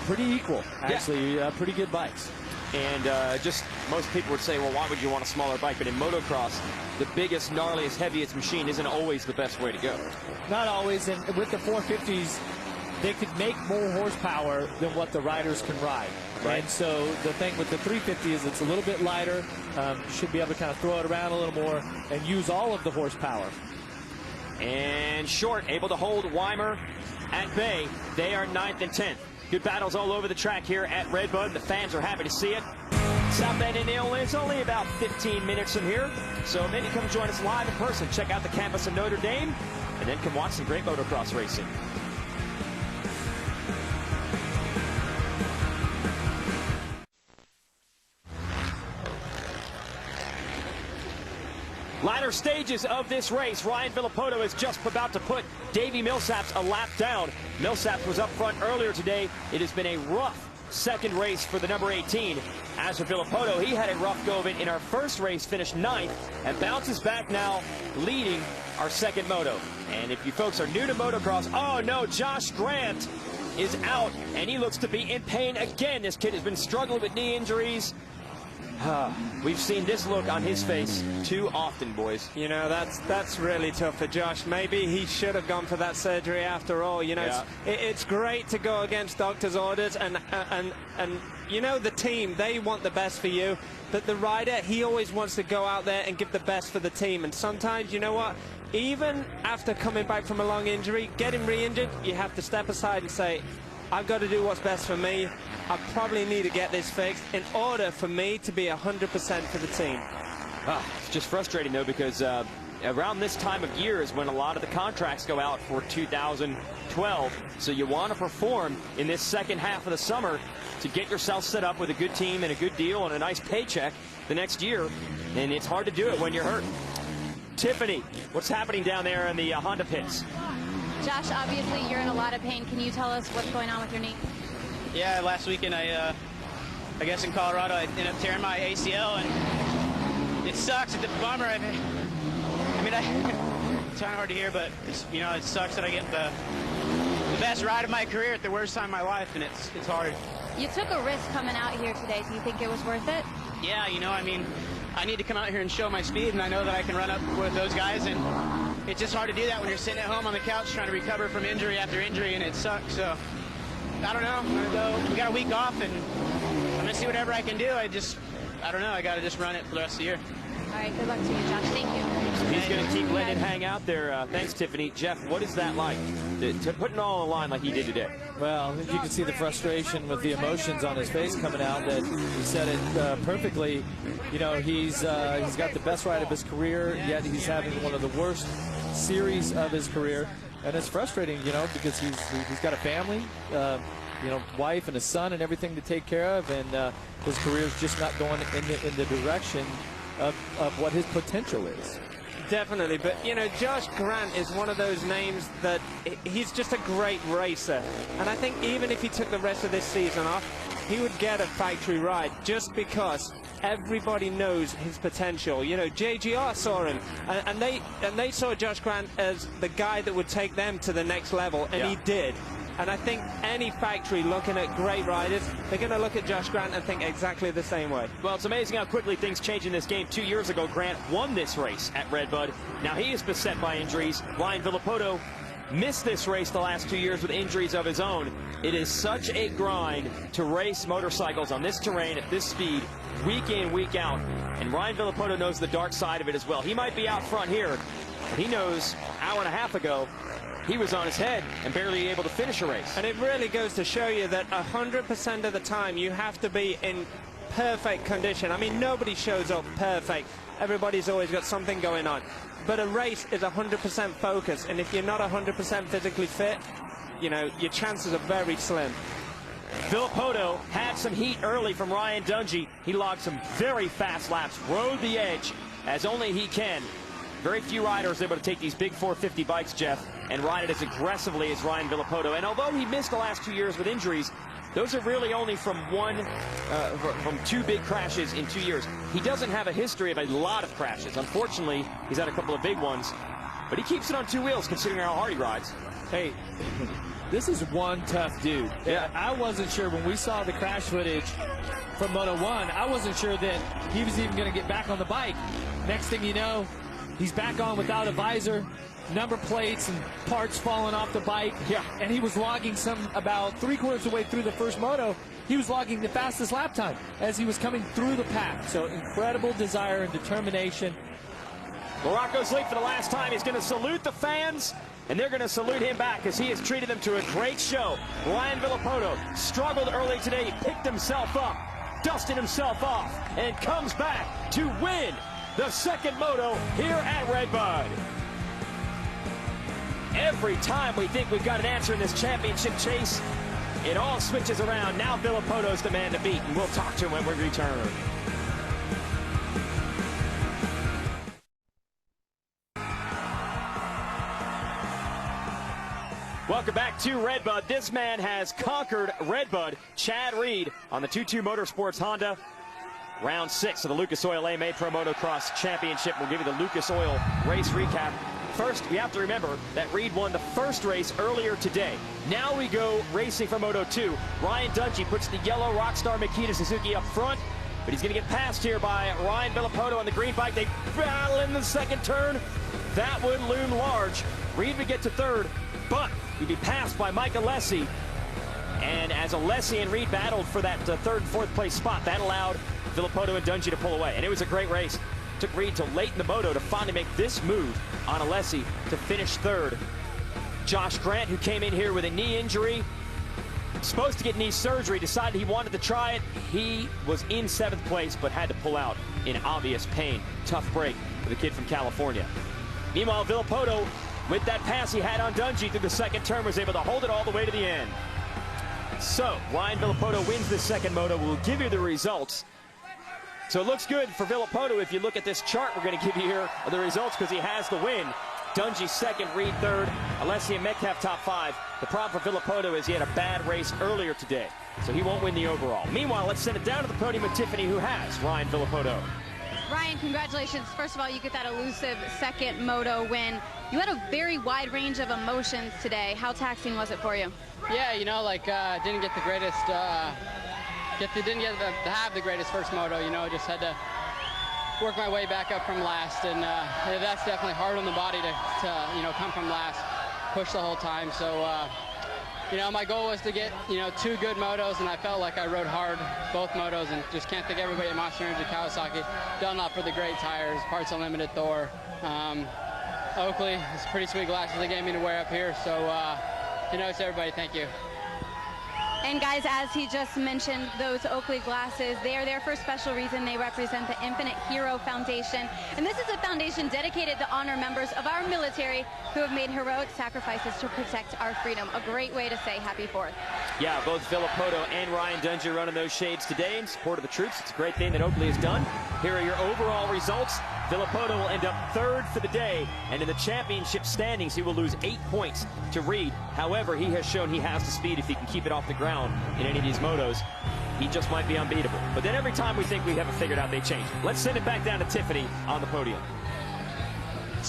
pretty equal, actually. Yeah. Pretty good bikes. And just most people would say, well, why would you want a smaller bike? But in motocross, the biggest, gnarliest, heaviest machine isn't always the best way to go. Not always. And with the 450s, they could make more horsepower than what the riders can ride. Right. And so the thing with the 350 is it's a little bit lighter. You should be able to kind of throw it around a little more and use all of the horsepower. And Short able to hold Weimer at bay. They are 9th and 10th. Good battles all over the track here at Redbud. The fans are happy to see it. South Bend, Indiana, it's only about 15 minutes from here. So maybe come join us live in person. Check out the campus of Notre Dame, and then come watch some great motocross racing. Latter stages of this race. Ryan Villopoto is just about to put Davi Millsaps a lap down. Millsaps was up front earlier today. It has been a rough second race for the number 18. As for Villopoto, he had a rough go of it in our first race, finished 9th, and bounces back now, leading our second moto. And if you folks are new to motocross, oh no, Josh Grant is out, and he looks to be in pain again. This kid has been struggling with knee injuries. We've seen this look on his face too often, boys. You know, that's really tough for Josh. Maybe he should have gone for that surgery after all. You know, yeah. It's great to go against doctor's orders, and you know, the team, they want the best for you. But the rider, he always wants to go out there and give the best for the team. And sometimes, you know what? Even after coming back from a long injury, getting re-injured, you have to step aside and say, I've got to do what's best for me. I probably need to get this fixed in order for me to be 100% for the team. It's just frustrating, though, because around this time of year is when a lot of the contracts go out for 2012. So you want to perform in this second half of the summer to get yourself set up with a good team and a good deal and a nice paycheck the next year. And it's hard to do it when you're hurt. Tiffany, what's happening down there in the Honda pits? Josh, obviously you're in a lot of pain. Can you tell us what's going on with your knee? Yeah, last weekend I guess in Colorado I ended up tearing my ACL, and it sucks. It's a bummer. I mean, it's kind of hard to hear, but it's, you know, it sucks that I get the best ride of my career at the worst time of my life, and it's hard. You took a risk coming out here today. Do you think it was worth it? Yeah, you know, I mean, I need to come out here and show my speed, and I know that I can run up with those guys, and it's just hard to do that when you're sitting at home on the couch trying to recover from injury after injury, and it sucks. So I don't know. I'm gonna go. We got a week off, and I'm gonna see whatever I can do. I don't know. I got to just run it for the rest of the year. All right. Good luck to you, Josh. Thank you. He's going to keep letting it hang out there. Thanks, Tiffany. Jeff, what is that like? To put it all on the line like he did today? Well, you can see the frustration with the emotions on his face coming out. That he said it perfectly. You know, he's got the best ride of his career, yet he's having one of the worst series of his career. And it's frustrating, you know, because he's got a family, you know, wife and a son and everything to take care of, and his career's just not going in the direction of what his potential is. Definitely, but you know, Josh Grant is one of those names that he's just a great racer, and I think even if he took the rest of this season off, he would get a factory ride just because everybody knows his potential. You know, JGR saw him, and they saw Josh Grant as the guy that would take them to the next level, and he did. And I think any factory looking at great riders, they're going to look at Josh Grant and think exactly the same way. Well, it's amazing how quickly things change in this game. 2 years ago, Grant won this race at Redbud. Now he is beset by injuries. Ryan Villopoto missed this race the last 2 years with injuries of his own. It is such a grind to race motorcycles on this terrain at this speed week in, week out. And Ryan Villopoto knows the dark side of it as well. He might be out front here, but he knows an hour and a half ago he was on his head and barely able to finish a race. And it really goes to show you that 100% of the time you have to be in perfect condition. I mean, nobody shows up perfect. Everybody's always got something going on. But a race is 100% focus, and if you're not 100% physically fit, you know, your chances are very slim. Villopoto had some heat early from Ryan Dungey. He logged some very fast laps, rode the edge as only he can. Very few riders are able to take these big 450 bikes, Jeff, and ride it as aggressively as Ryan Villopoto. And although he missed the last 2 years with injuries, those are really only from two big crashes in 2 years. He doesn't have a history of a lot of crashes. Unfortunately, he's had a couple of big ones, but he keeps it on two wheels considering how hard he rides. Hey, this is one tough dude. Yeah. I wasn't sure when we saw the crash footage from Moto 1, I wasn't sure that he was even going to get back on the bike. Next thing you know, he's back on without a visor, number plates and parts falling off the bike. Yeah. And he was logging about 3/4 of the way through the first moto. He was logging the fastest lap time as he was coming through the pack. So incredible desire and determination. Morocco's late for the last time. He's going to salute the fans, and they're going to salute him back as he has treated them to a great show. Ryan Villopoto struggled early today. He picked himself up, dusted himself off, and comes back to win the second moto here at Redbud. Every time we think we've got an answer in this championship chase, it all switches around. Now Villopoto's the man to beat, and we'll talk to him when we return. Welcome back to Redbud. This man has conquered Redbud. Chad Reed on the TwoTwo Motorsports Honda. Round 6 of the Lucas Oil AMA Pro Motocross Championship. We'll give you the Lucas Oil race recap. First, we have to remember that Reed won the first race earlier today. Now we go racing for Moto 2. Ryan Dungey puts the yellow Rockstar Makita Suzuki up front, but he's going to get passed here by Ryan Villopoto on the green bike. They battle in the second turn. That would loom large. Reed would get to third, but he'd be passed by Mike Alessi. And as Alessi and Reed battled for that third and fourth place spot, that allowed Villopoto and Dungey to pull away. And it was a great race. Took Reed till late in the moto to finally make this move on Alessi to finish third. Josh Grant, who came in here with a knee injury, supposed to get knee surgery, decided he wanted to try it. He was in 7th place, but had to pull out in obvious pain. Tough break for the kid from California. Meanwhile, Villopoto, with that pass he had on Dungey through the second turn, was able to hold it all the way to the end. So, Ryan Villopoto wins this second moto. We'll give you the results. So it looks good for Villopoto. If you look at this chart, we're going to give you here the results because he has the win. Dungey second, Reed third, Alessi and Metcalfe top 5. The problem for Villopoto is he had a bad race earlier today, so he won't win the overall. Meanwhile, let's send it down to the podium with Tiffany, who has Ryan Villopoto. Ryan, congratulations. First of all, you get that elusive second moto win. You had a very wide range of emotions today. How taxing was it for you? Yeah, you know, like didn't get the greatest, didn't get to have the greatest first moto. You know, just had to work my way back up from last, and that's definitely hard on the body to you know, come from last, push the whole time. So you know, my goal was to get, you know, 2 good motos, and I felt like I rode hard both motos, and just can't thank everybody at Monster Kawasaki. Dunlop for the great tires, Parts Unlimited, Thor, Oakley. It's pretty sweet glasses they gave me to wear up here. So you know, to everybody, thank you. And guys, as he just mentioned, those Oakley glasses, they are there for a special reason. They represent the Infinite Hero Foundation. And this is a foundation dedicated to honor members of our military who have made heroic sacrifices to protect our freedom. A great way to say happy 4th. Yeah, both Villopoto and Ryan Dungey running those shades today in support of the troops. It's a great thing that Oakley has done. Here are your overall results. Villopoto will end up 3rd for the day, and in the championship standings, he will lose 8 points to Reed. However, he has shown he has the speed if he can keep it off the ground in any of these motos. He just might be unbeatable. But then every time we think we have it figured out, they change. Let's send it back down to Tiffany on the podium.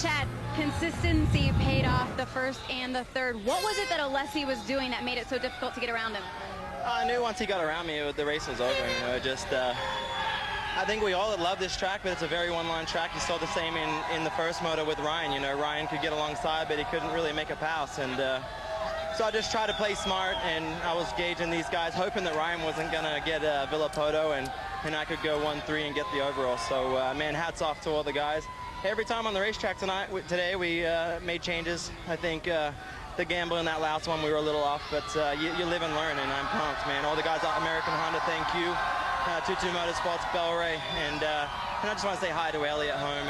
Chad, consistency paid off the first and the third. What was it that Alessi was doing that made it so difficult to get around him? I knew once he got around me, the race was over. You know, just I think we all love this track, but it's a very one-line track. You saw the same in the first moto with Ryan. You know, Ryan could get alongside, but he couldn't really make a pass. And so I just tried to play smart, and I was gauging these guys, hoping that Ryan wasn't going to get Villopoto. And and I could go 1-3 and get the overall. So, man, hats off to all the guys. Every time on the racetrack today, we made changes. I think the gamble in that last one, we were a little off, but you live and learn, and I'm pumped, man. All the guys at American Honda, thank you. TwoTwo Motorsports, Bellray, and I just want to say hi to Ellie at home,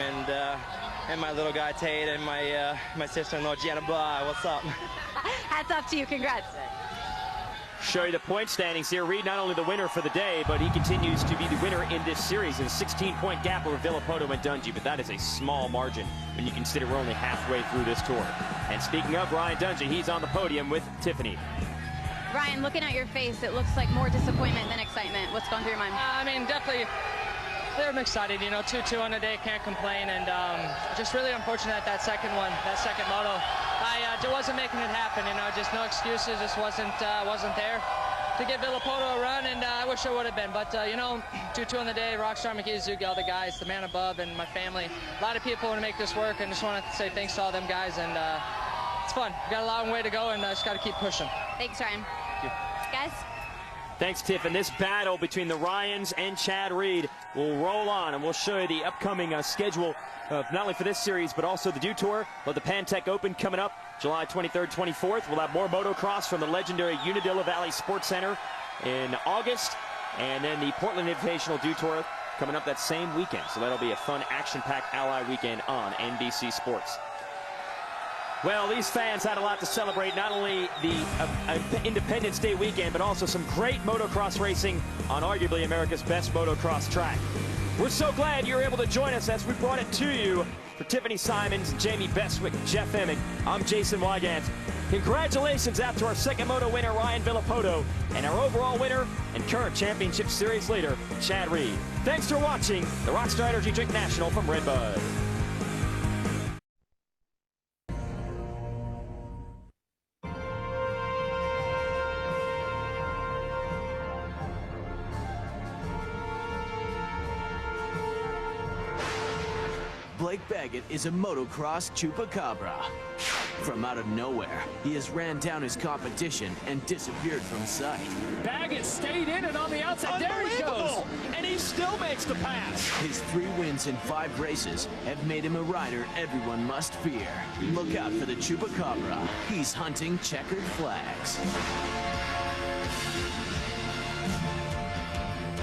and my little guy Tate, and my sister-in-law Gianna Blah. What's up? Hats off to you. Congrats. Show you the point standings here. Reed not only the winner for the day, but he continues to be the winner in this series. A 16-point gap over Villopoto and Dungey, but that is a small margin when you consider we're only halfway through this tour. And speaking of Ryan Dungey, he's on the podium with Tiffany. Ryan, looking at your face, it looks like more disappointment than excitement. What's going through your mind? I mean, definitely, I'm excited. You know, 2-2 on the day, can't complain, and just really unfortunate that second moto. I wasn't making it happen. You know, just no excuses. Just wasn't there to give Villopoto a run, and I wish I would have been. But you know, 2-2 on the day. Rockstar, McKee, Zuki, all the guys, the man above, and my family. A lot of people want to make this work, and just want to say thanks to all them guys. And it's fun. We got a long way to go, and just got to keep pushing. Thanks, Ryan. Guys. Thanks, Tiff. And this battle between the Ryans and Chad Reed will roll on, and we'll show you the upcoming schedule not only for this series, but also the Dew Tour. We'll have the Pantech Open coming up July 23rd, 24th. We'll have more motocross from the legendary Unadilla Valley Sports Center in August, and then the Portland Invitational Dew Tour coming up that same weekend. So that'll be a fun, action-packed Ally weekend on NBC Sports. Well, these fans had a lot to celebrate, not only the Independence Day weekend, but also some great motocross racing on arguably America's best motocross track. We're so glad you're able to join us as we brought it to you. For Tiffany Simons, Jamie Bestwick, Jeff Emick, I'm Jason Wygant. Congratulations out to our second moto winner, Ryan Villopoto, and our overall winner and current championship series leader, Chad Reed. Thanks for watching the Rockstar Energy Drink National from Redbud. Blake Baggett is a motocross chupacabra. From out of nowhere, he has ran down his competition and disappeared from sight. Baggett stayed in it on the outside. There he goes. And he still makes the pass. His 3 wins in 5 races have made him a rider everyone must fear. Look out for the chupacabra. He's hunting checkered flags.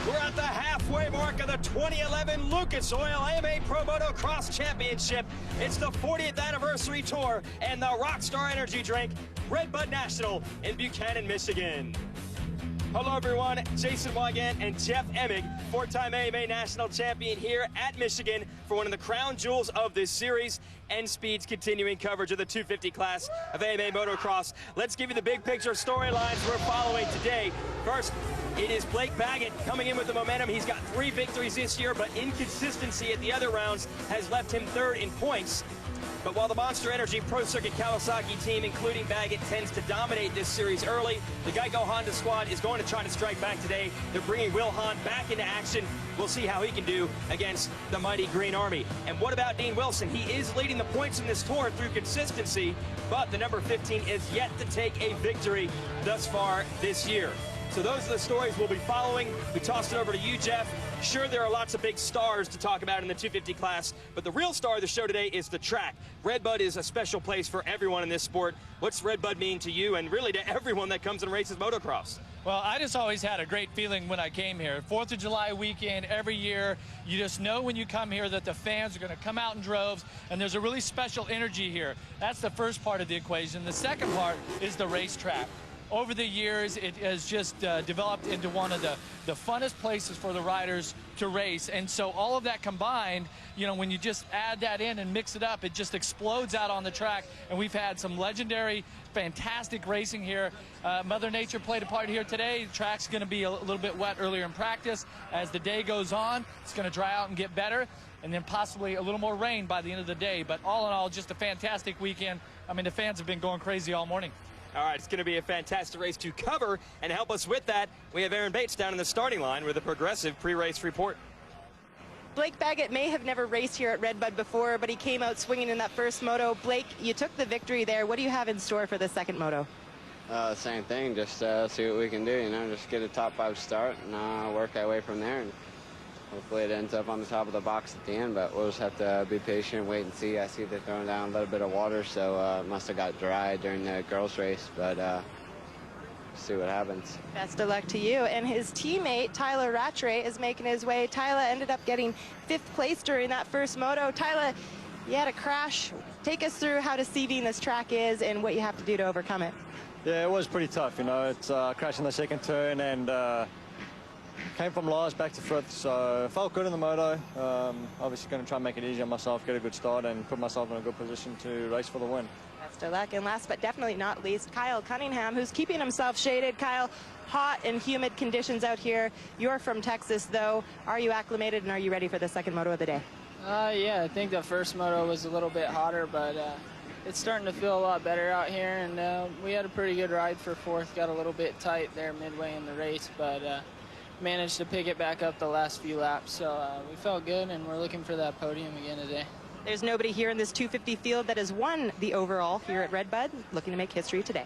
We're at the halfway mark of the 2011 Lucas Oil AMA Pro Motocross Championship. It's the 40th anniversary tour and the Rockstar Energy Drink, Redbud National in Buchanan, Michigan. Hello, everyone. Jason Wygant and Jeff Emick, 4-time AMA National Champion here at Michigan for one of the crown jewels of this series, N-Speed's continuing coverage of the 250 class of AMA Motocross. Let's give you the big picture storylines we're following today. First, it is Blake Baggett coming in with the momentum. He's got 3 victories this year, but inconsistency at the other rounds has left him 3rd in points. But while the Monster Energy Pro Circuit Kawasaki team, including Baggett, tends to dominate this series early, the Geico Honda squad is going to try to strike back today. They're bringing Will Hahn back into action. We'll see how he can do against the mighty Green Army. And what about Dean Wilson? He is leading the points in this tour through consistency, but the number 15 is yet to take a victory thus far this year. So those are the stories we'll be following. We tossed it over to you, Jeff. Sure, there are lots of big stars to talk about in the 250 class, but the real star of the show today is the track. Redbud is a special place for everyone in this sport. What's Redbud mean to you and really to everyone that comes and races motocross? Well, I just always had a great feeling when I came here. 4th of July weekend every year, you just know when you come here that the fans are going to come out in droves, and there's a really special energy here. That's the first part of the equation. The second part is the racetrack. Over the years, it has just developed into one of the funnest places for the riders to race. And so all of that combined, you know, when you just add that in and mix it up, it just explodes out on the track. And we've had some legendary, fantastic racing here. Mother Nature played a part here today. The track's going to be a little bit wet earlier in practice. As the day goes on, it's going to dry out and get better, and then possibly a little more rain by the end of the day. But all in all, just a fantastic weekend. I mean, the fans have been going crazy all morning. All right, it's going to be a fantastic race to cover, and help us with that, we have Aaron Bates down in the starting line with a progressive pre-race report. Blake Baggett may have never raced here at Redbud before, but he came out swinging in that first moto. Blake, you took the victory there. What do you have in store for the second moto? Same thing, just see what we can do, you know, just get a top 5 start and work our way from there and hopefully it ends up on the top of the box at the end, but we'll just have to be patient, wait and see. I see they're throwing down a little bit of water, so must have got dry during the girls' race, but see what happens. Best of luck to you. And his teammate, Tyler Rattray, is making his way. Tyler ended up getting 5th place during that first moto. Tyler, you had a crash. Take us through how deceiving this track is and what you have to do to overcome it. Yeah, it was pretty tough, you know. It's crashed in the second turn and came from last back to 5th, so felt good in the moto. Obviously going to try and make it easy on myself, get a good start and put myself in a good position to race for the win. Best of luck. And last but definitely not least, Kyle Cunningham, who's keeping himself shaded. Kyle, hot and humid conditions out here. You're from Texas, though. Are you acclimated and are you ready for the second moto of the day? Yeah, I think the first moto was a little bit hotter, but it's starting to feel a lot better out here, and we had a pretty good ride for 4th. Got a little bit tight there midway in the race, but managed to pick it back up the last few laps, so we felt good, and we're looking for that podium again today. There's nobody here in this 250 field that has won the overall here at Redbud, looking to make history today.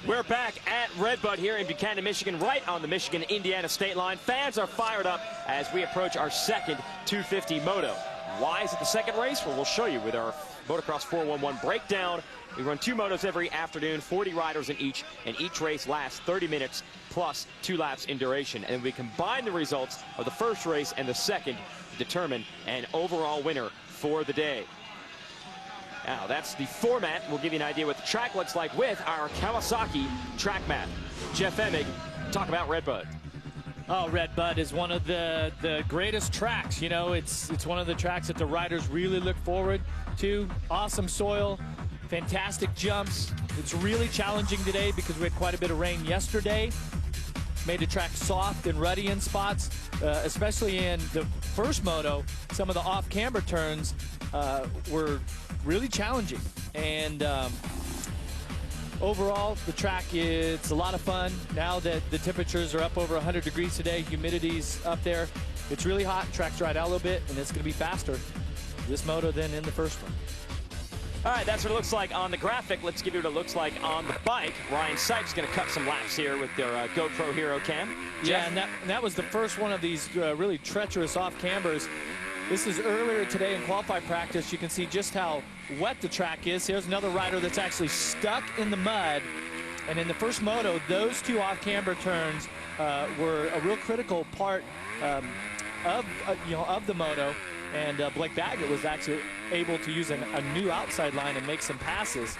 We're back at Redbud here in Buchanan, Michigan, right on the Michigan-Indiana state line. Fans are fired up as we approach our second 250 moto. Why is it the second race? Well, we'll show you with our Motocross 411 breakdown. We run 2 motos every afternoon, 40 riders in each, and each race lasts 30 minutes plus 2 laps in duration. And we combine the results of the first race and the second to determine an overall winner for the day. Now, that's the format. We'll give you an idea what the track looks like with our Kawasaki track map. Jeff Emig, talk about Redbud. Oh, Redbud is one of the greatest tracks. You know, it's one of the tracks that the riders really look forward to. Awesome soil, fantastic jumps. It's really challenging today because we had quite a bit of rain yesterday. Made the track soft and ruddy in spots, especially in the first moto. Some of the off-camber turns were really challenging, and overall the track, it's a lot of fun now that the temperatures are up over 100 degrees today. Humidity's up there. It's really hot. Track's dried out a little bit, and it's going to be faster this moto than in the first one. All right, that's what it looks like on the graphic. Let's give you what it looks like on the bike. Ryan Sipes going to cut some laps here with their GoPro Hero cam. Yeah, and that was the first one of these really treacherous off-cambers. This is earlier today in qualify practice. You can see just how wet the track is. Here's another rider that's actually stuck in the mud. And in the first moto, those 2 off-camber turns were a real critical part of the moto. And Blake Baggett was actually able to use a new outside line and make some passes.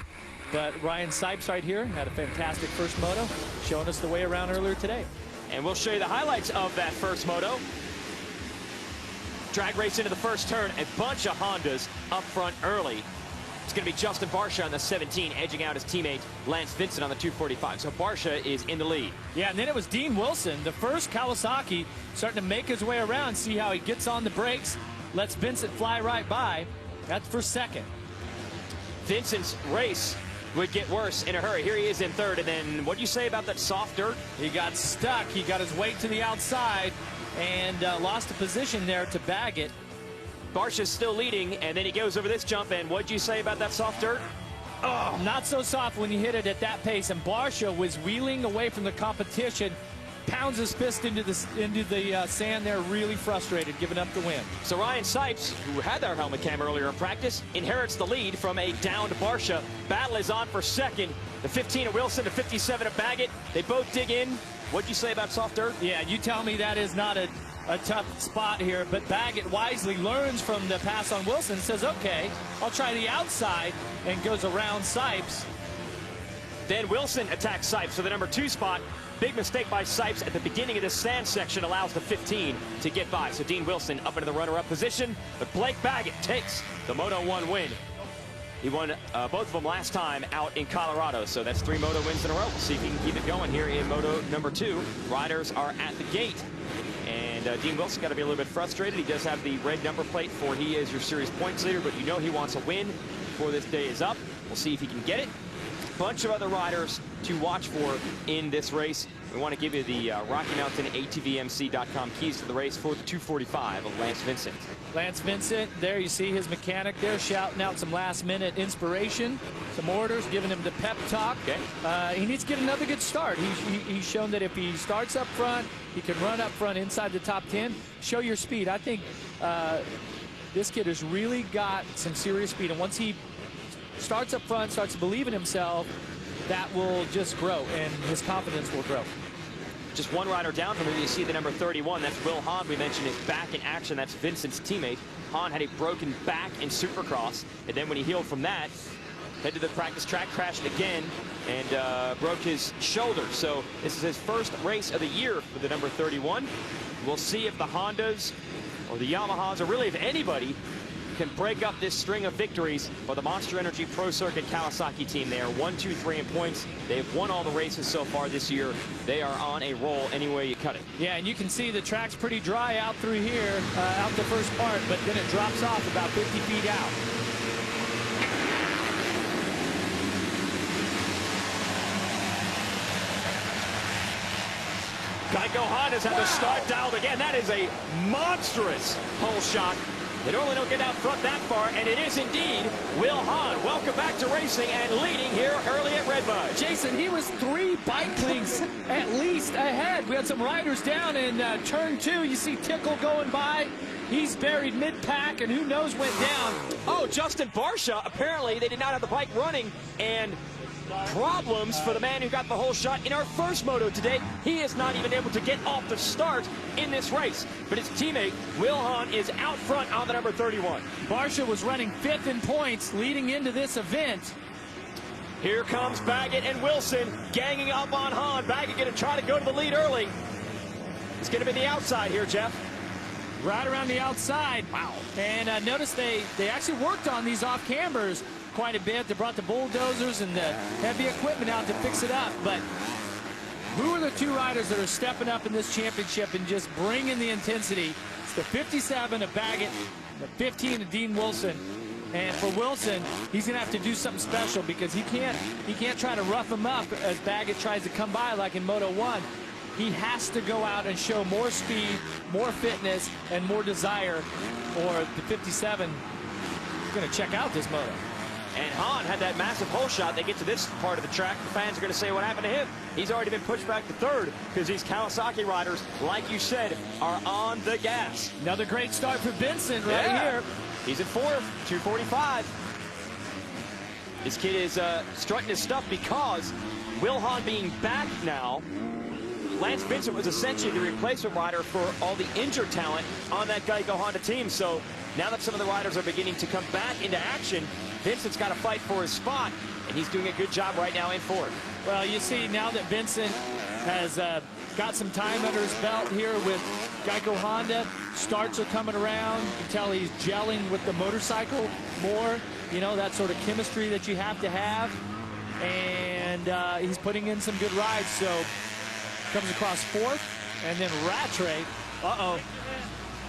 But Ryan Sipes right here had a fantastic first moto, showing us the way around earlier today. And we'll show you the highlights of that first moto. Drag race into the first turn, a bunch of Hondas up front early. It's going to be Justin Barcia on the 17, edging out his teammate Lance Vincent on the 245. So Barcia is in the lead. Yeah, and then it was Dean Wilson, the first Kawasaki, starting to make his way around, see how he gets on the brakes, lets Vincent fly right by. That's for second. Vincent's race would get worse in a hurry. Here he is in third, and then what do you say about that soft dirt? He got stuck. He got his weight to the outside and lost a position there to Baggett. Barcia's still leading, and then he goes over this jump, and what'd you say about that soft dirt? Oh, not so soft when you hit it at that pace, and Barcia was wheeling away from the competition, pounds his fist into the sand there, really frustrated, giving up the win. So Ryan Sipes, who had their helmet cam earlier in practice, inherits the lead from a downed Barcia. Battle is on for second. The 15 of Wilson, the 57 of Baggett. They both dig in. What'd you say about soft dirt? Yeah, you tell me that is not a tough spot here, but Baggett wisely learns from the pass on Wilson, says, okay, I'll try the outside, and goes around Sipes. Then Wilson attacks Sipes for the number 2 spot. Big mistake by Sipes at the beginning of this sand section allows the 15 to get by. So Dean Wilson up into the runner-up position, but Blake Baggett takes the Moto1 win. He won both of them last time out in Colorado, so that's 3 moto wins in a row. We'll see if he can keep it going here in moto number 2. Riders are at the gate, and Dean Wilson got to be a little bit frustrated. He does have the red number plate for he is your series points leader, but you know he wants a win before this day is up. We'll see if he can get it. Bunch of other riders to watch for in this race. We want to give you the Rocky Mountain ATVMC.com keys to the race for the 245 of Lance Vincent. Lance Vincent, there you see his mechanic there shouting out some last-minute inspiration, some orders, giving him the pep talk. Okay. He needs to get another good start. He's shown that if he starts up front, he can run up front inside the top 10. Show your speed. I think this kid has really got some serious speed, and once he starts up front, starts to believe in himself, that will just grow, and his confidence will grow. Just one rider down from him. You see the number 31. That's Will Hahn. We mentioned is back in action. That's Vincent's teammate. Hahn had a broken back in Supercross, and then when he healed from that, head to the practice track, crashed again, and broke his shoulder. So this is his first race of the year for the number 31. We'll see if the Hondas or the Yamahas, or really if anybody, can break up this string of victories for the Monster Energy Pro Circuit Kawasaki team. They are 1, 2, 3 in points. They've won all the races so far this year. They are on a roll any way you cut it. Yeah, and you can see the track's pretty dry out through here, out the first part, but then it drops off about 50 feet out. Geico Honda's had the start dialed again. That is a monstrous pole shot. They normally don't get out front that far, and it is indeed Will Hahn. Welcome back to racing and leading here early at Redbud. Jason, he was 3 bike lengths at least ahead. We had some riders down in turn 2. You see Tickle going by. He's buried mid-pack, and who knows went down. Oh, Justin Barsha, apparently they did not have the bike running, and problems for the man who got the whole shot in our first moto today. He is not even able to get off the start in this race. But his teammate, Will Hahn, is out front on the number 31. Barsha was running 5th in points leading into this event. Here comes Baggett and Wilson ganging up on Hahn. Baggett going to try to go to the lead early. It's going to be the outside here, Jeff. Right around the outside. Wow. And notice they actually worked on these off cambers quite a bit. They brought the bulldozers and the heavy equipment out to fix it up. But who are the 2 riders that are stepping up in this championship and just bringing the intensity? It's the 57 of Baggett, the 15 of Dean Wilson. And for Wilson, he's going to have to do something special because he can't try to rough him up as Baggett tries to come by like in Moto 1. He has to go out and show more speed, more fitness, and more desire, or the 57 is going to check out this moto. And Hahn had that massive hole shot. They get to this part of the track. The fans are going to say, what happened to him? He's already been pushed back to 3rd because these Kawasaki riders, like you said, are on the gas. Another great start for Vincent right here. He's in 4th, 245. This kid is strutting his stuff because Will Hahn being back now, Lance Vincent was essentially the replacement rider for all the injured talent on that Geico Honda team. So now that some of the riders are beginning to come back into action, Vincent's got to fight for his spot, and he's doing a good job right now in 4th. Well, you see now that Vincent has got some time under his belt here with Geico Honda, starts are coming around. You can tell he's gelling with the motorcycle more, you know, that sort of chemistry that you have to have. And he's putting in some good rides, so comes across 4th, and then Rattray.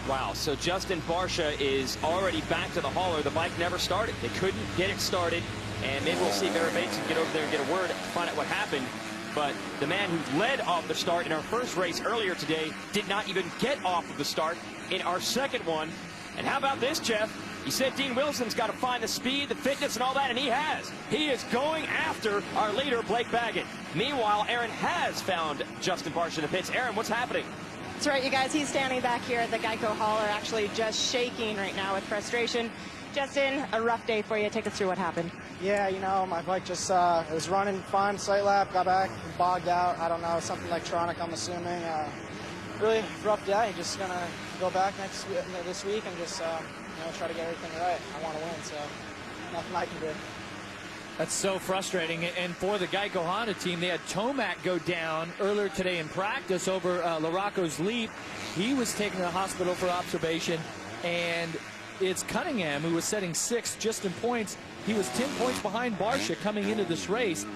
Wow, so Justin Barsha is already back to the hauler. The bike never started. They couldn't get it started, and maybe we'll see if Eric Bates can get over there and get a word, find out what happened. But the man who led off the start in our first race earlier today did not even get off of the start in our second one. And how about this, Jeff? He said Dean Wilson's got to find the speed, the fitness, and all that, and he has. He is going after our leader, Blake Baggett. Meanwhile, Aaron has found Justin Barsha in the pits. Aaron, what's happening? That's right, you guys. He's standing back here at the Geico hauler, actually just shaking right now with frustration. Justin, a rough day for you. Take us through what happened. Yeah, you know, my bike just, it was running fine, sight lap, got back, bogged out. I don't know, something electronic, I'm assuming. Really rough day. Just going to go back this week and just, you know, try to get everything right. I want to win, so nothing I can do. That's so frustrating. And for the Geico Honda team, they had Tomac go down earlier today in practice over Larocco's leap. He was taken to the hospital for observation, and it's Cunningham who was setting 6th just in points. He was 10 points behind Barsha coming into this race.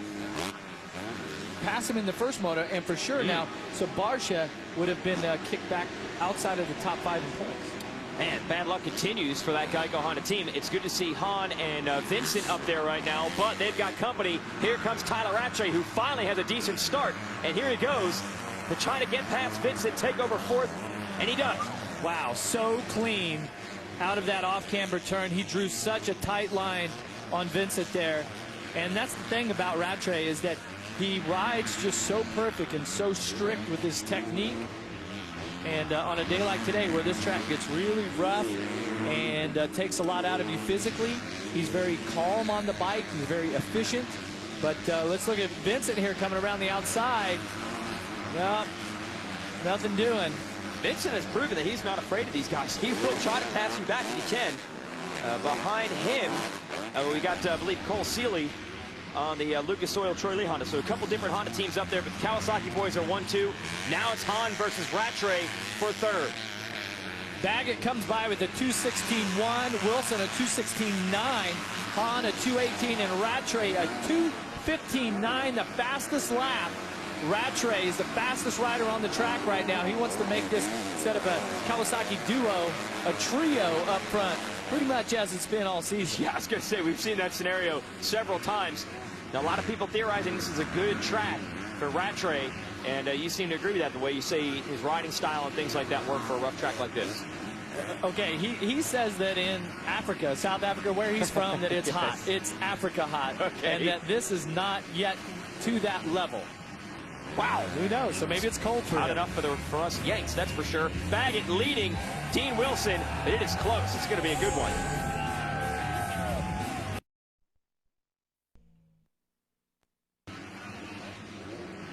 Pass him in the first moto, and for sure now, so Barsha would have been kicked back outside of the top 5 in points. Man, bad luck continues for that Geico Honda team. It's good to see Han and Vincent up there right now, but they've got company. Here comes Tyler Rattray, who finally has a decent start. And here he goes to try to get past Vincent, take over fourth, and he does. Wow, so clean out of that off-camber turn. He drew such a tight line on Vincent there. And that's the thing about Rattray, is that he rides just so perfect and so strict with his technique. And on a day like today, where this track gets really rough and takes a lot out of you physically, he's very calm on the bike. He's very efficient. But let's look at Vincent here coming around the outside. No, nothing doing. Vincent has proven that he's not afraid of these guys. He will try to pass you back if he can. Behind him, we got, I believe, Cole Seeley on the Lucas Oil Troy Lee Honda. So a couple different Honda teams up there, but the Kawasaki boys are 1-2. Now it's Han versus Rattray for third. Baggett comes by with a 2:16.1, Wilson a 2:16.9, Han a 2:18, and Rattray a 2:15.9, the fastest lap. Rattray is the fastest rider on the track right now. He wants to make this, instead of a Kawasaki duo, a trio up front, pretty much as it's been all season. Yeah, I was going to say, we've seen that scenario several times. Now, a lot of people theorizing this is a good track for Rattray, and you seem to agree with that, the way you say his riding style and things like that work for a rough track like this. Okay, he says that in Africa, South Africa, where he's from, that it's Yes. hot. It's Africa hot. Okay. And that this is not yet to that level. Wow. Who knows? So maybe it's cold for Not him. enough for us Yanks, that's for sure. Baggett leading Dean Wilson, but it is close. It's going to be a good one.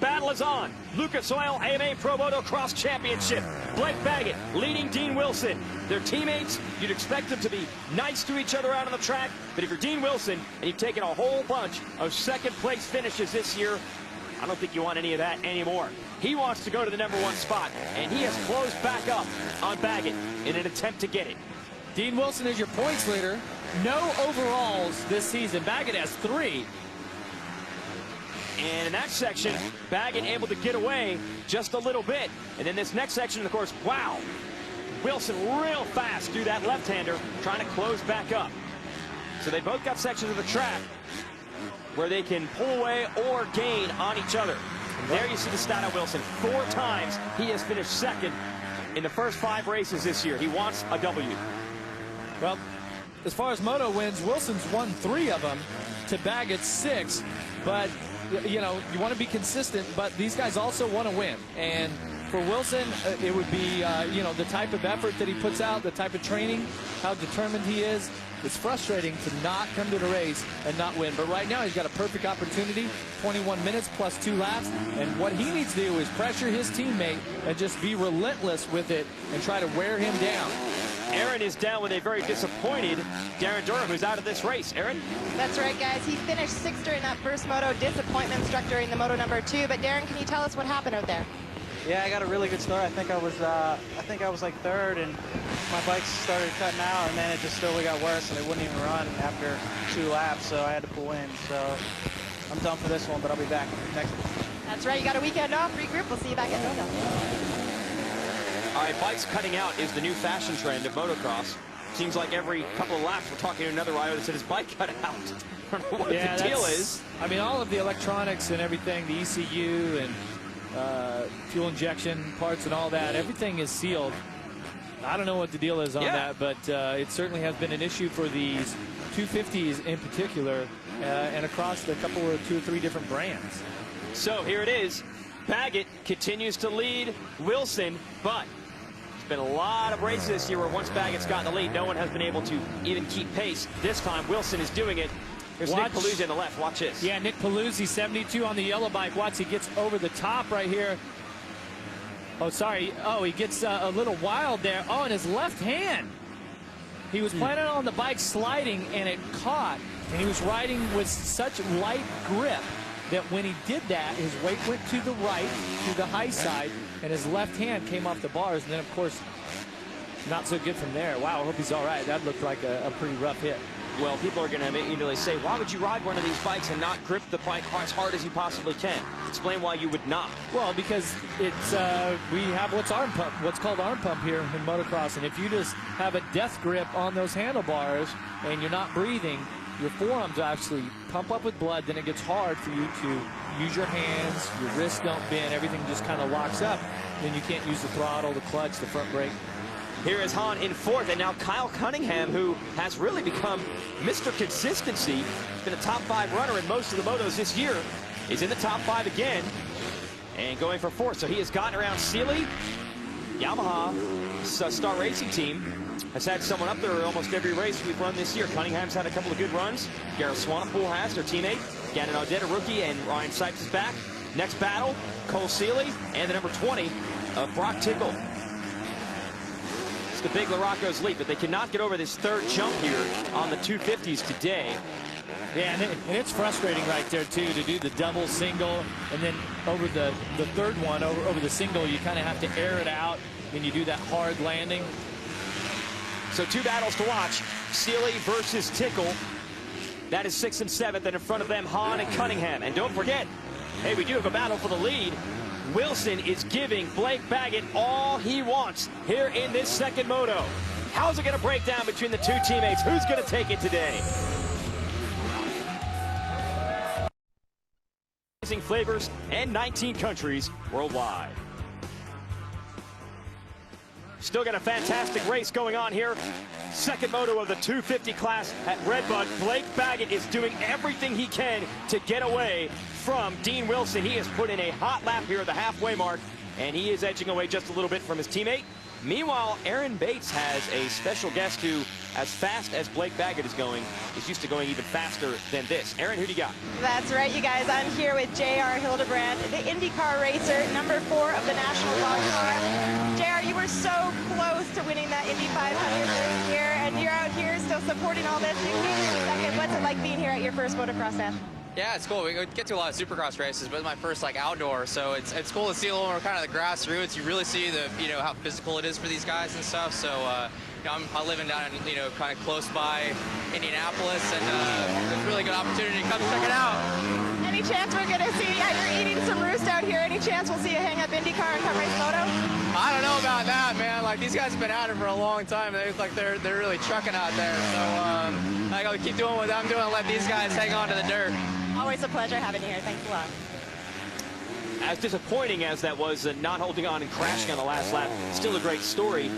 Battle is on. Lucas Oil AMA Pro Motocross Championship. Blake Baggett leading Dean Wilson. They're teammates. You'd expect them to be nice to each other out on the track, but if you're Dean Wilson and you've taken a whole bunch of second-place finishes this year, I don't think you want any of that anymore. He wants to go to the #1 spot, and he has closed back up on Baggett in an attempt to get it. Dean Wilson is your points leader. No overalls this season. Baggett has 3. And in that section, Baggett able to get away just a little bit. And then this next section, of course, wow. Wilson real fast through that left-hander, trying to close back up. So they both got sections of the track where they can pull away or gain on each other. And there you see the stat of Wilson. 4 times he has finished second in the first 5 races this year. He wants a W. Well, as far as moto wins, Wilson's won 3 of them to Baggett's 6. But, you know, you want to be consistent, but these guys also want to win. And for Wilson, it would be, you know, the type of effort that he puts out, the type of training, how determined he is. It's frustrating to not come to the race and not win. But right now, he's got a perfect opportunity, 21 minutes plus 2 laps. And what he needs to do is pressure his teammate and just be relentless with it and try to wear him down. Aaron is down with a very disappointed Darren Durham, who's out of this race. Aaron? That's right, guys. He finished 6th during that first moto. Disappointment struck during the moto #2. But Darren, can you tell us what happened out there? Yeah, I got a really good start. I think I was like 3rd, and my bike started cutting out, and then it just slowly got worse, and it wouldn't even run after 2 laps, so I had to pull in. So I'm done for this one, but I'll be back next week. That's right. You got a weekend off. Regroup. We'll see you back at Honda. All right, bikes cutting out is the new fashion trend of motocross. Seems like every couple of laps we're talking to another rider that said his bike cut out. I don't know what the deal is. I mean, all of the electronics and everything, the ECU and fuel injection parts and all that, everything is sealed. I don't know what the deal is on that, but it certainly has been an issue for these 250s in particular and across the couple of 2 or 3 different brands. So here it is. Baggett continues to lead Wilson, but it's been a lot of races this year where once Baggett's gotten the lead, no one has been able to even keep pace. This time, Wilson is doing it. Here's Nick Paluzzi on the left. Watch this. Yeah, Nick Paluzzi, 72 on the yellow bike. Watch, he gets over the top right here. Oh, sorry. Oh, he gets a little wild there. Oh, and his left hand. He was planning on the bike sliding, and it caught. And he was riding with such light grip that when he did that, his weight went to the right, to the high side, and his left hand came off the bars. And then, of course, not so good from there. Wow, I hope he's all right. That looked like a pretty rough hit. well, people are going to immediately say, why would you ride one of these bikes and not grip the bike as hard as you possibly can? Explain why you would not. Well, because it's we have what's called arm pump here in motocross, and if you just have a death grip on those handlebars and you're not breathing, your forearms actually pump up with blood. Then it gets hard for you to use your hands, your wrists don't bend, everything just kind of locks up. Then you can't use the throttle, the clutch, the front brake. Here is Hahn in fourth, and now Kyle Cunningham, who has really become Mr. Consistency. He's been a top 5 runner in most of the motos this year. He's in the top 5 again and going for fourth. So he has gotten around Seeley. Yamaha Star Racing Team has had someone up there almost every race we've run this year. Cunningham's had a couple of good runs. Gareth Swanepoel has, their teammate. Gannon Audet, a rookie, and Ryan Villopoto is back. Next battle, Cole Seeley and the number 20 of Brock Tickle. It's the big Larocco's leap, but they cannot get over this third jump here on the 250s today. Yeah, and it's frustrating right there, too, to do the double, single, and then over the third one, over the single, you kind of have to air it out, and you do that hard landing. So 2 battles to watch. Seeley versus Tickle. That is 6th and 7th, and in front of them, Hahn and Cunningham. And don't forget, hey, we do have a battle for the lead. Wilson is giving Blake Baggett all he wants here in this second moto. How's it going to break down between the two teammates? Who's going to take it today? Flavors and 19 countries worldwide. Still got a fantastic race going on here. Second moto of the 250 class at Redbud. Blake Baggett is doing everything he can to get away from Dean Wilson. He has put in a hot lap here at the halfway mark, and he is edging away just a little bit from his teammate. Meanwhile, Aaron Bates has a special guest who, as fast as Blake Baggett is going, is used to going even faster than this. Aaron, who do you got? That's right, you guys. I'm here with J.R. Hildebrand, the IndyCar racer, number 4 of the National Log Car. J.R., you were so close to winning that Indy 500 this year, and you're out here still supporting all this. You came in second. What's it like being here at your first motocross national? Yeah, it's cool. We get to a lot of Supercross races, but it's my first outdoor, so it's cool to see a little more kind of the grassroots. You really see the how physical it is for these guys and stuff. So I'm living down in kind of close by Indianapolis, and it's a really good opportunity to come check it out. Any chance we're gonna see? Yeah, you're eating some roost out here. Any chance we'll see you hang up IndyCar and come race moto? I don't know about that, man. These guys have been at it for a long time. They look like they're really trucking out there. So I gotta keep doing what I'm doing and let these guys hang on to the dirt. Always a pleasure having you here. Thanks a lot. As disappointing as that was, not holding on and crashing on the last lap, still a great story.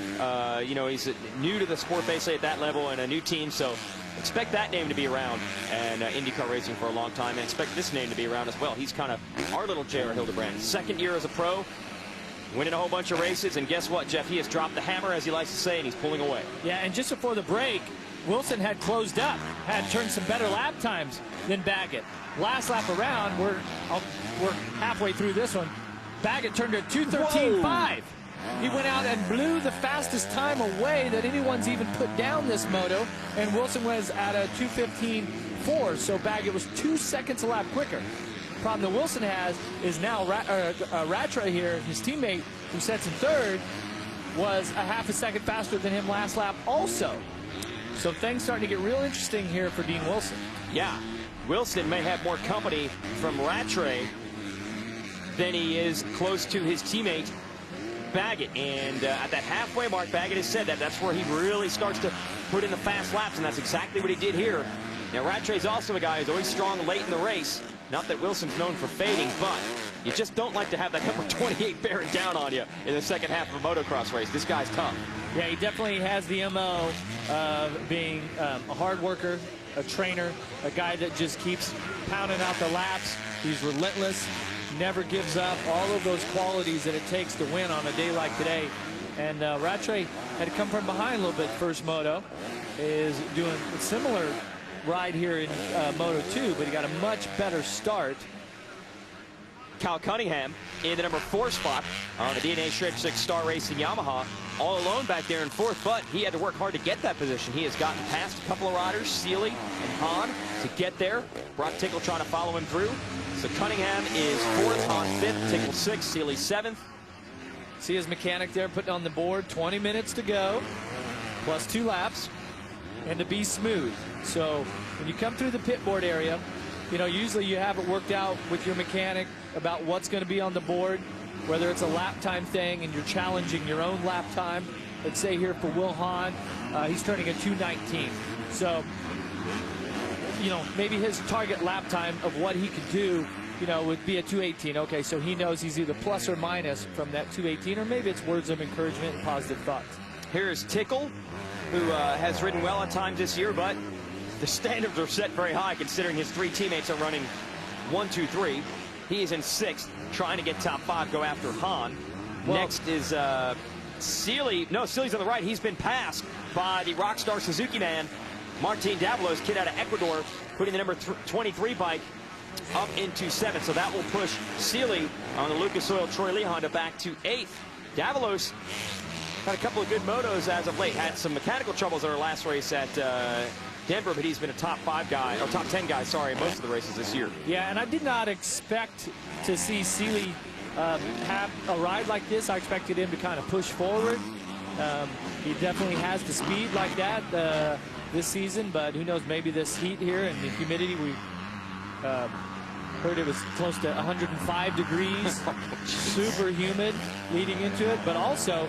He's new to the sport basically at that level and a new team, so expect that name to be around and IndyCar racing for a long time, and expect this name to be around as well. He's kind of our little J.R. Hildebrand. Second year as a pro, winning a whole bunch of races, and guess what, Jeff? He has dropped the hammer, as he likes to say, and he's pulling away. Yeah, and just before the break, Wilson had closed up, had turned some better lap times than Baggett. Last lap around, we're halfway through this one. Baggett turned at 2:13.5. He went out and blew the fastest time away that anyone's even put down this moto, and Wilson was at a 2:15.4, so Baggett was 2 seconds a lap quicker. The problem that Wilson has is now Rattray here, his teammate, who sets in third, was a half a second faster than him last lap also. So things starting to get real interesting here for Dean Wilson. Yeah, Wilson may have more company from Rattray than he is close to his teammate Baggett. And at that halfway mark, Baggett has said that's where he really starts to put in the fast laps, and that's exactly what he did here. Now, Rattray's also a guy who's always strong late in the race. Not that Wilson's known for fading, but you just don't like to have that number 28 bearing down on you in the second half of a motocross race. This guy's tough. Yeah, he definitely has the MO of being a hard worker, a trainer, a guy that just keeps pounding out the laps. He's relentless, never gives up, all of those qualities that it takes to win on a day like today. And Rattray had to come from behind a little bit first moto, is doing a similar ride here in Moto 2, but he got a much better start. Kyle Cunningham in the number 4 spot on the DNA Shred 6 Star Racing Yamaha, all alone back there in fourth, but he had to work hard to get that position. He has gotten past a couple of riders, Seeley and Hahn, to get there. Brock Tickle trying to follow him through. So Cunningham is 4th, Hahn 5th, Tickle 6th, Seeley 7th. See his mechanic there putting on the board, 20 minutes to go, plus 2 laps. and to be smooth. So when you come through the pit board area, you know, usually you have it worked out with your mechanic about what's going to be on the board, whether it's a lap time thing and you're challenging your own lap time. Let's say here for Will Hahn, he's turning a 2:19. So, you know, maybe his target lap time of what he could do, you know, would be a 2:18. Okay, so he knows he's either plus or minus from that 2:18, or maybe it's words of encouragement and positive thoughts. Here's Tickle, who has ridden well at times this year, but the standards are set very high considering his 3 teammates are running 1, 2, 3. He is in 6th, trying to get top 5, go after Hahn. Well, next is Sealy. No, Sealy's on the right. He's been passed by the Rockstar Suzuki man, Martin Davalos, kid out of Ecuador, putting the number 23 bike up into 7th. So that will push Sealy on the Lucas Oil Troy Lee Honda back to 8th. Davalos had a couple of good motos as of late. Had some mechanical troubles in our last race at Denver, but he's been a top 5 guy, or top 10 guy, sorry, in most of the races this year. Yeah, and I did not expect to see Sealy have a ride like this. I expected him to kind of push forward. He definitely has the speed like that this season, but who knows, maybe this heat here and the humidity. We heard it was close to 105 degrees, super humid leading into it, but also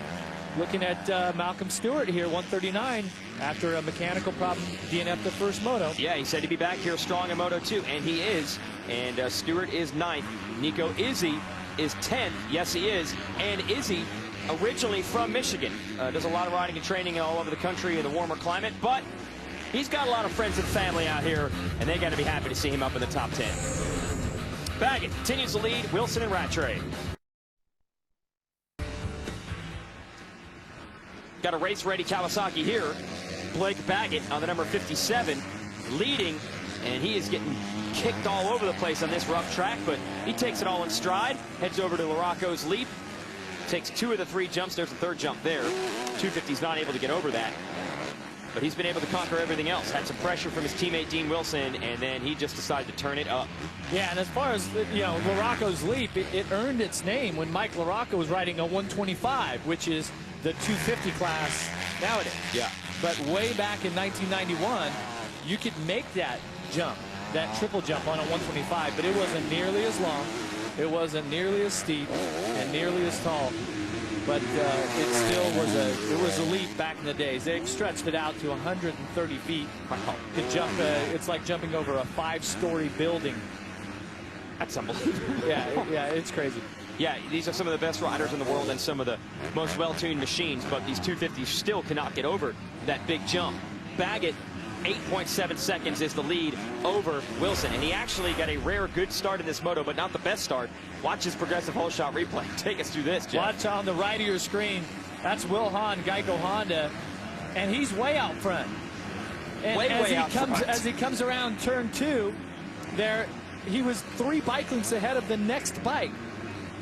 looking at Malcolm Stewart here, 139, after a mechanical problem, DNF the first moto. Yeah, he said he'd be back here strong in Moto 2, and he is. And Stewart is 9th. Nico Izzy is 10th. Yes, he is. And Izzy, originally from Michigan, does a lot of riding and training all over the country in the warmer climate, but he's got a lot of friends and family out here, and they got to be happy to see him up in the top 10. Baggett continues to lead Wilson and Rattray. Got a race-ready Kawasaki here. Blake Baggett on the number 57, leading, and he is getting kicked all over the place on this rough track, but he takes it all in stride, heads over to Larocco's leap, takes 2 of the 3 jumps. There's the 3rd jump there. 250's not able to get over that, but he's been able to conquer everything else. Had some pressure from his teammate Dean Wilson, and then he just decided to turn it up. Yeah, and as far as, you know, Larocco's leap, it earned its name when Mike Larocco was riding a 125, which is the 250 class nowadays. Yeah. But way back in 1991, you could make that jump, that triple jump on a 125, but it wasn't nearly as long, it wasn't nearly as steep, and nearly as tall. But it still was a leap back in the days. They stretched it out to 130 feet. To jump, it's like jumping over a 5-story building. That's unbelievable. Yeah, it's crazy. Yeah, these are some of the best riders in the world and some of the most well-tuned machines, but these 250s still cannot get over that big jump. Baggett, 8.7 seconds is the lead over Wilson, and he actually got a rare good start in this moto, but not the best start. Watch his progressive whole shot replay. Take us through this, Jeff. Watch on the right of your screen. That's Will Hahn, Geico Honda, and he's way out front. And as he comes around turn 2, there he was 3 bike lengths ahead of the next bike.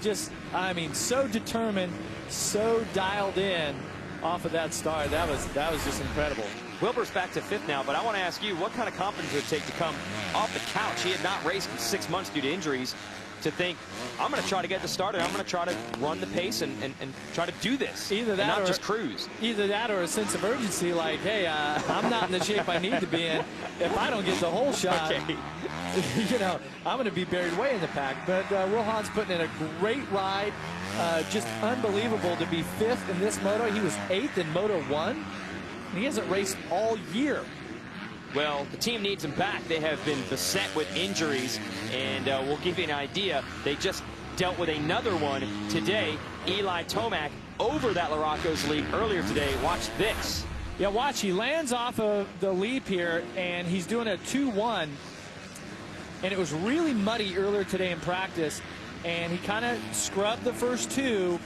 Just, I mean, so determined, so dialed in off of that start. That was just incredible. Wilbur's back to 5th now, but I want to ask you, what kind of confidence would it take to come off the couch? He had not raced in 6 months due to injuries, to think, I'm going to try to get this started. I'm going to try to run the pace and try to do this. Either that, and not or just cruise. Either that or a sense of urgency, like, hey, I'm not in the shape I need to be in. If I don't get the whole shot, okay, you know, I'm going to be buried way in the pack. But Will Hahn's putting in a great ride. Just unbelievable to be 5th in this moto. He was 8th in Moto 1. And he hasn't raced all year. Well, the team needs him back. They have been beset with injuries, and we'll give you an idea. They just dealt with another one today. Eli Tomac over that Larocco's leap earlier today. Watch this. Yeah, watch. He lands off of the leap here, and he's doing a 2-1. And it was really muddy earlier today in practice, and he kind of scrubbed the first 2.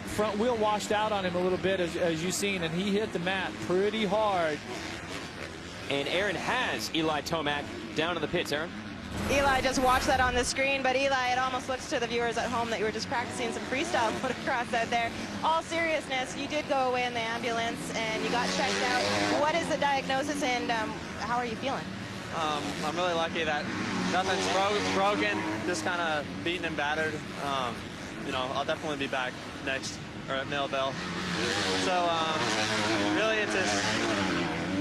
Front wheel washed out on him a little bit, as you've seen, and he hit the mat pretty hard. And Aaron has Eli Tomac down in the pits. Aaron? Eli just watched that on the screen, but Eli, it almost looks to the viewers at home that you were just practicing some freestyle motocross out there. All seriousness, you did go away in the ambulance and you got checked out. What is the diagnosis, and how are you feeling? I'm really lucky that nothing's broken, just kind of beaten and battered. You know, I'll definitely be back next, or at Millville. So really it's just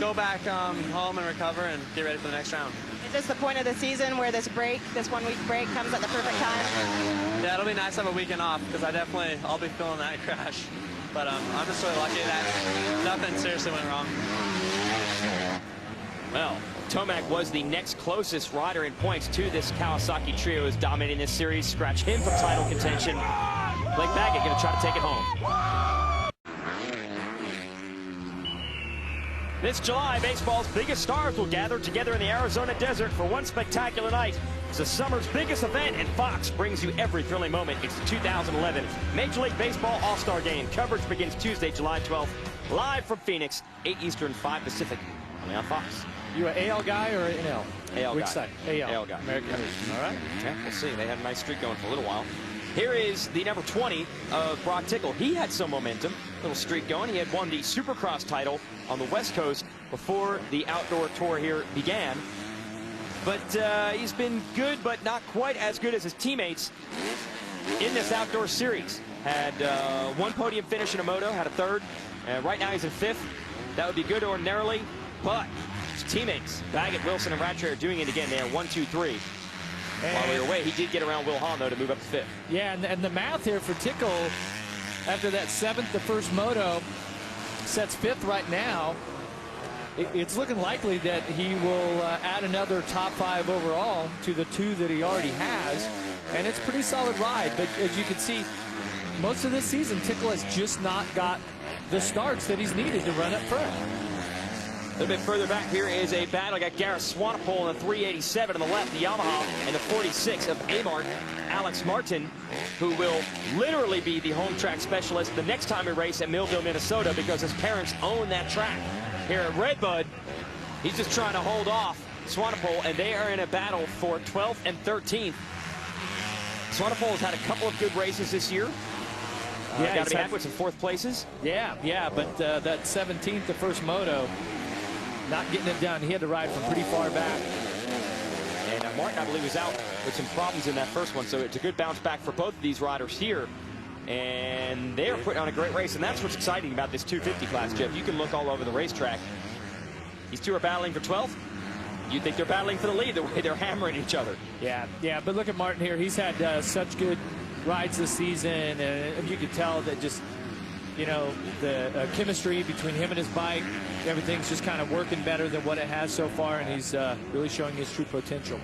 go back home and recover and get ready for the next round. Is this the point of the season where this break, this 1 week break, comes at the perfect time? Yeah, it'll be nice to have a weekend off because I'll be feeling that crash. But I'm just really lucky that nothing seriously went wrong. Well, Tomac was the next closest rider in points to this Kawasaki trio, is dominating this series. Scratch him from title contention. Blake Baggett going to try to take it home. This July, baseball's biggest stars will gather together in the Arizona desert for one spectacular night. It's the summer's biggest event, and Fox brings you every thrilling moment. It's the 2011 Major League Baseball All-Star Game. Coverage begins Tuesday, July 12th, live from Phoenix, 8 Eastern, 5 Pacific, only on Fox. You an AL guy or an NL? AL Which guy. side? AL. AL guy. American League. All right. Yeah, we'll see. They had a nice streak going for a little while. Here is the number 20 of Brock Tickle. He had some momentum, little streak going. He had won the Supercross title on the West Coast before the outdoor tour here began. But he's been good, but not quite as good as his teammates in this outdoor series. Had one podium finish in a moto, had a third. Right now he's in 5th. That would be good ordinarily, but his teammates, Baggett, Wilson, and Rattray are doing it again. They are 1, 2, 3. While we were away, he did get around Will Hahn, though, to move up to 5th. Yeah, and the math here for Tickle, after that 7th, the first moto, sets 5th right now. It's looking likely that he will add another top 5 overall to the 2 that he already has. And it's a pretty solid ride. But as you can see, most of this season, Tickle has just not got the starts that he's needed to run up front. A little bit further back here is a battle. Got Gareth Swanepoel in the 387 on the left, the Yamaha, and the 46 of Amart, Alex Martin, who will literally be the home track specialist the next time we race at Millville, Minnesota, because his parents own that track. Here at Redbud, he's just trying to hold off Swanepoel, and they are in a battle for 12th and 13th. Swanepoel has had a couple of good races this year. Yeah, got to be happy with some 4th places. Yeah, but that 17th, the first moto, not getting it done. He had to ride from pretty far back. And Martin, I believe, was out with some problems in that first one, so it's a good bounce back for both of these riders here. And they are putting on a great race, and that's what's exciting about this 250 class, Jeff. You can look all over the racetrack. These two are battling for 12th. You think they're battling for the lead, the way they're hammering each other. Yeah, but look at Martin here. He's had such good rides this season, and you can tell that just, you know, the chemistry between him and his bike, everything's just kind of working better than what it has so far, and he's really showing his true potential.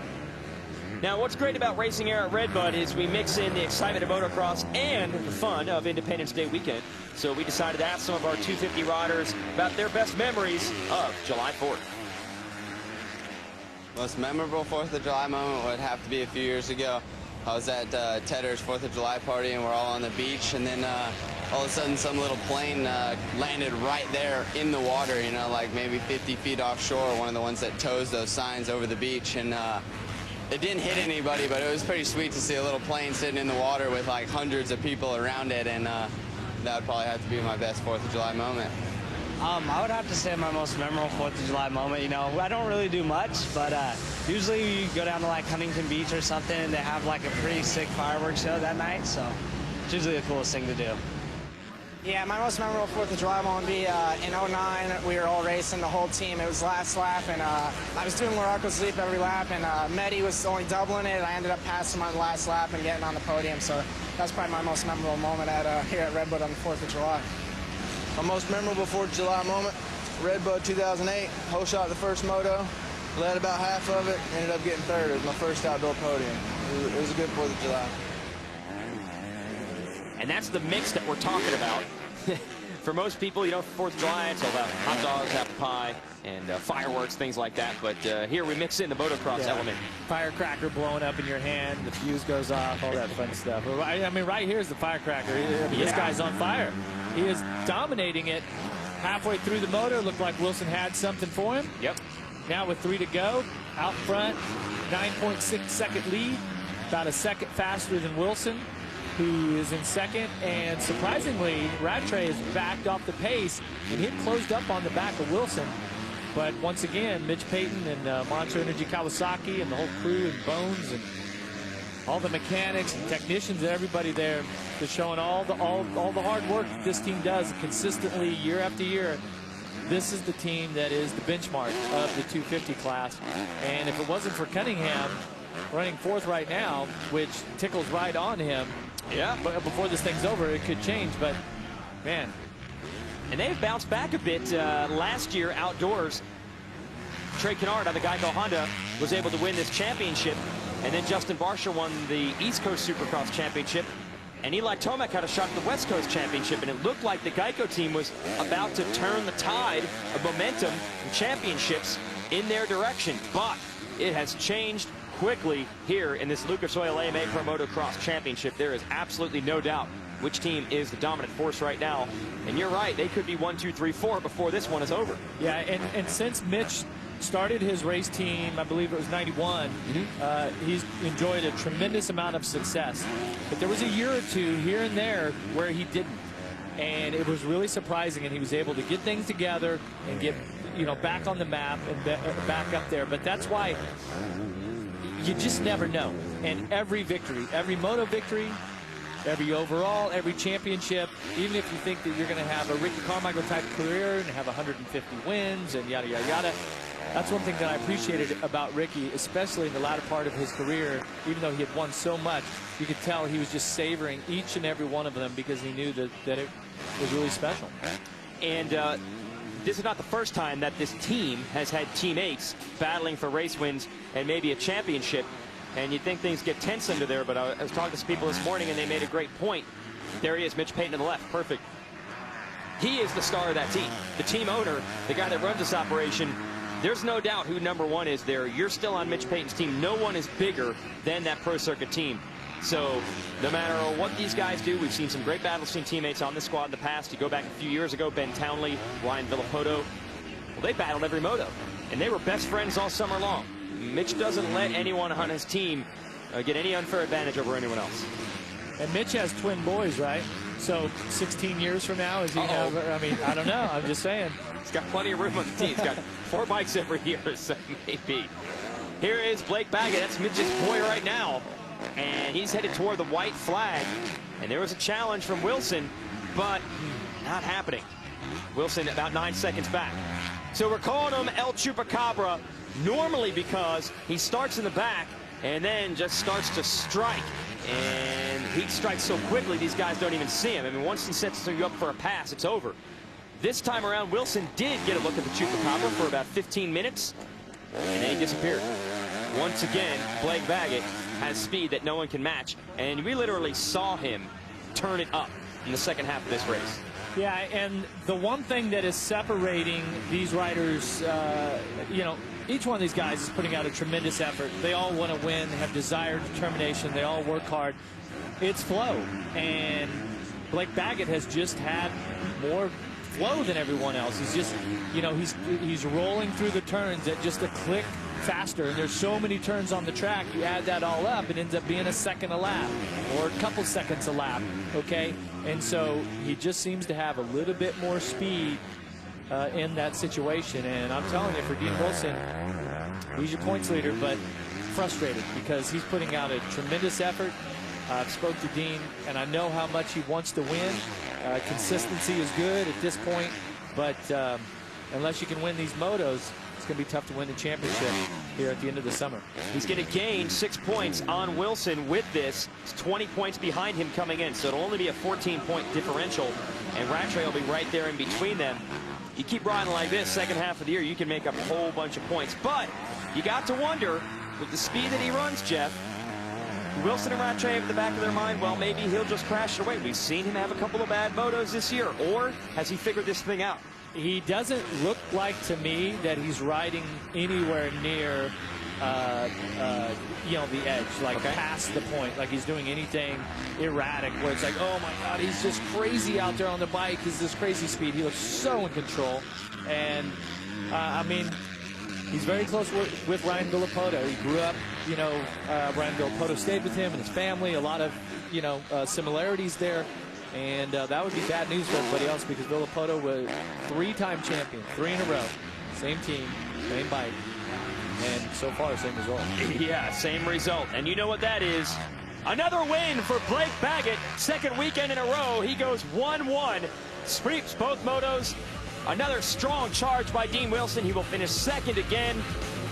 Now, what's great about racing here at Redbud is we mix in the excitement of motocross and the fun of Independence Day weekend. So we decided to ask some of our 250 riders about their best memories of July 4th. Most memorable 4th of July moment would have to be a few years ago. I was at Tedder's 4th of July party, and we're all on the beach, and then all of a sudden some little plane landed right there in the water, you know, like maybe 50 feet offshore, one of the ones that tows those signs over the beach. And it didn't hit anybody, but it was pretty sweet to see a little plane sitting in the water with like hundreds of people around it, and that would probably have to be my best 4th of July moment. I would have to say my most memorable 4th of July moment. You know, I don't really do much, but usually you go down to like Huntington Beach or something, and they have like a pretty sick fireworks show that night, so it's usually the coolest thing to do. Yeah, my most memorable 4th of July moment would be in 09. We were all racing, the whole team. It was last lap, and I was doing Morocco's leap every lap, and Mehdi was only doubling it. I ended up passing him on the last lap and getting on the podium, so that's probably my most memorable moment here at Redbud on the 4th of July. My most memorable 4th of July moment, Redbud 2008, whole shot the first moto, led about half of it, ended up getting 3rd. It was my first outdoor podium. It was a good 4th of July. And that's the mix that we're talking about. For most people, you know, 4th of July, it's all about hot dogs, apple pie, and fireworks, things like that. But here we mix in the motocross element. Firecracker blowing up in your hand, the fuse goes off, all that fun stuff. I mean, right here is the firecracker. This guy's on fire. He is dominating it halfway through the motor. Looked like Wilson had something for him. Yep. Now with 3 to go, out front, 9.6 second lead, about a second faster than Wilson, who is in 2nd. And surprisingly, Rattray has backed off the pace, and he had closed up on the back of Wilson. But once again, Mitch Payton and Monster Energy Kawasaki and the whole crew and Bones and all the mechanics and technicians and everybody there is showing all the hard work that this team does consistently year after year. this is the team that is the benchmark of the 250 class. And if it wasn't for Cunningham running 4th right now, which tickles right on him, yeah, but before this thing's over, it could change. But man, and they've bounced back a bit last year outdoors. Trey Canard on the Geico Honda was able to win this championship, and then Justin Barsha won the East Coast Supercross Championship, and Eli Tomac had a shot at the West Coast Championship, and it looked like the Geico team was about to turn the tide of momentum and championships in their direction, but it has changed quickly here in this Lucas Oil AMA Pro Motocross Championship. There is absolutely no doubt which team is the dominant force right now, and you're right, they could be 1, 2, 3, 4 before this one is over. Yeah, and since Mitch started his race team, I believe it was 91, he's enjoyed a tremendous amount of success. But there was a year or two here and there where he didn't. And it was really surprising, and he was able to get things together and get, back on the map and back up there. But that's why you just never know. And every victory, every moto victory, every overall, every championship, even if you think that you're going to have a Ricky Carmichael type career and have 150 wins and yada, yada, yada, that's one thing that I appreciated about Ricky, especially in the latter part of his career. Even though he had won so much, you could tell he was just savoring each and every one of them because he knew that it was really special. And this is not the first time that this team has had teammates battling for race wins and maybe a championship. And you'd think things get tense under there, but I was talking to some people this morning, and they made a great point. There he is, Mitch Payton to the left. Perfect. He is the star of that team. The team owner, the guy that runs this operation. There's no doubt who #1 is there. You're still on Mitch Payton's team. No one is bigger than that pro circuit team. So no matter what these guys do, we've seen some great Battle Team teammates on this squad in the past. You go back a few years ago, Ben Townley, Ryan Villopoto. Well, they battled every moto, and they were best friends all summer long. Mitch doesn't let anyone on his team get any unfair advantage over anyone else. And Mitch has twin boys, right? So 16 years from now, is he have, I mean, I don't know. I'm just saying. He's got plenty of room on the team. He's got 4 bikes every year, so maybe. Here is Blake Baggett. That's Mitch's boy right now. And he's headed toward the white flag. And there was a challenge from Wilson, but not happening. Wilson about 9 seconds back. So we're calling him El Chupacabra normally because he starts in the back and then just starts to strike. And he strikes so quickly, these guys don't even see him. I mean, once he sets you up for a pass, it's over. This time around, Wilson did get a look at the Chupacabra for about 15 minutes, and then he disappeared. Once again, Blake Baggett has speed that no one can match, and we literally saw him turn it up in the second half of this race. Yeah, and the one thing that is separating these riders, each one of these guys is putting out a tremendous effort. They all want to win, have desire, determination. They all work hard. It's flow, and Blake Baggett has just had more flow than everyone else. He's just, he's rolling through the turns at just a click faster, and there's so many turns on the track. You add that all up, it ends up being a second a lap or a couple seconds a lap, okay? And so he just seems to have a little bit more speed in that situation. And I'm telling you, for Dean Wilson, he's your points leader, but frustrated because he's putting out a tremendous effort. I've spoke to Dean, and I know how much he wants to win. Consistency is good at this point, but unless you can win these motos, it's going to be tough to win the championship here at the end of the summer. He's going to gain 6 points on Wilson with this. It's 20 points behind him coming in, so it'll only be a 14-point differential, and Rattray will be right there in between them. You keep riding like this second half of the year, you can make up a whole bunch of points. But you got to wonder, with the speed that he runs, Jeff, Wilson and Rattray have in the back of their mind, well, maybe he'll just crash it away. We've seen him have a couple of bad motos this year. Or has he figured this thing out? He doesn't look like to me that he's riding anywhere near, the edge, like past the point, like he's doing anything erratic where it's like, oh my God, he's just crazy out there on the bike. He's this crazy speed. He looks so in control. And, he's very close with Ryan Villopoto. He grew up, Ryan Villopoto stayed with him and his family. A lot of, similarities there. And that would be bad news for everybody else because Villopoto was 3-time champion, 3 in a row. Same team, same bike. And so far, same result. Yeah, same result. And you know what that is. Another win for Blake Baggett. Second weekend in a row. He goes 1-1. Sweeps both motos. Another strong charge by Dean Wilson. He will finish second again.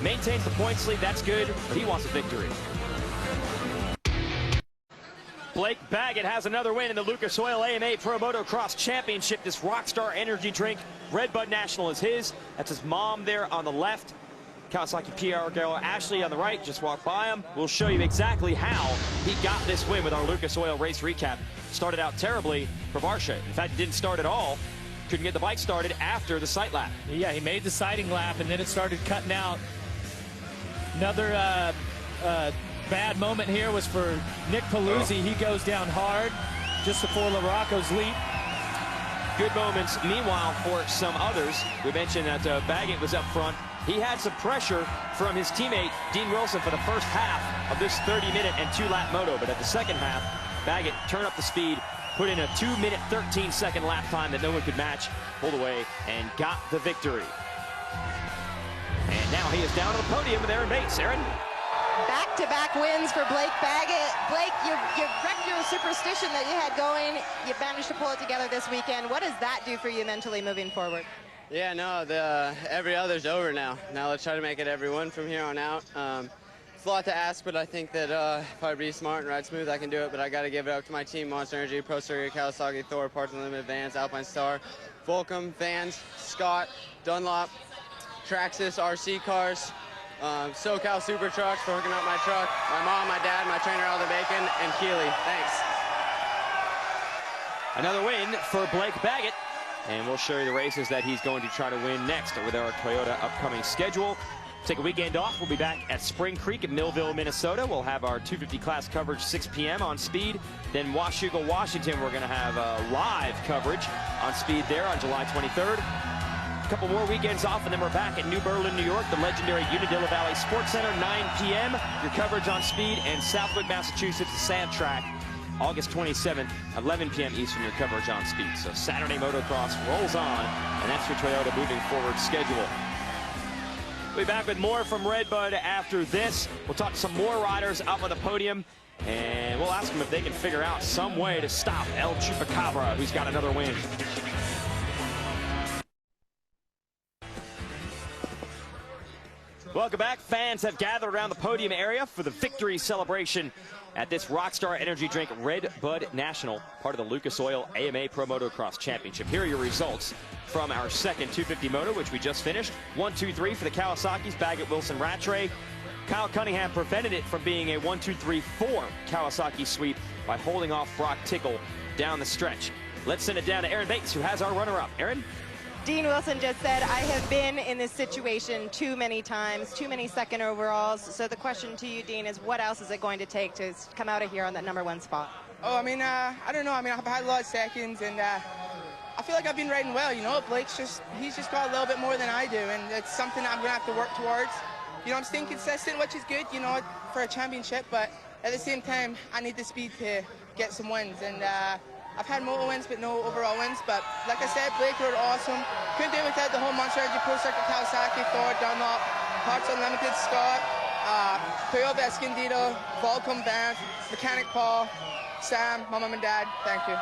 Maintains the points lead. That's good, but he wants a victory. Blake Baggett has another win in the Lucas Oil AMA Pro Motocross Championship. This Rockstar energy drink, Red Bud National, is his. That's his mom there on the left. Kawasaki PR girl Ashley on the right. Just walk by him. We'll show you exactly how he got this win with our Lucas Oil race recap. Started out terribly for Varsha. In fact, it didn't start at all. Couldn't get the bike started after the sight lap. Yeah, he made the sighting lap, and then it started cutting out. Another bad moment here was for Nick Paluzzi. He goes down hard just before LaRocco's leap. Good moments, meanwhile, for some others. We mentioned that Baggett was up front. He had some pressure from his teammate, Dean Wilson, for the first half of this 30-minute and 2-lap moto. But at the second half, Baggett turned up the speed, put in a 2-minute, 13-second lap time that no one could match, pulled away, and got the victory. And now he is down on the podium with Aaron Bates. Aaron? Back-to-back wins for Blake Baggett. Blake, you wrecked your superstition that you had going. You managed to pull it together this weekend. What does that do for you mentally moving forward? Yeah, no, every other's over now. Now let's try to make it every one from here on out. It's a lot to ask, but I think that if I be smart and ride smooth, I can do it. But I got to give it up to my team: Monster Energy, Pro Circuit, Kawasaki, Thor, Parts Unlimited, Vans, Alpine Star, Volcom, Vans, Scott, Dunlop, Traxxas, RC Cars, SoCal Super Trucks for hooking up my truck, my mom, my dad, my trainer, Alden Bacon, and Keeley. Thanks. Another win for Blake Baggett. And we'll show you the races that he's going to try to win next with our Toyota upcoming schedule. Take a weekend off. We'll be back at Spring Creek in Millville, Minnesota. We'll have our 250 class coverage 6 p.m. on Speed. Then Washougal, Washington, we're going to have live coverage on Speed there on July 23rd. A couple more weekends off, and then we're back at New Berlin, New York, the legendary Unadilla Valley Sports Center, 9 p.m. Your coverage on Speed, and Southwick, Massachusetts, the Sand Track, August 27th, 11 p.m. Eastern, your coverage on Speed. So Saturday motocross rolls on, and that's your Toyota moving forward schedule. We'll be back with more from Red Bud after this. We'll talk to some more riders up on the podium, and we'll ask them if they can figure out some way to stop El Chupacabra, who's got another win. Welcome back. Fans have gathered around the podium area for the victory celebration at this Rockstar Energy Drink Red Bud National, part of the Lucas Oil AMA Pro Motocross Championship. Here are your results from our second 250 moto, which we just finished. 1, 2, 3 for the Kawasaki's, Baggett, Wilson, Rattray. Kyle Cunningham prevented it from being a 1, 2, 3, 4 Kawasaki sweep by holding off Brock Tickle down the stretch. Let's send it down to Aaron Bates, who has our runner-up. Aaron? Dean Wilson just said, I have been in this situation too many times, too many second overalls. So the question to you, Dean, is what else is it going to take to come out of here on that #1 spot? Oh, I mean, I don't know. I mean, I've had a lot of seconds, and I feel like I've been riding well. You know, Blake's he's just got a little bit more than I do, and it's something I'm going to have to work towards. You know, I'm staying consistent, which is good, you know, for a championship, but at the same time, I need the speed to get some wins. And I've had moto wins, but no overall wins. But like I said, Blake rode awesome. Couldn't do it without the whole Monster Energy, Pro Circuit, Kawasaki, Thor, Dunlop, Parts Unlimited, Scott, Toyota Escondido, Volcom, Vans, Mechanic Paul, Sam, my mom and dad. Thank you.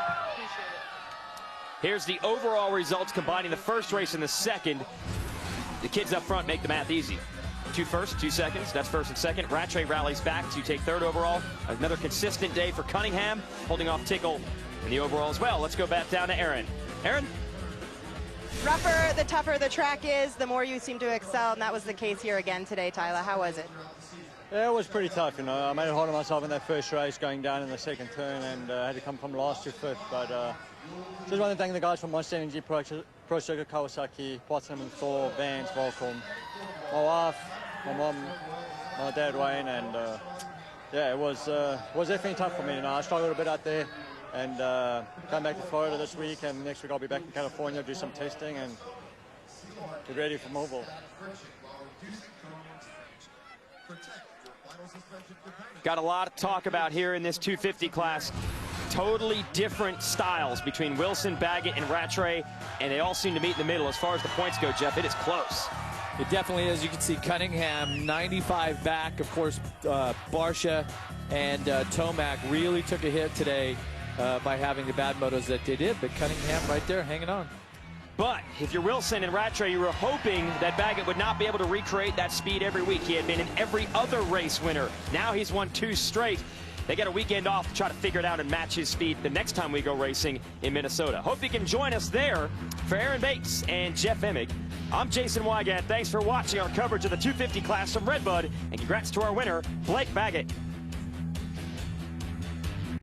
Here's the overall results combining the first race and the second. The kids up front make the math easy. 2 firsts, 2 seconds. That's first and second. Rattray rallies back to take third overall. Another consistent day for Cunningham, holding off Tickle in the overall as well. Let's go back down to Aaron. Aaron? Rougher, the tougher the track is, the more you seem to excel, and that was the case here again today, Tyler. How was it? Yeah, it was pretty tough, you know. I made it hard on myself in that first race, going down in the second turn, and had to come from last to fifth. But just want to thank the guys from Monster Energy, Pro Circuit, Kawasaki, Parts Unlimited, Thor, Vans, Volcom, my wife, my mom, my dad, Wayne, and yeah, it was definitely tough for me. You know, I struggled a bit out there, and come back to Florida this week, and next week I'll be back in California, do some testing, and get ready for mobile. Got a lot to talk about here in this 250 class. Totally different styles between Wilson, Baggett, and Rattray, and they all seem to meet in the middle. As far as the points go, Jeff, it is close. It definitely is. You can see Cunningham 95 back. Of course, Barsha and Tomac really took a hit today by having the bad motos that they did, but Cunningham right there hanging on. But if you're Wilson and Rattray, you were hoping that Baggett would not be able to recreate that speed every week. He had been in every other race winner. Now he's won 2 straight. They get a weekend off to try to figure it out and match his speed the next time we go racing in Minnesota. Hope you can join us there. For Aaron Bates and Jeff Emig, I'm Jason Wygant. Thanks for watching our coverage of the 250 class from Redbud, and congrats to our winner, Blake Baggett.